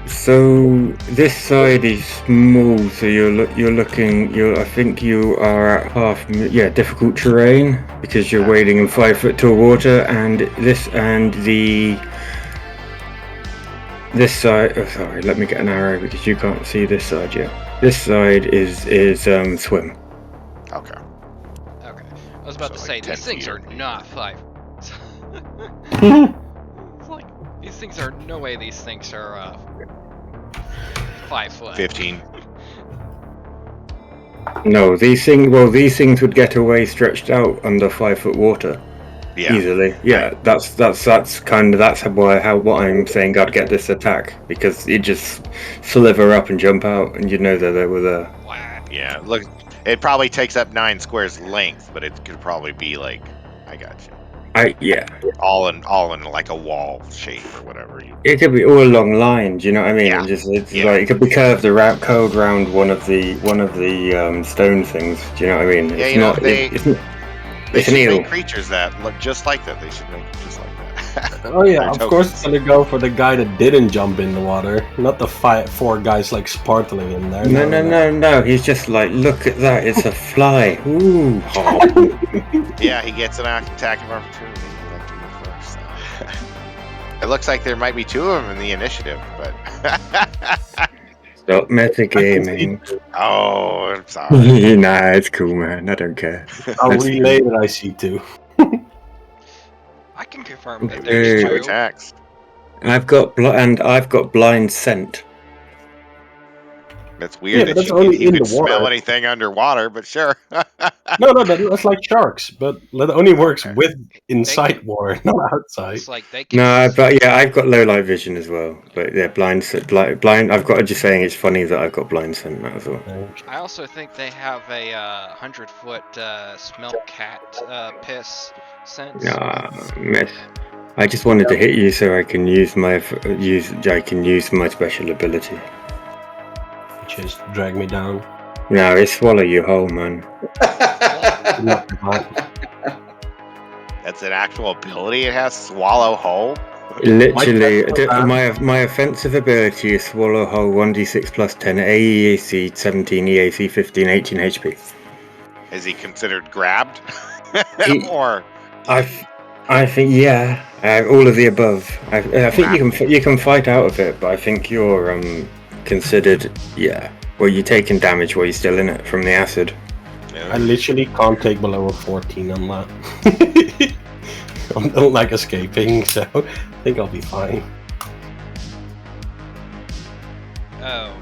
So this side is small, so I think you are at half, difficult terrain, because you're wading in 5 foot tall water, and this side, sorry, let me get an arrow because you can't see this side yet. This side is swim. Okay. Okay. I was about to So, say, like 10 these things feet are or- not 5. It's like, these things are, no way these things are 5 foot. 15. No, these things would get away stretched out under 5 foot water. Yeah. Easily, yeah. That's what I'm saying. I'd get this attack because it just sliver up and jump out, and you'd know that they were there. Wow. Yeah. Look, it probably takes up 9 squares length, but it could probably be like, I got you. All in like a wall shape or whatever. It could be all along lines. You know what I mean? Yeah. It's like it could be curved round one of the stone things. Do you know what I mean? Yeah, It's you know, not. they It's an should eel. make creatures that look just like that. They should make it just like that. Oh yeah, They're of course it's tokens. gonna go for the guy that didn't jump in the water, not the 4 guys like sparkling in there. No. He's just like, look at that. It's a fly. Ooh. Yeah, he gets an attack of opportunity. He'd like to move first. It looks like there might be 2 of them in the initiative, but Stop metagaming. oh, I'm sorry. Nah, it's cool, man. I don't care. I'll That's- relay that I see 2. I can confirm that Maybe there's 2 2. attacks. I've got blind scent. That's Yeah, weird but that that's only you in could the smell water. anything underwater, but sure. No, that's like sharks, but that only works Okay. with inside can- water, not outside. It's like they can. No, but yeah, I've got low light vision as well. But yeah, blind. I've got just saying it's funny that I've got blind scent. That as well. I also think they have a 100-foot smell cat piss sense. Miss. I just wanted to hit you so I can use my special ability. Which is drag me down. No, it's swallow you whole, man. That's an actual ability it has? Swallow whole? Literally, my offensive ability is swallow whole 1d6 plus 10 AEAC 17 EAC 15 18 HP. Is he considered grabbed? He- Or I think yeah, all of the above. I think you can fight out of it, but I think you're considered well, you're taking damage while you're still in it from the acid. I literally can't take below a 14 on that. I don't like escaping, so I think I'll be fine. Oh.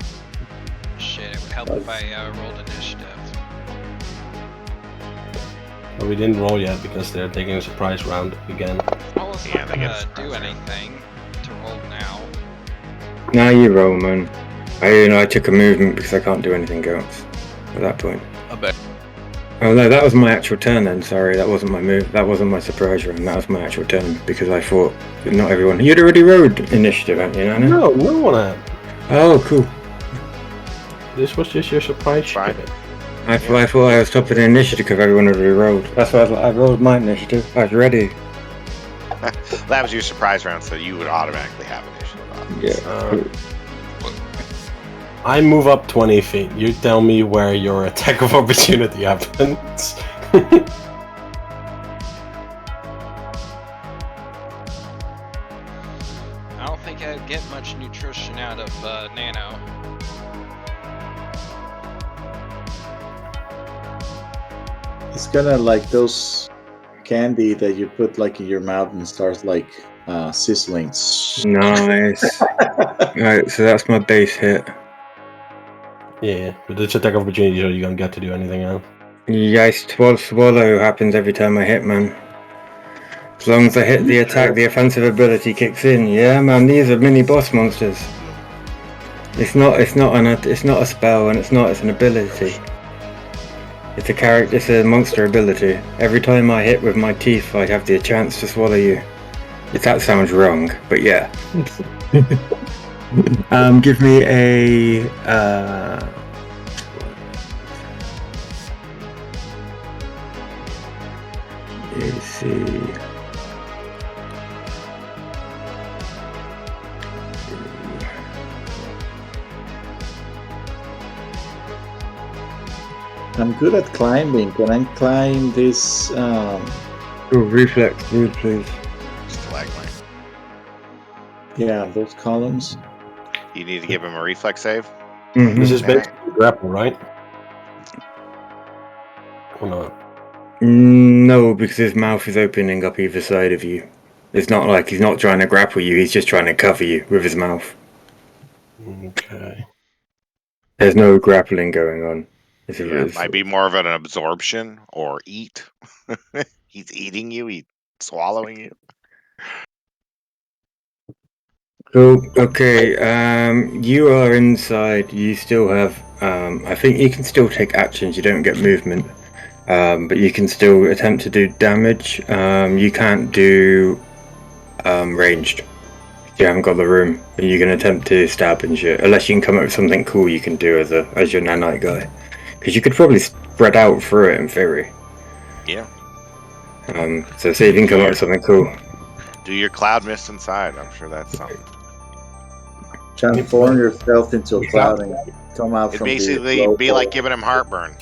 Shit, it would help if I rolled initiative. But we didn't roll yet because they're taking a surprise round again. I wasn't Yeah, they get gonna a do surprise anything to roll now. Now you roll, man. I took a movement because I can't do anything else at that point. I bet. Oh no, that was my actual turn then. Sorry, that wasn't my move. That wasn't my surprise round. That was my actual turn because I thought that not everyone. You'd already rode initiative, hadn't you, Nana? No one had. Oh, cool. This was just your surprise Fine. shit. I thought I was top of the initiative because everyone had already rolled. That's why I rolled my initiative. I was ready. that was your surprise round, so you would automatically have initiative on. Yeah. I move up 20 feet. You tell me where your attack of opportunity happens. I don't think I'd get much nutrition out of Nano. It's gonna like those candy that you put like in your mouth and starts like sizzling. Nice. Alright, so that's my base hit. Yeah, but it's attack of opportunity, so you don't get to do anything else. Yes, swallow happens every time I hit, man. As long as I hit the attack, the offensive ability kicks in. Yeah, man, these are mini boss monsters. It's not a spell, and it's an ability. It's a character. It's a monster ability. Every time I hit with my teeth, I have the chance to swallow you. If that sounds wrong, but yeah. Give me a. Let's see. I'm good at climbing. Can I climb this? Oh, reflex, dude, please. Stalagmite. Yeah, those columns. You need to give him a reflex save. Mhm. This is basically grapple, right? Or not? No, because his mouth is opening up either side of you. It's not like he's not trying to grapple you, he's just trying to cover you with his mouth. Okay. There's no grappling going on. Yeah, it might be more of an absorption or eat. He's eating you. He's swallowing you. Cool. Okay. You are inside. You still have. I think you can still take actions. You don't get movement. But you can still attempt to do damage. You can't do ranged. You haven't got the room. You can attempt to stab and shit. Unless you can come up with something cool you can do as your nanite guy. Because you could probably spread out through it in theory. Yeah. So see if you can come up with something cool. Do your cloud mist inside. I'm sure that's something. Transform yourself into a cloud and come out It'd from the basically low be like hole. giving him heartburn.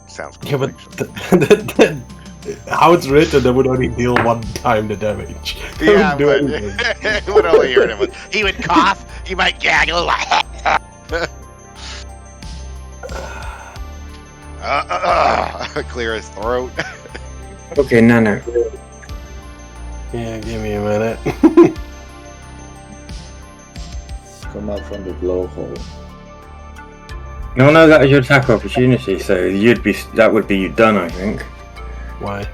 Sounds cool. Yeah, but actually. how it's written, that would only deal one time the damage. That Yeah, wouldn't do but anything. it would only hurt him. He would cough. He might gag a little. Clear his throat. Okay, Nano. Yeah, give me a minute. Come out from the blowhole. No, that was your attack opportunity, so that would be you done, I think. Why?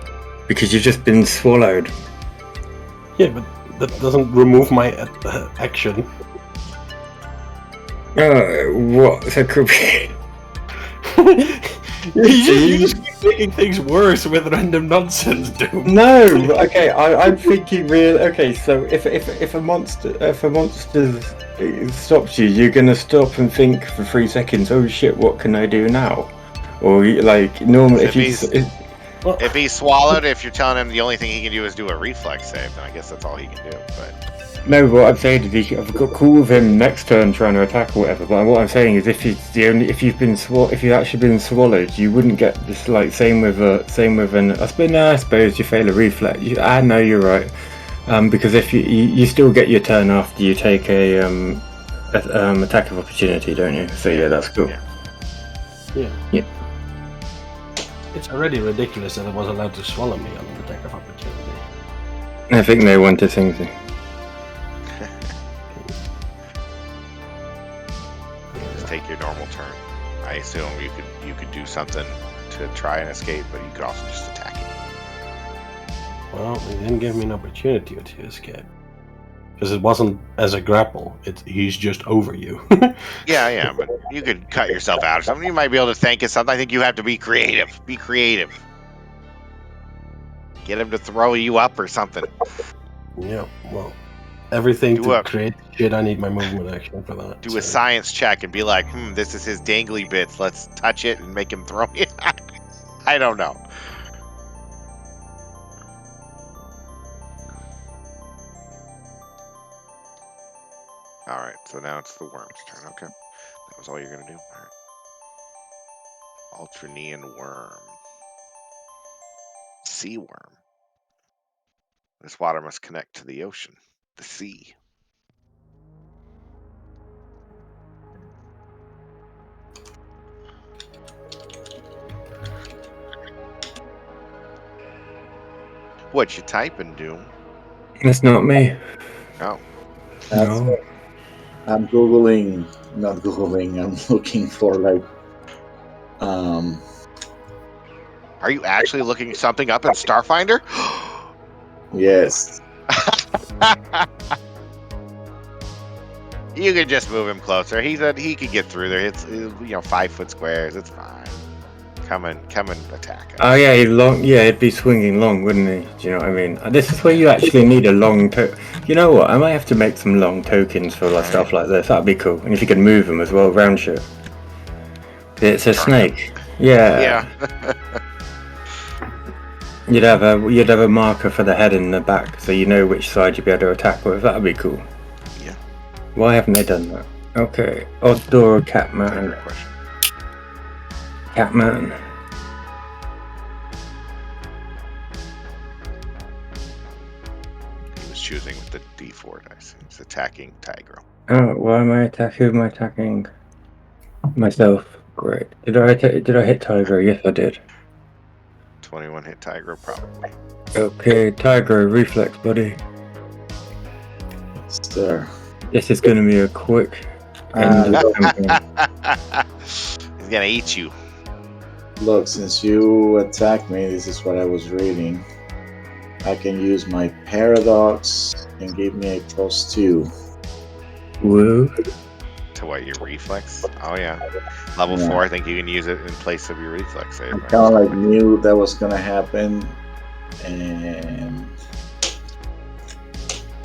Because you've just been swallowed. Yeah, but that doesn't remove my action. What? That could be... you just keep making things worse with random nonsense, dude. No, okay, I'm thinking real. Okay, so if a monster stops you, you're gonna stop and think for 3 seconds. Oh shit, what can I do now? Or like normally, If he's swallowed, if you're telling him the only thing he can do is do a reflex save, then I guess that's all he can do. But no, what I'm saying is I've got cool with him next turn trying to attack or whatever. But what I'm saying is if you've actually been swallowed, you wouldn't get this like same with an. I suppose you fail a reflex. I know you're right. Because if you still get your turn after you take a attack of opportunity, don't you? So yeah, that's cool. Yeah. It's already ridiculous that it was allowed to swallow me on an attack of opportunity. I think they wanted something. just take your normal turn. I assume you could do something to try and escape, but you could also just attack it. Well, it didn't give me an opportunity to escape. Because it wasn't as a grapple. He's just over you. Yeah, but you could cut yourself out or something. You might be able to think of something. I think you have to be creative. Be creative. Get him to throw you up or something. Yeah, well, everything to create shit, I need my movement action for that. Do a science check and be like, this is his dangly bits. Let's touch it and make him throw it. I don't know. Alright, so now it's the worm's turn. Okay. That was all you're going to do? Alright. Ultranean worm. Sea worm. This water must connect to the ocean, the sea. What you typing, Doom? That's not me. Oh. No. I'm googling, not googling. I'm looking for like. Are you actually looking something up in Starfinder? Yes. You could just move him closer. He could get through there. It's 5 foot squares. It's fine. Come and attack him. Oh yeah, he'd be swinging long, wouldn't he? Do you know what I mean? This is where you actually need a long You know what? I might have to make some long tokens for stuff like this. That'd be cool. And if you could move them as well, round shit. It's a snake. Yeah. You'd have a marker for the head and the back, so you know which side you'd be able to attack with. That'd be cool. Yeah. Why haven't they done that? Okay. Odddoor Catman. Catman. He was choosing with the D4 dice. He's attacking Tigro. Oh, why am I attacking? Who am I attacking? Myself. Great. Did I hit Tigro? Yes, I did. 21 hit Tigro, probably. Okay, Tigro, reflex, buddy. Sir. This is going to be a quick end of campaign. He's gonna eat you. Look, since you attacked me, this is what I was reading. I can use my paradox and give me a +2. Woo. To what, your reflex? Oh yeah. Level 4, I think you can use it in place of your reflex save. I kind of knew that was gonna happen, and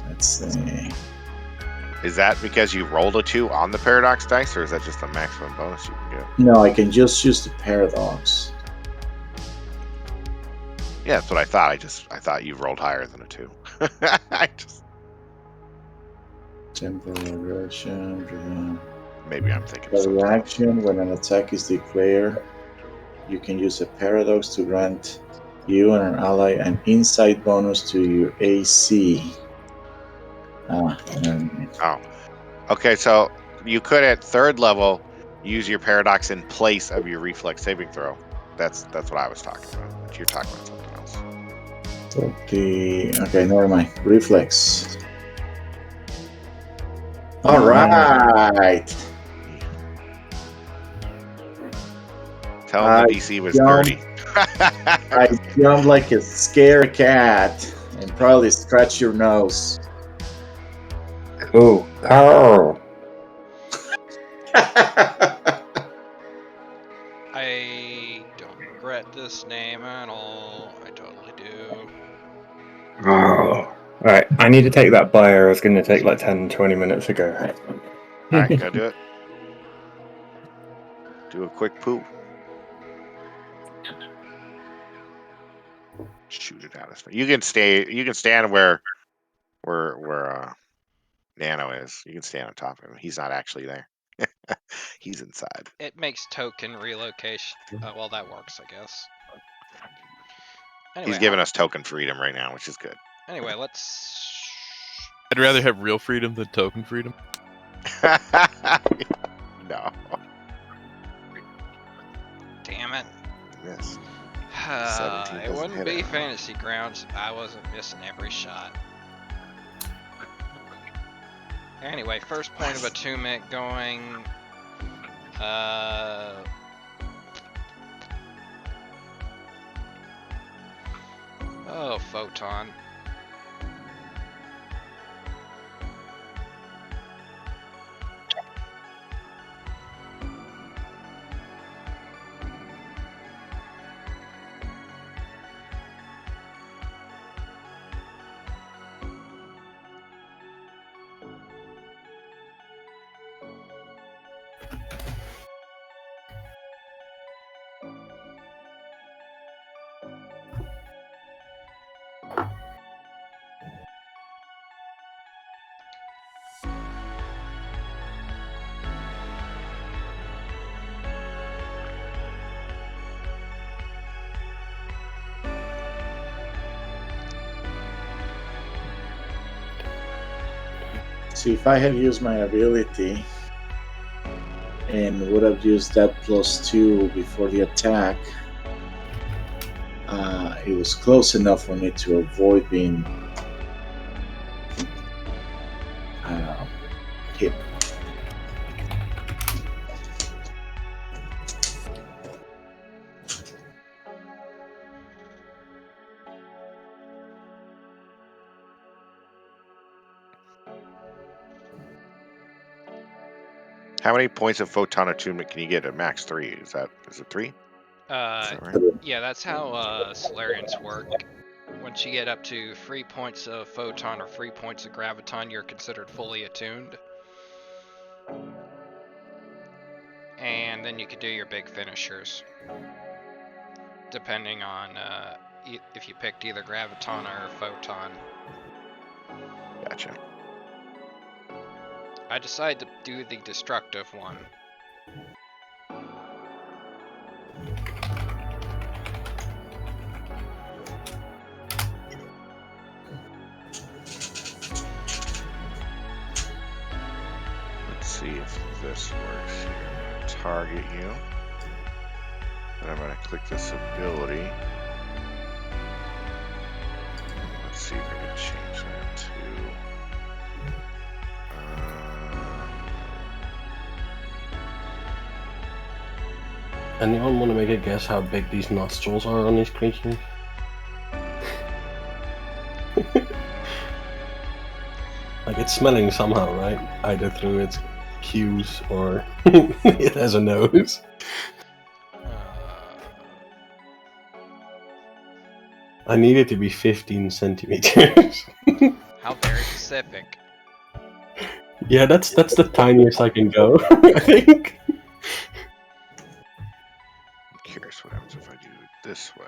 let's see. Is that because you rolled a 2 on the paradox dice, or is that just the maximum bonus you can get? No, I can just use the paradox. Yeah, that's what I thought. I thought you rolled higher than a 2. I just Temporal aggression. maybe I'm thinking of The something else. reaction when an attack is declared, you can use a paradox to grant you and an ally an insight bonus to your AC. Never mind. Oh, okay. So you could at 3rd level use your paradox in place of your reflex saving throw. That's what I was talking about. But you're talking about something else. Okay, never mind. Reflex. All right. Tell him the DC was 30. I jumped like a scared cat and probably scratched your nose. Oh, Carl. I don't regret this name at all. I totally do. Oh. Alright, I need to take that buyer. I was going to take like 10-20 minutes ago. All right, go do it. Do a quick poo. Shoot it out of space. You can stand where Nano is. You can stand on top of him. He's not actually there. He's inside. It makes token relocation. Well, that works, I guess. Anyway, He's giving us token freedom right now, which is good. Anyway, let's. I'd rather have real freedom than token freedom. No. Damn it. Yes. It doesn't wouldn't hit be it. Fantasy Grounds if I wasn't missing every shot. Anyway, first point of attunement going. Oh, Photon. See, if I had used my ability and would have used that +2 before the attack, it was close enough for me to avoid being hit. How many points of photon attunement can you get at max 3? Is it 3? that right? Yeah, that's how Solarians work. Once you get up to 3 points of photon or 3 points of graviton, you're considered fully attuned. And then you could do your big finishers, depending on if you picked either graviton or photon. Gotcha. I decided to do the destructive one. Let's see if this works here. Target you. And I'm going to click this ability. Let's see if I can change that to. Anyone want to make a guess how big these nostrils are on these creatures? Like, it's smelling somehow, right? Either through its cues or it has a nose. I need it to be 15 centimeters. How very specific. Yeah, that's the tiniest I can go, I think. I'm curious what happens if I do it this way.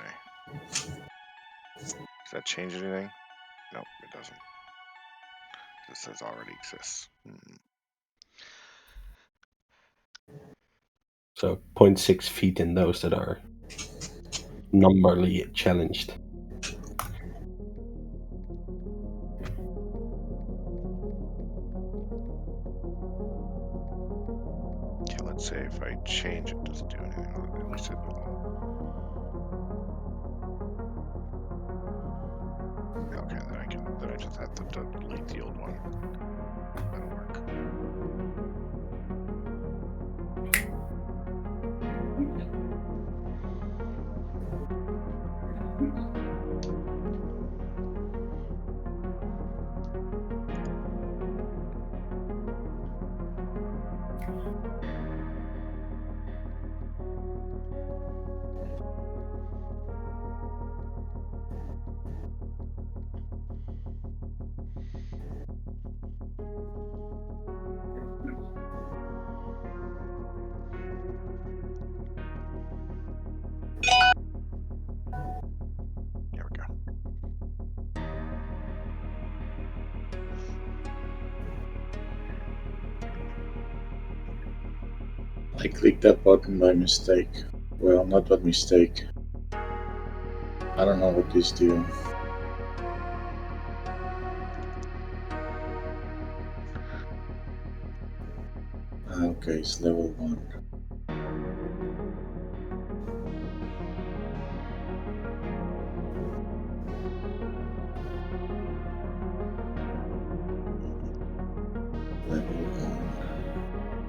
Does that change anything? Nope, it doesn't. It says already exists. So 0.6 feet in those that are numberly challenged. Okay, let's say if I change it, does it do anything? At least it will. Okay, then I just have to delete the old one. That'll work. There we go. I clicked that button by mistake. Well, not by mistake. I don't know what this do. Okay, it's level 1. Level 1.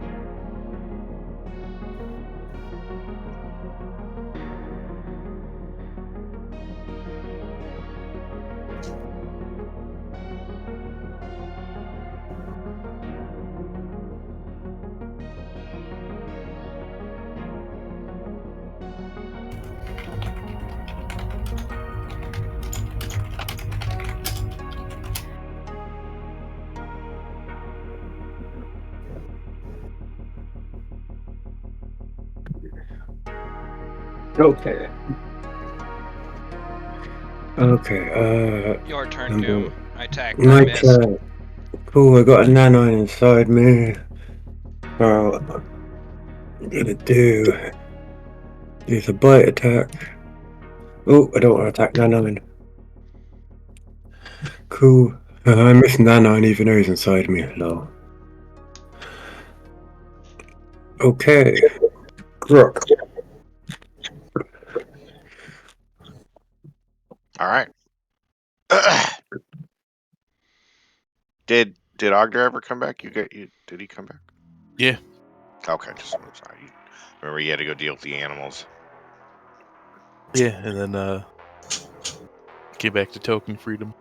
Okay. Okay, Your turn, number- Doom. I tagged. I my missed. turn. Cool, I got a nanine inside me. So, I'm gonna do a bite attack. Oh, I don't want to attack nanine. Cool. I missed nanine even though he's inside me. Lol. Okay. Crook. All right. Did Ogder ever come back? Did he come back? Yeah. Okay, just sorry. Remember, you had to go deal with the animals. Yeah, and then get back to token freedom.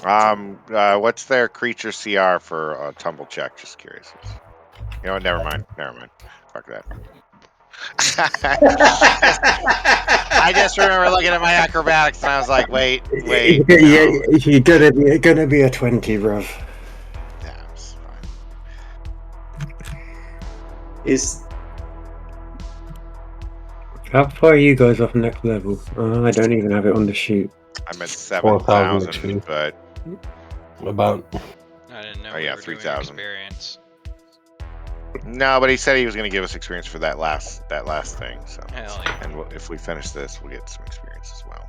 What's their creature CR for a tumble check? Just curious. You know what? Never mind. Fuck that. I just remember looking at my acrobatics and I was like, wait. Yeah, No. you're gonna be a 20, bruv. Yeah, it's fine. Is How far are you guys off next level? I don't even have it on the sheet. I'm at 4,000 7,000, but About. I didn't know Oh, we yeah, were doing 3,000. experience. no. But he said he was going to give us experience for that last thing. So, Hell yeah. and if we finish this, we'll get some experience as well.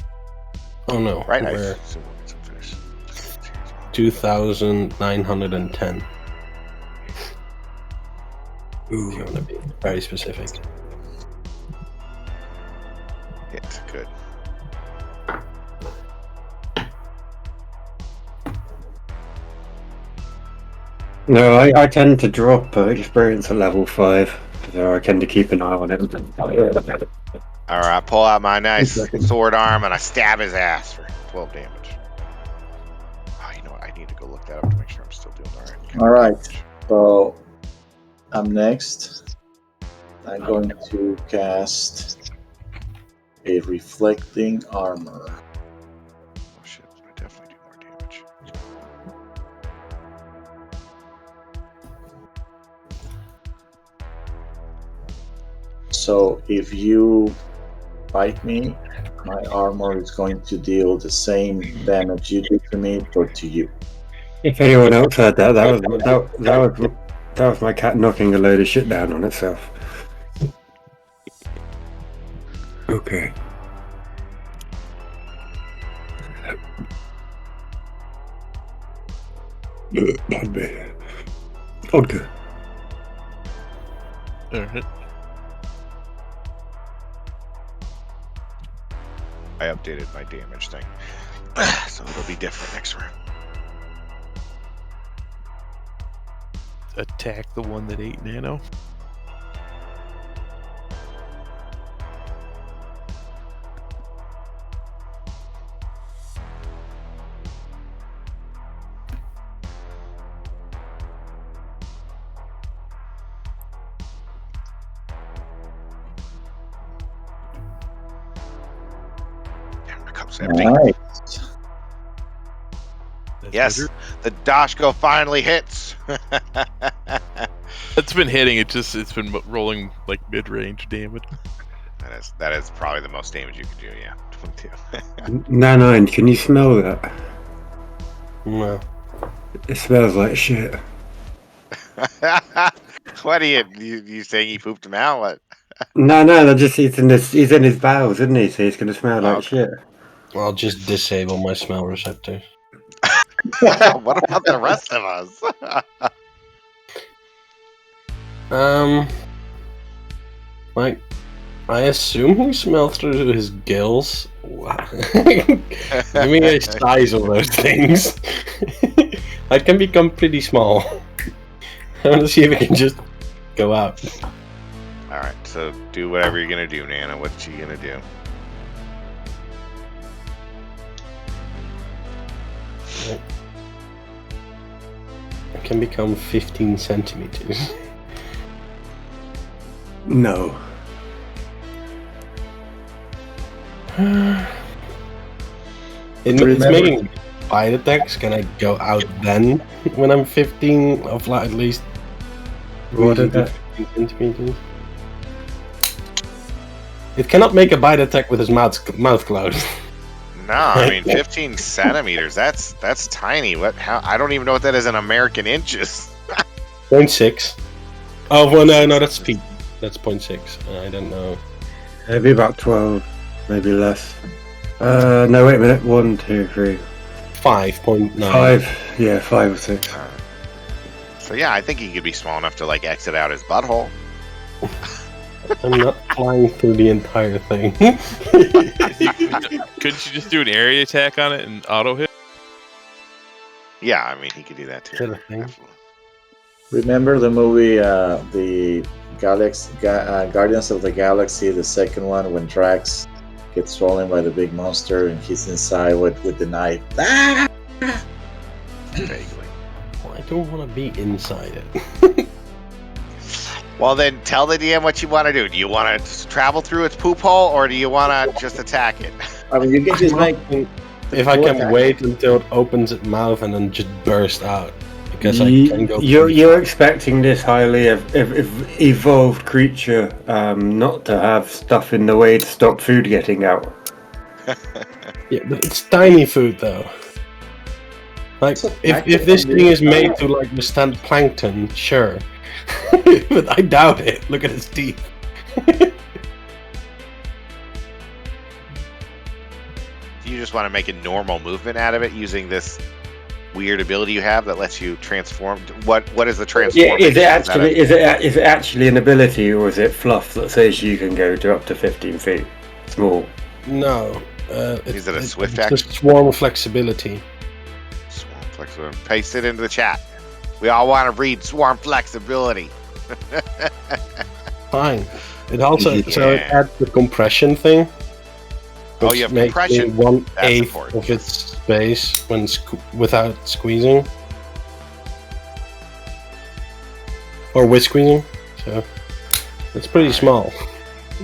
Oh no. Right? I We're assume we'll get some finish. 2,910. If you Ooh. want to be very specific. Hit. Good. No, I tend to drop experience at level 5, so I tend to keep an eye on it. All right, I pull out my nice sword arm and I stab his ass for 12 damage. Oh, you know what? I need to go look that up to make sure I'm still doing all right. all right. So I'm next. I'm going to cast a reflecting armor. Oh shit! I definitely do more damage. So if you bite me, my armor is going to deal the same damage you did to me, but to you. If anyone else heard that, that was my cat knocking a load of shit down on itself. Okay. Pardon me. Vodka. Alright. I updated my damage thing, so it'll be different next round. Attack the one that ate Nano. Damn, my cup's empty. Nice. That's Yes, better. the Dashko finally hits. It's been hitting. It's been rolling like mid-range damage. That is probably the most damage you can do. Yeah, 22. Nine, can you smell that? No. It smells like shit. What are you saying? He pooped him out? What? No, he's in his bowels, isn't he? So he's gonna smell like Okay. shit. I'll just disable my smell receptors. What about the rest of us? Like, I assume he smelled through his gills. Give me a size of those things. I can become pretty small. I want to see if it can just go out. All right, so do whatever you're gonna do, Nana. What's she gonna do? It can become 15 centimeters. No. It's Remember- making bite attacks. Can I go out then when I'm 15 of like at least What is that? 15 centimeters? It cannot make a bite attack with his mouth closed. No, I mean 15 centimeters. That's tiny. What? How? I don't even know what that is in American inches. 0.6. Oh well, no, that's feet. That's 0.6. I don't know. Maybe about 12, maybe less. No, wait a minute. 1, 2, 3, 5.9. 5. Yeah, 5 or 6. So yeah, I think he could be small enough to like exit out his butthole. I'm not flying through the entire thing. Couldn't you just do an area attack on it and auto hit? Yeah, I mean he could do that too. Sort of thing. Definitely. Remember the movie, the Guardians of the Galaxy, the second one, when Drax gets swollen by the big monster and he's inside with the knife. Ah! Vaguely. Well, I don't want to be inside it. Well, then tell the DM what you want to do. Do you want to travel through its poop hole, or do you want to just attack it? I mean, you can just make. If I can attack. wait until it opens its mouth and then just burst out, because I can go. You're expecting this highly evolved creature not to have stuff in the way to stop food getting out. Yeah, but it's tiny food though. Like So if this thing is made to like withstand plankton, sure. But I doubt it. Look at its teeth. You just want to make a normal movement out of it using this weird ability you have that lets you transform. What is the transform? Yeah, is it actually an ability, or is it fluff that says you can go to up to 15 feet? Small. No. Is it a swift it's action? just swarm flexibility. Swarm flexibility. Paste it into the chat. We all want to read swarm flexibility. Fine. It also so it Yeah. adds the compression thing. Oh, which you have makes compression. it 1/8 important, of yes. its space when without squeezing. Or with squeezing. So it's pretty small.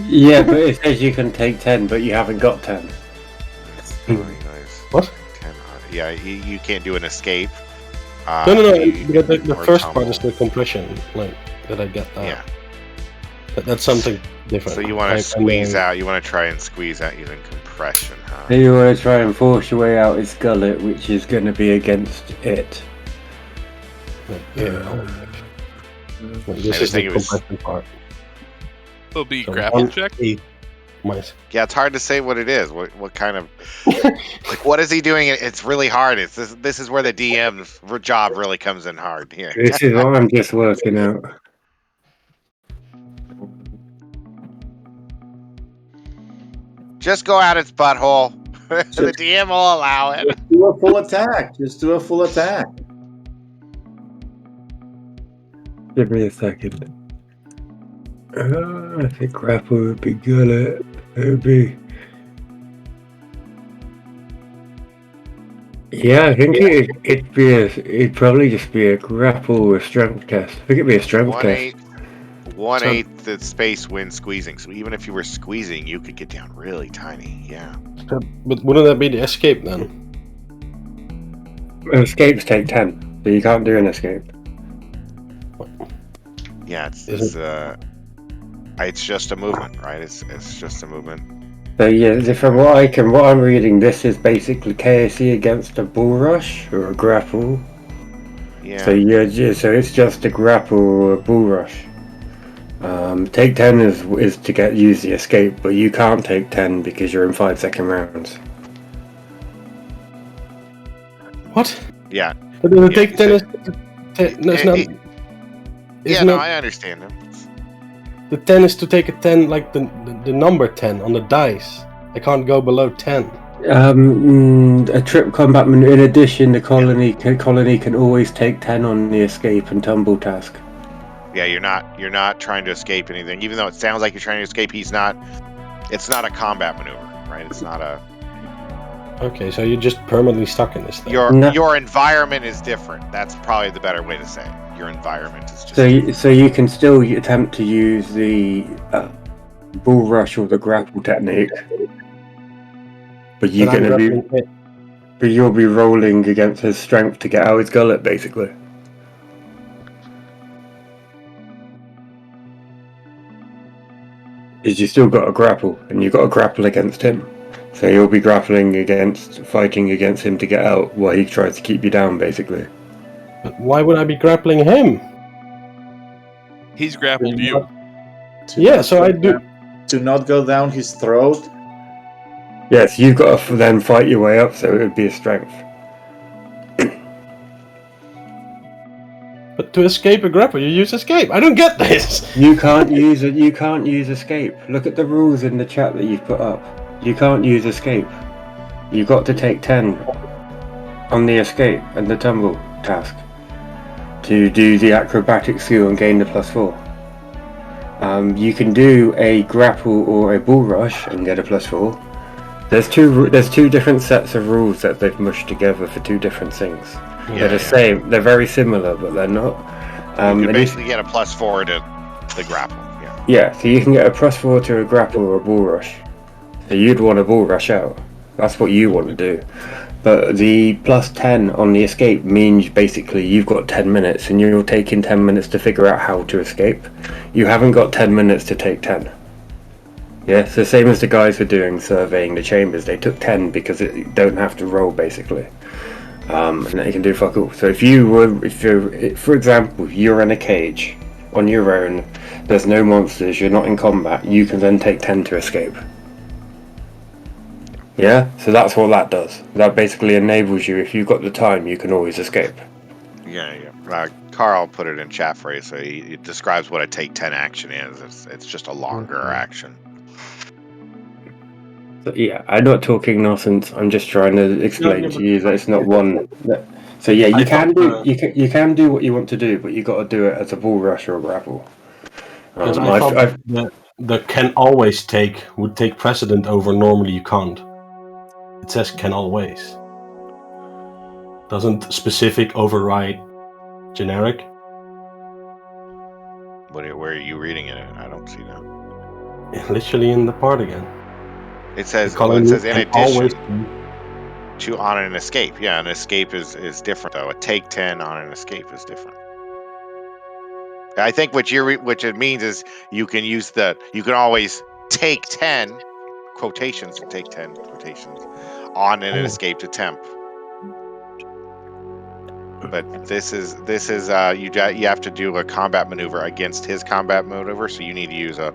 Yeah, but it says you can take 10, but you haven't got 10. Really nice. What? 10, yeah, you can't do an escape. No. you- Because the or first part tumble. is the compression, like that I get that. Yeah. That's something different. So you want I- to squeeze I mean, out. You want to try and squeeze out using compression, huh? So you want to try and force your way out its gullet, which is going to be against it. Yeah. This I is just the think it was- compression part. It'll be So grapple 1, check. 8 minus. Yeah, it's hard to say what it is. What kind of like what is he doing? It's really hard. This is where the DM's job really comes in hard here. This is what I'm just working out. Just go out its butthole. The DM will allow it. Just do a full attack. Just do a full attack. Give me a second. I think grapple would be good. It would be. Yeah, I think it'd probably just be a grapple or a strength test. I think it'd be a strength test. 1/8 the space when squeezing. So even if you were squeezing, you could get down really tiny. Yeah. But wouldn't that be the escape then? Escapes take 10, so you can't do an escape. Yeah, it's just a movement, right? It's just a movement. So yeah, from what I'm reading, this is basically KSE against a bull rush or a grapple. Yeah. So it's just a grapple or a bull rush. Take 10 is to use the escape, but you can't take 10 because you're in 5-second rounds. What? Yeah. But the Yeah, take 10 is. No, it's not. Yeah, no, I understand that. The 10 is to take a 10, like the number 10 on the dice. I can't go below 10. A trip combat in addition, the colony can always take 10 on the escape and tumble task. Yeah, you're not trying to escape anything. Even though it sounds like you're trying to escape, it's not a combat maneuver, right? It's not a. Okay, so you're just permanently stuck in this thing. Your environment is different. That's probably the better way to say it. Your environment is just. So you can still attempt to use the bull rush or the grapple technique, but you'll be rolling against his strength to get out his gullet, basically. Is you still got a grapple, and you got to grapple against him. So you'll be fighting against him to get out while he tries to keep you down, basically. But why would I be grappling him? He's grappled you. Yeah, so I do. To not go down his throat. Yes, you've got to then fight your way up, so it would be a strength. But to escape a grapple, you use escape. I don't get this. You can't use it. You can't use escape. Look at the rules in the chat that you've put up. You can't use escape. You've got to take 10 on the escape and the tumble task to do the acrobatic skill and gain the +4. You can do a grapple or a bull rush and get a +4. There's two different sets of rules that they've mushed together for two different things. They're the same. They're very similar, but they're not. You can basically get a +4 to the grapple. Yeah. Yeah, so you can get a +4 to a grapple or a bull rush. So you'd want a bull rush out. That's what you want to do. But the +10 on the escape means basically you've got 10 minutes and you're taking 10 minutes to figure out how to escape. You haven't got 10 minutes to take 10. Yeah, so same as the guys were doing surveying the chambers. They took 10 because you don't have to roll, basically. And they can do fuck all. So if for example, you're in a cage on your own, there's no monsters, you're not in combat, you can then take 10 to escape. Yeah, so that's what that does. That basically enables you, if you've got the time, you can always escape. Yeah. Carl put it in chat for you, so it describes what a take 10 action is. It's just a longer action. So, yeah, I'm not talking nonsense. I'm just trying to explain to you that it's not one. So yeah, you can do what you want to do, but you got to do it as a bull rush or a grapple. I thought the can always take would take precedent over normally you can't. It says can always. Doesn't specific override generic? Where are you reading it? I don't see that. Literally in the part again. It says in addition to on an escape. Yeah, an escape is different though. A take 10 on an escape is different. I think what it means is you can always take 10 quotations on an escaped attempt. But this is you have to do a combat maneuver against his combat maneuver, so you need to use a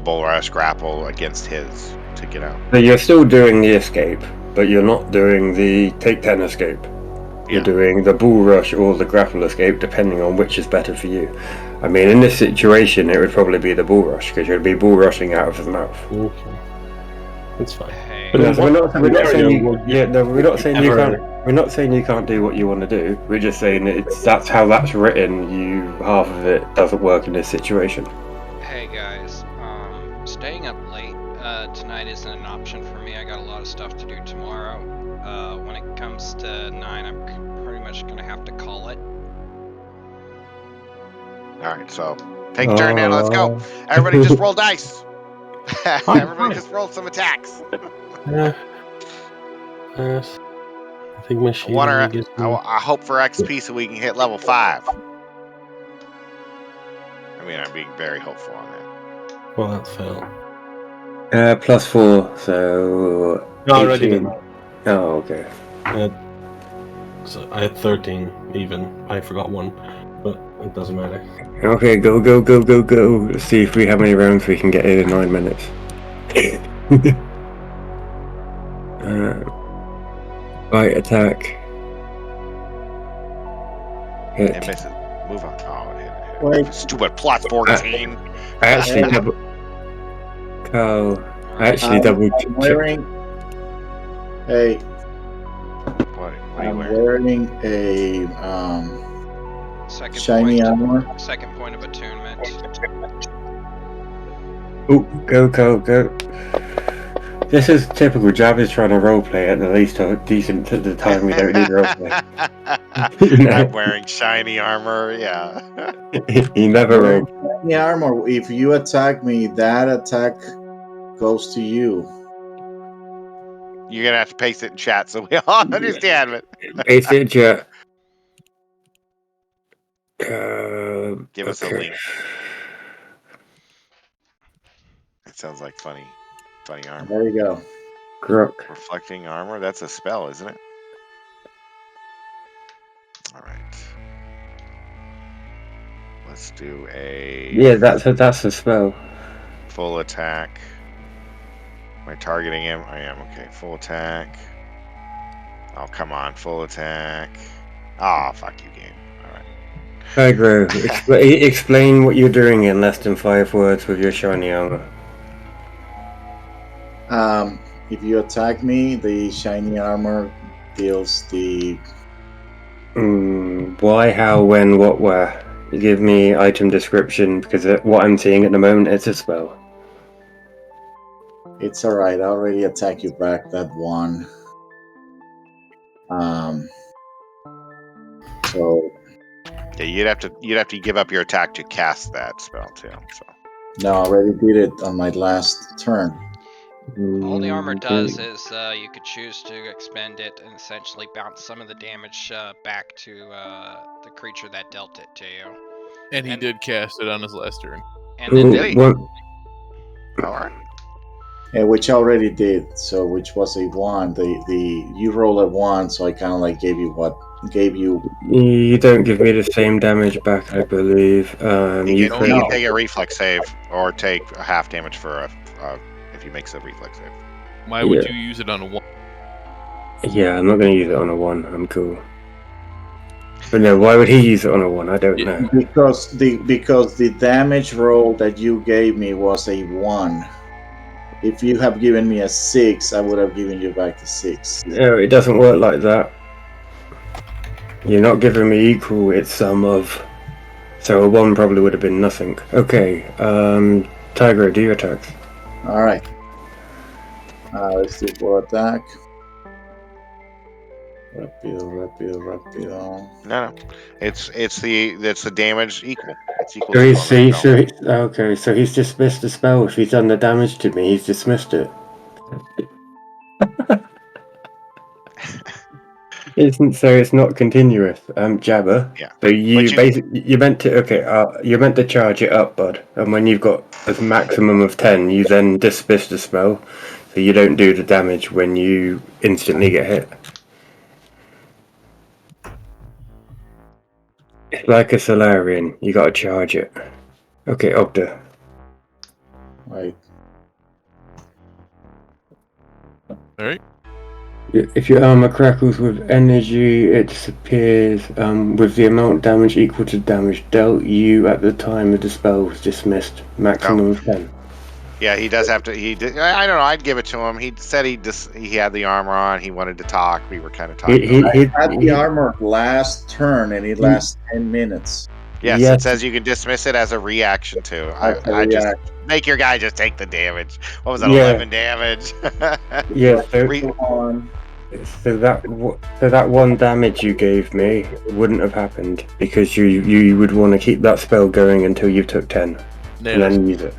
bull rush grapple against his to get out. So you're still doing the escape, but you're not doing the take 10 escape. You're Yeah. doing the bull rush or the grapple escape, depending on which is better for you. I mean, in this situation, it would probably be the bull rush, because you'd be bull rushing out of his mouth. Okay. That's fine. Hey, But No, in so we're not saying you. would Yeah, no, we're not saying you ever- can't. We're not saying you can't do what you want to do. We're just saying that's how that's written. Half of it doesn't work in this situation. hey guys, staying up late tonight isn't an option for me. I got a lot of stuff to do tomorrow. When it comes to 9, I'm pretty much gonna have to call it. All right, so take a turn now. Let's go. Everybody, just roll dice. Everybody, just roll some attacks. Yes. I think my sheet One only gives me... I hope for XP so we can hit level 5. I mean, I'm being very hopeful on that. Well, that fell. +4, so. No, I already 18. did that. Oh, okay. So I had 13 even. I forgot one, but it doesn't matter. Okay, go. Let's see if we how many rounds we can get in 9 minutes. Fight, attack. It Hit. misses. Move on. Oh, it hit. Wait. Stupid plus 14. I actually Yeah. double. Carl. I actually I'm double checked. wearing. Hey, What are you I'm wearing? wearing a Second shiny point. armor. Second point of attunement. Oh, go. This is typical. Jab is trying to roleplay at the least decent at the time we don't need roleplay. I'm wearing shiny armor. Yeah. He never rolled. Shiny armor. If you attack me, that attack goes to you. You're gonna have to paste it in chat so we all understand it. Paste it, Jet. Give us a Okay. link. It sounds like funny armor. There you go. Grok. Reflecting armor. That's a spell, isn't it? All right. Let's do a Yeah, that's a spell. full attack. Am I targeting him? I am. Okay, full attack. Oh, come on, full attack. Ah, fuck you, game. All right. Tigro, explain what you're doing in less than 5 words with your shiny armor. If you attack me, the shiny armor deals the. Why, how, when, what, where? You give me item description because what I'm seeing at the moment it's a spell. It's alright. I already attack you back that one. So Yeah, you'd have to give up your attack to cast that spell too. So no, I already did it on my last turn. All the armor does is you could choose to expend it and essentially bounce some of the damage back to the creature that dealt it to you. And he did cast it on his last turn. And then Did he? What? all right. Which I already did. So which was a 1. The you roll a 1, so I kind of like gave you. You don't give me the same damage back, I believe. He You can, could. he can take a reflex save or take a half damage for if he makes a reflex save. Why would Yeah. you use it on a 1? Yeah, I'm not going to use it on a 1. I'm cool. But no, why would he use it on a 1? I don't know. Because the damage roll that you gave me was a 1. If you have given me a 6, I would have given you back the 6. No, it doesn't work like that. You're not giving me equal, it's sum of. So a 1 probably would have been nothing. Okay, Tiger, do your attacks. Alright. Let's do full attack. Rapido. No, it's the damage equal. It's equal So to he's, normal spell. okay, so he's dismissed the spell. If he's done the damage to me, he's dismissed it. It's not continuous. Jabber. Yeah. So you But basically you're meant to you're meant to charge it up, bud. And when you've got a maximum of 10, you then dismiss the spell, so you don't do the damage when you instantly get hit. It's like a Solarian. You gotta charge it. Okay, Ogda. Right. All right. If your armor crackles with energy, it disappears with the amount of damage equal to damage dealt you at the time the spell was dismissed. Maximum of 10. yeah, he does have to. I don't know. I'd give it to him. He said he had the armor on. He wanted to talk. We were kind of talking. Had the armor last turn, and it lasts 10 minutes. Yes, Yes. it says you can dismiss it as a reaction too. As a I just reaction. make your guy just take the damage. What was that? Yeah. 11 damage. Yeah, Re- so that one damage you gave me wouldn't have happened because you would want to keep that spell going until you took 10 and then use it.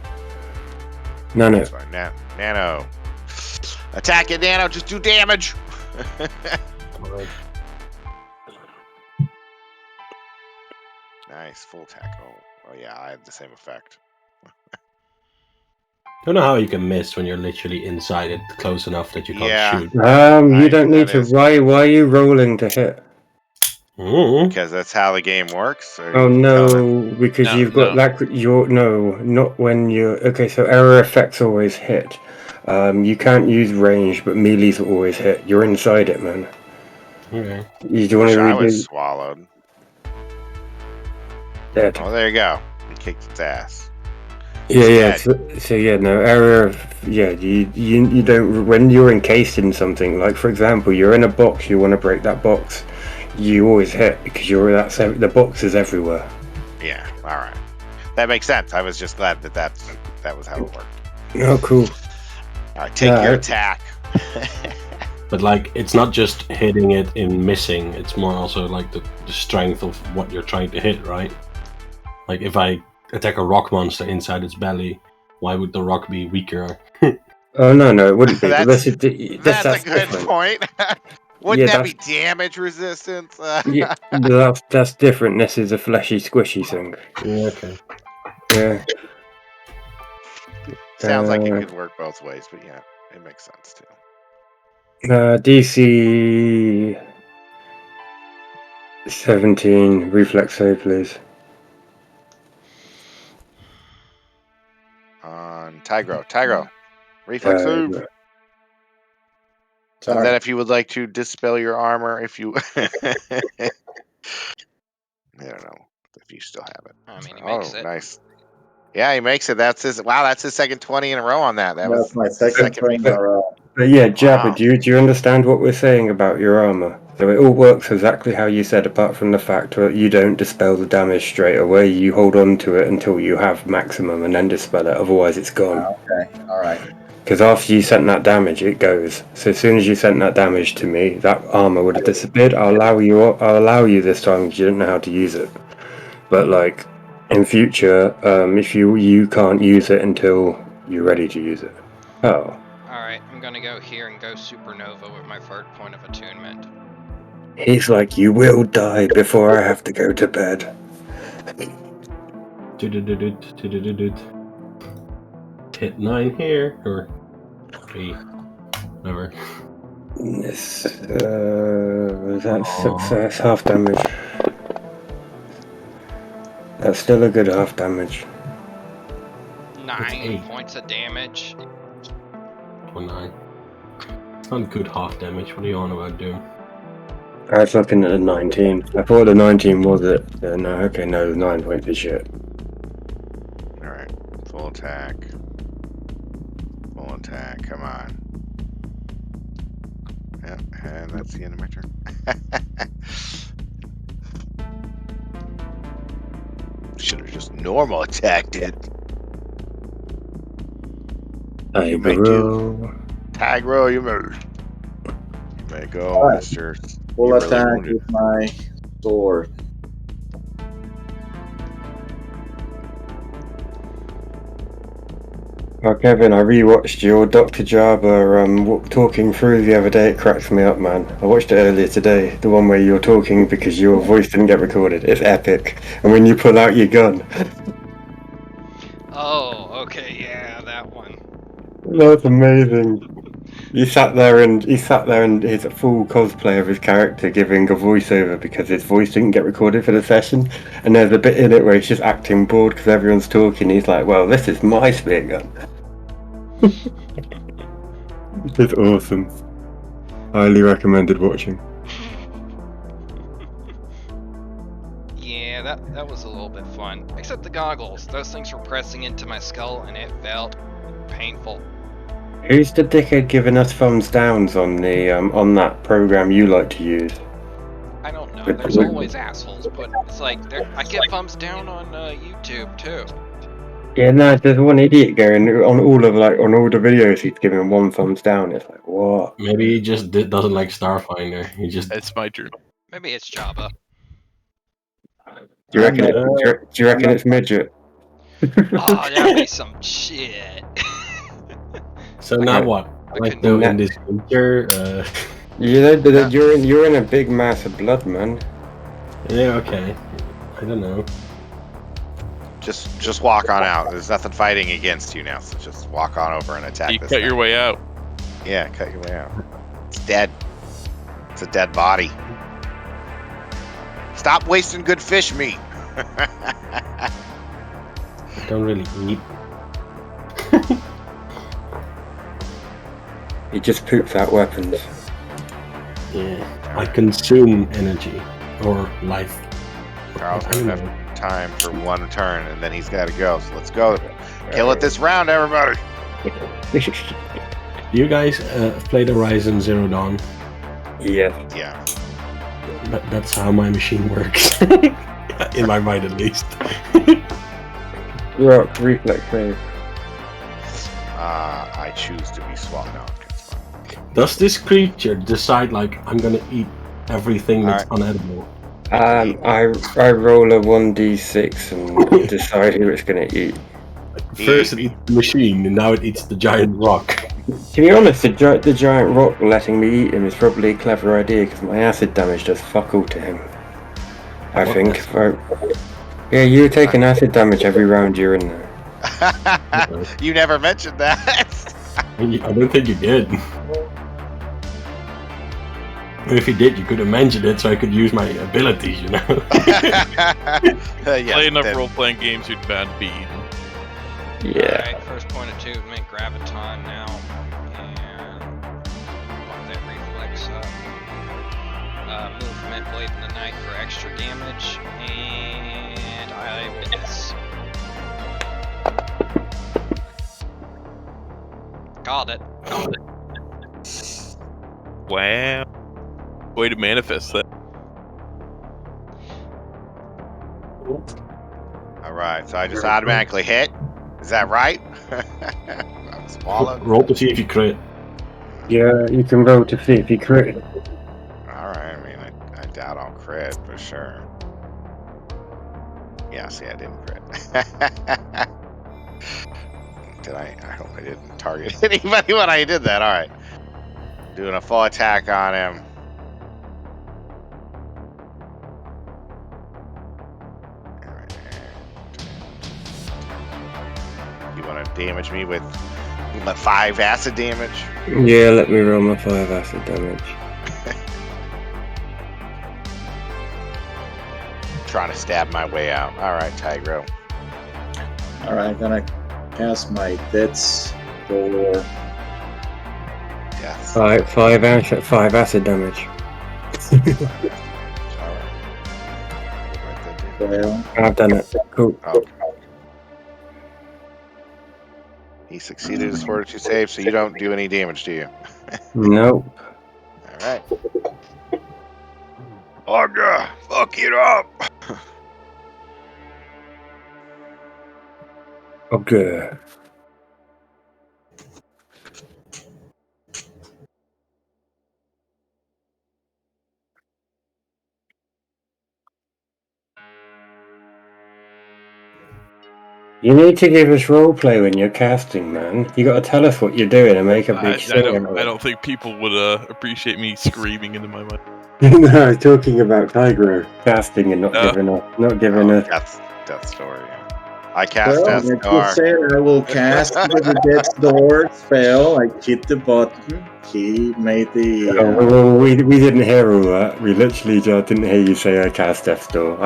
Nano. That's fine. Nano. Attack it, Nano. Just do damage. Nice. Full attack. Oh, yeah. I have the same effect. Don't know how you can miss when you're literally inside it, close enough that you can't Yeah. shoot. You don't need that to. is- Why are you rolling to hit? Because that's how the game works. Or Oh you tell me? no, because No, you've got no. that. Not when you're. Okay, so error effects always hit. You can't use range, but melees will always hit. You're inside it, man. Okay. You do want Wish to I was redo? swallowed. Dead. Oh, there you go. You kicked its ass. Yeah. So yeah, no error. Yeah, you don't. When you're encased in something, like for example, you're in a box. You want to break that box. You always hit because the box is everywhere. Yeah. All right. That makes sense. I was just glad that was how it worked. Oh, cool. All right. Take your attack. But like, it's not just hitting it in missing. It's more also like the strength of what you're trying to hit, right? Like if I attack a rock monster inside its belly, why would the rock be weaker? Oh no, it wouldn't be. But That's that's a good different. point. Wouldn't Yeah, that be damage resistance? Yeah, but that's different. This is a fleshy, squishy thing. Yeah, okay. Yeah. Sounds like it could work both ways, but yeah, it makes sense too. DC 17 reflex save, please. On Tigro, reflex save. And then if you would like to dispel your armor, if you, I don't know if you still have it. I mean, he makes it. Nice. Yeah, he makes it. That's his second 20 in a row on that. That was my second turn in a row. But yeah, Jabba, Wow. do you understand what we're saying about your armor? So it all works exactly how you said, apart from the fact that you don't dispel the damage straight away. You hold on to it until you have maximum and then dispel it. Otherwise, it's gone. Okay, all right. Because after you sent that damage, it goes. So as soon as you sent that damage to me, that armor would have disappeared. I'll allow you this time because you don't know how to use it. But like in future, if you can't use it until you're ready to use it. Oh. Alright, I'm gonna go here and go supernova with my third point of attunement. He's like, you will die before I have to go to bed. Hit 9 here, or 3, whatever. That's success, half damage. That's still a good half damage. 9 points of damage. Or 9. It's not good half damage. What are you on about doing? I was looking at the 19. I thought the 19 was it. No, okay, no, the 9 points is shit. Alright. Full attack. Full attack. Come on. Yeah, and that's the end of my turn. Should have just normal attacked it. You may do. Tigro, you may go, Alright. Mr. Full You're really attack wounded. with my sword. Oh, Kevin, I rewatched your Dr. Jabba talking through the other day. It cracks me up, man. I watched it earlier today. The one where you're talking because your voice didn't get recorded. It's epic. And when you pull out your gun, Oh, okay, yeah, that one. that's amazing. He sat there and his full cosplay of his character giving a voiceover because his voice didn't get recorded for the session. And there's a bit in it where he's just acting bored because everyone's talking. He's like, "Well, this is my spear gun." It's awesome. Highly recommended watching. Yeah, that was a little bit fun. Except the goggles. Those things were pressing into my skull and it felt painful. Who's the dickhead giving us thumbs downs on the on that program you like to use? I don't know. There's always assholes, but it's like I get thumbs down on YouTube too. Yeah, no, there's one idiot going on all the videos. He's giving one thumbs down. It's like, what? Maybe he just doesn't like Starfinder. He just It's my turn. Maybe it's Jabba. Do you reckon? Do you reckon it's midget? Oh, that'd be some shit. so now Okay. what? I Like couldn't though do in this future, You're in a big mass of blood, man. yeah, okay. I don't know. Just walk on out. There's nothing fighting against you now, so just walk on over and attack You this cut thing. your way out. Yeah, cut your way out. It's dead. It's a dead body. Stop wasting good fish meat. I don't really eat. He just poops out weapons. Yeah, I consume energy or life. Carl's I gonna don't have know. time for one turn, and then he's got to go. So let's go. Kill it this round, everybody. You guys played Horizon Zero Dawn. Yeah. Yeah. That's how my machine works. In my mind, at least. Rock, reflex save. I choose to be swallowed. No, it's fine. Does this creature decide, like, I'm gonna eat everything that's unedible? I roll a 1d6 and decide who it's gonna eat. First it eats the machine, and now it eats the giant rock. To be honest, the giant rock letting me eat him is probably a clever idea because my acid damage does fuck all to him. I What think. the- Yeah, you take an acid damage every round you're in there. You never mentioned that. I don't think you did. If you did, you could have mentioned it so I could use my abilities, you know? Yes, Play enough then- role-playing games, you'd bound to be eaten. Yeah. Alright, first point of 2, make graviton now. And bump that reflex up. Movement blade in the night for extra damage. And I miss. Got it. Wow. Way to manifest that. All right, so I just automatically hit. Is that right? I'm swallowed. Roll to see if you crit. Yeah, you can roll to see if you crit. All right. I mean, I doubt I'll crit for sure. Yeah. See, I didn't crit. Did I? I hope I didn't target anybody when I did that. All right. Doing a full attack on him. All right. You want to damage me with 5 acid damage? Yeah, let me roll my 5 acid damage. Trying to stab my way out. All right, Tigro. Alright, I'm gonna cast my Death's Door. Yes. 5 acid damage. All right. Well, I've done it. Cool. Okay. He succeeded his fortitude save, so you don't do any damage, do you? Nope. All right. Agra, fuck it up. Okay. You need to give us roleplay when you're casting, man. You gotta tell us what you're doing and make a big I show. don't think people would appreciate me screaming into my mic. No, I was talking about Tigro casting and not giving us. That's Death Door. Yeah. I cast Well, Death like you Door. said, I will cast the death's door spell. I hit the button. He made the. Well, we didn't hear all that. We literally just didn't hear you say I cast Death's Door.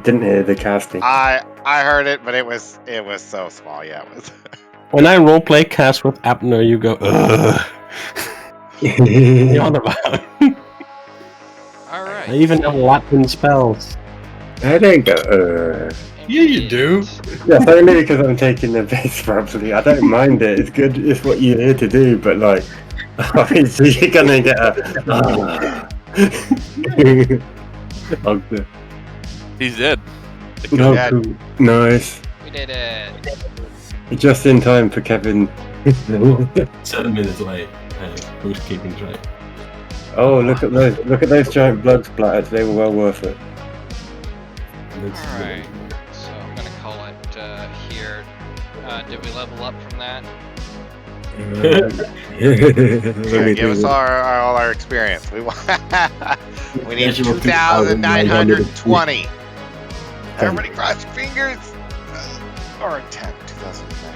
Didn't hear the casting. I heard it, but it was so small. Yeah, it was. When I roleplay cast with Abner, you go, ugh. What are you on about? All right. I even have Latin spells. I don't go. Yeah, you do. That's only because I'm taking the piss, probably. I don't mind it. It's good. It's what you're here to do. But like, obviously, you're gonna get a. Okay. He's dead. No, Yeah. cool. Nice. We did it. Just in time for Kevin. 7 minutes late. Who's keeping track? Oh, look at those! Look at those giant blood splatters. They were well worth it. Alright. So I'm gonna call it here. Did we level up from that? Yeah, give us all our experience. We want. We need 2,920. Everybody cross your fingers. Or 10. 2,009.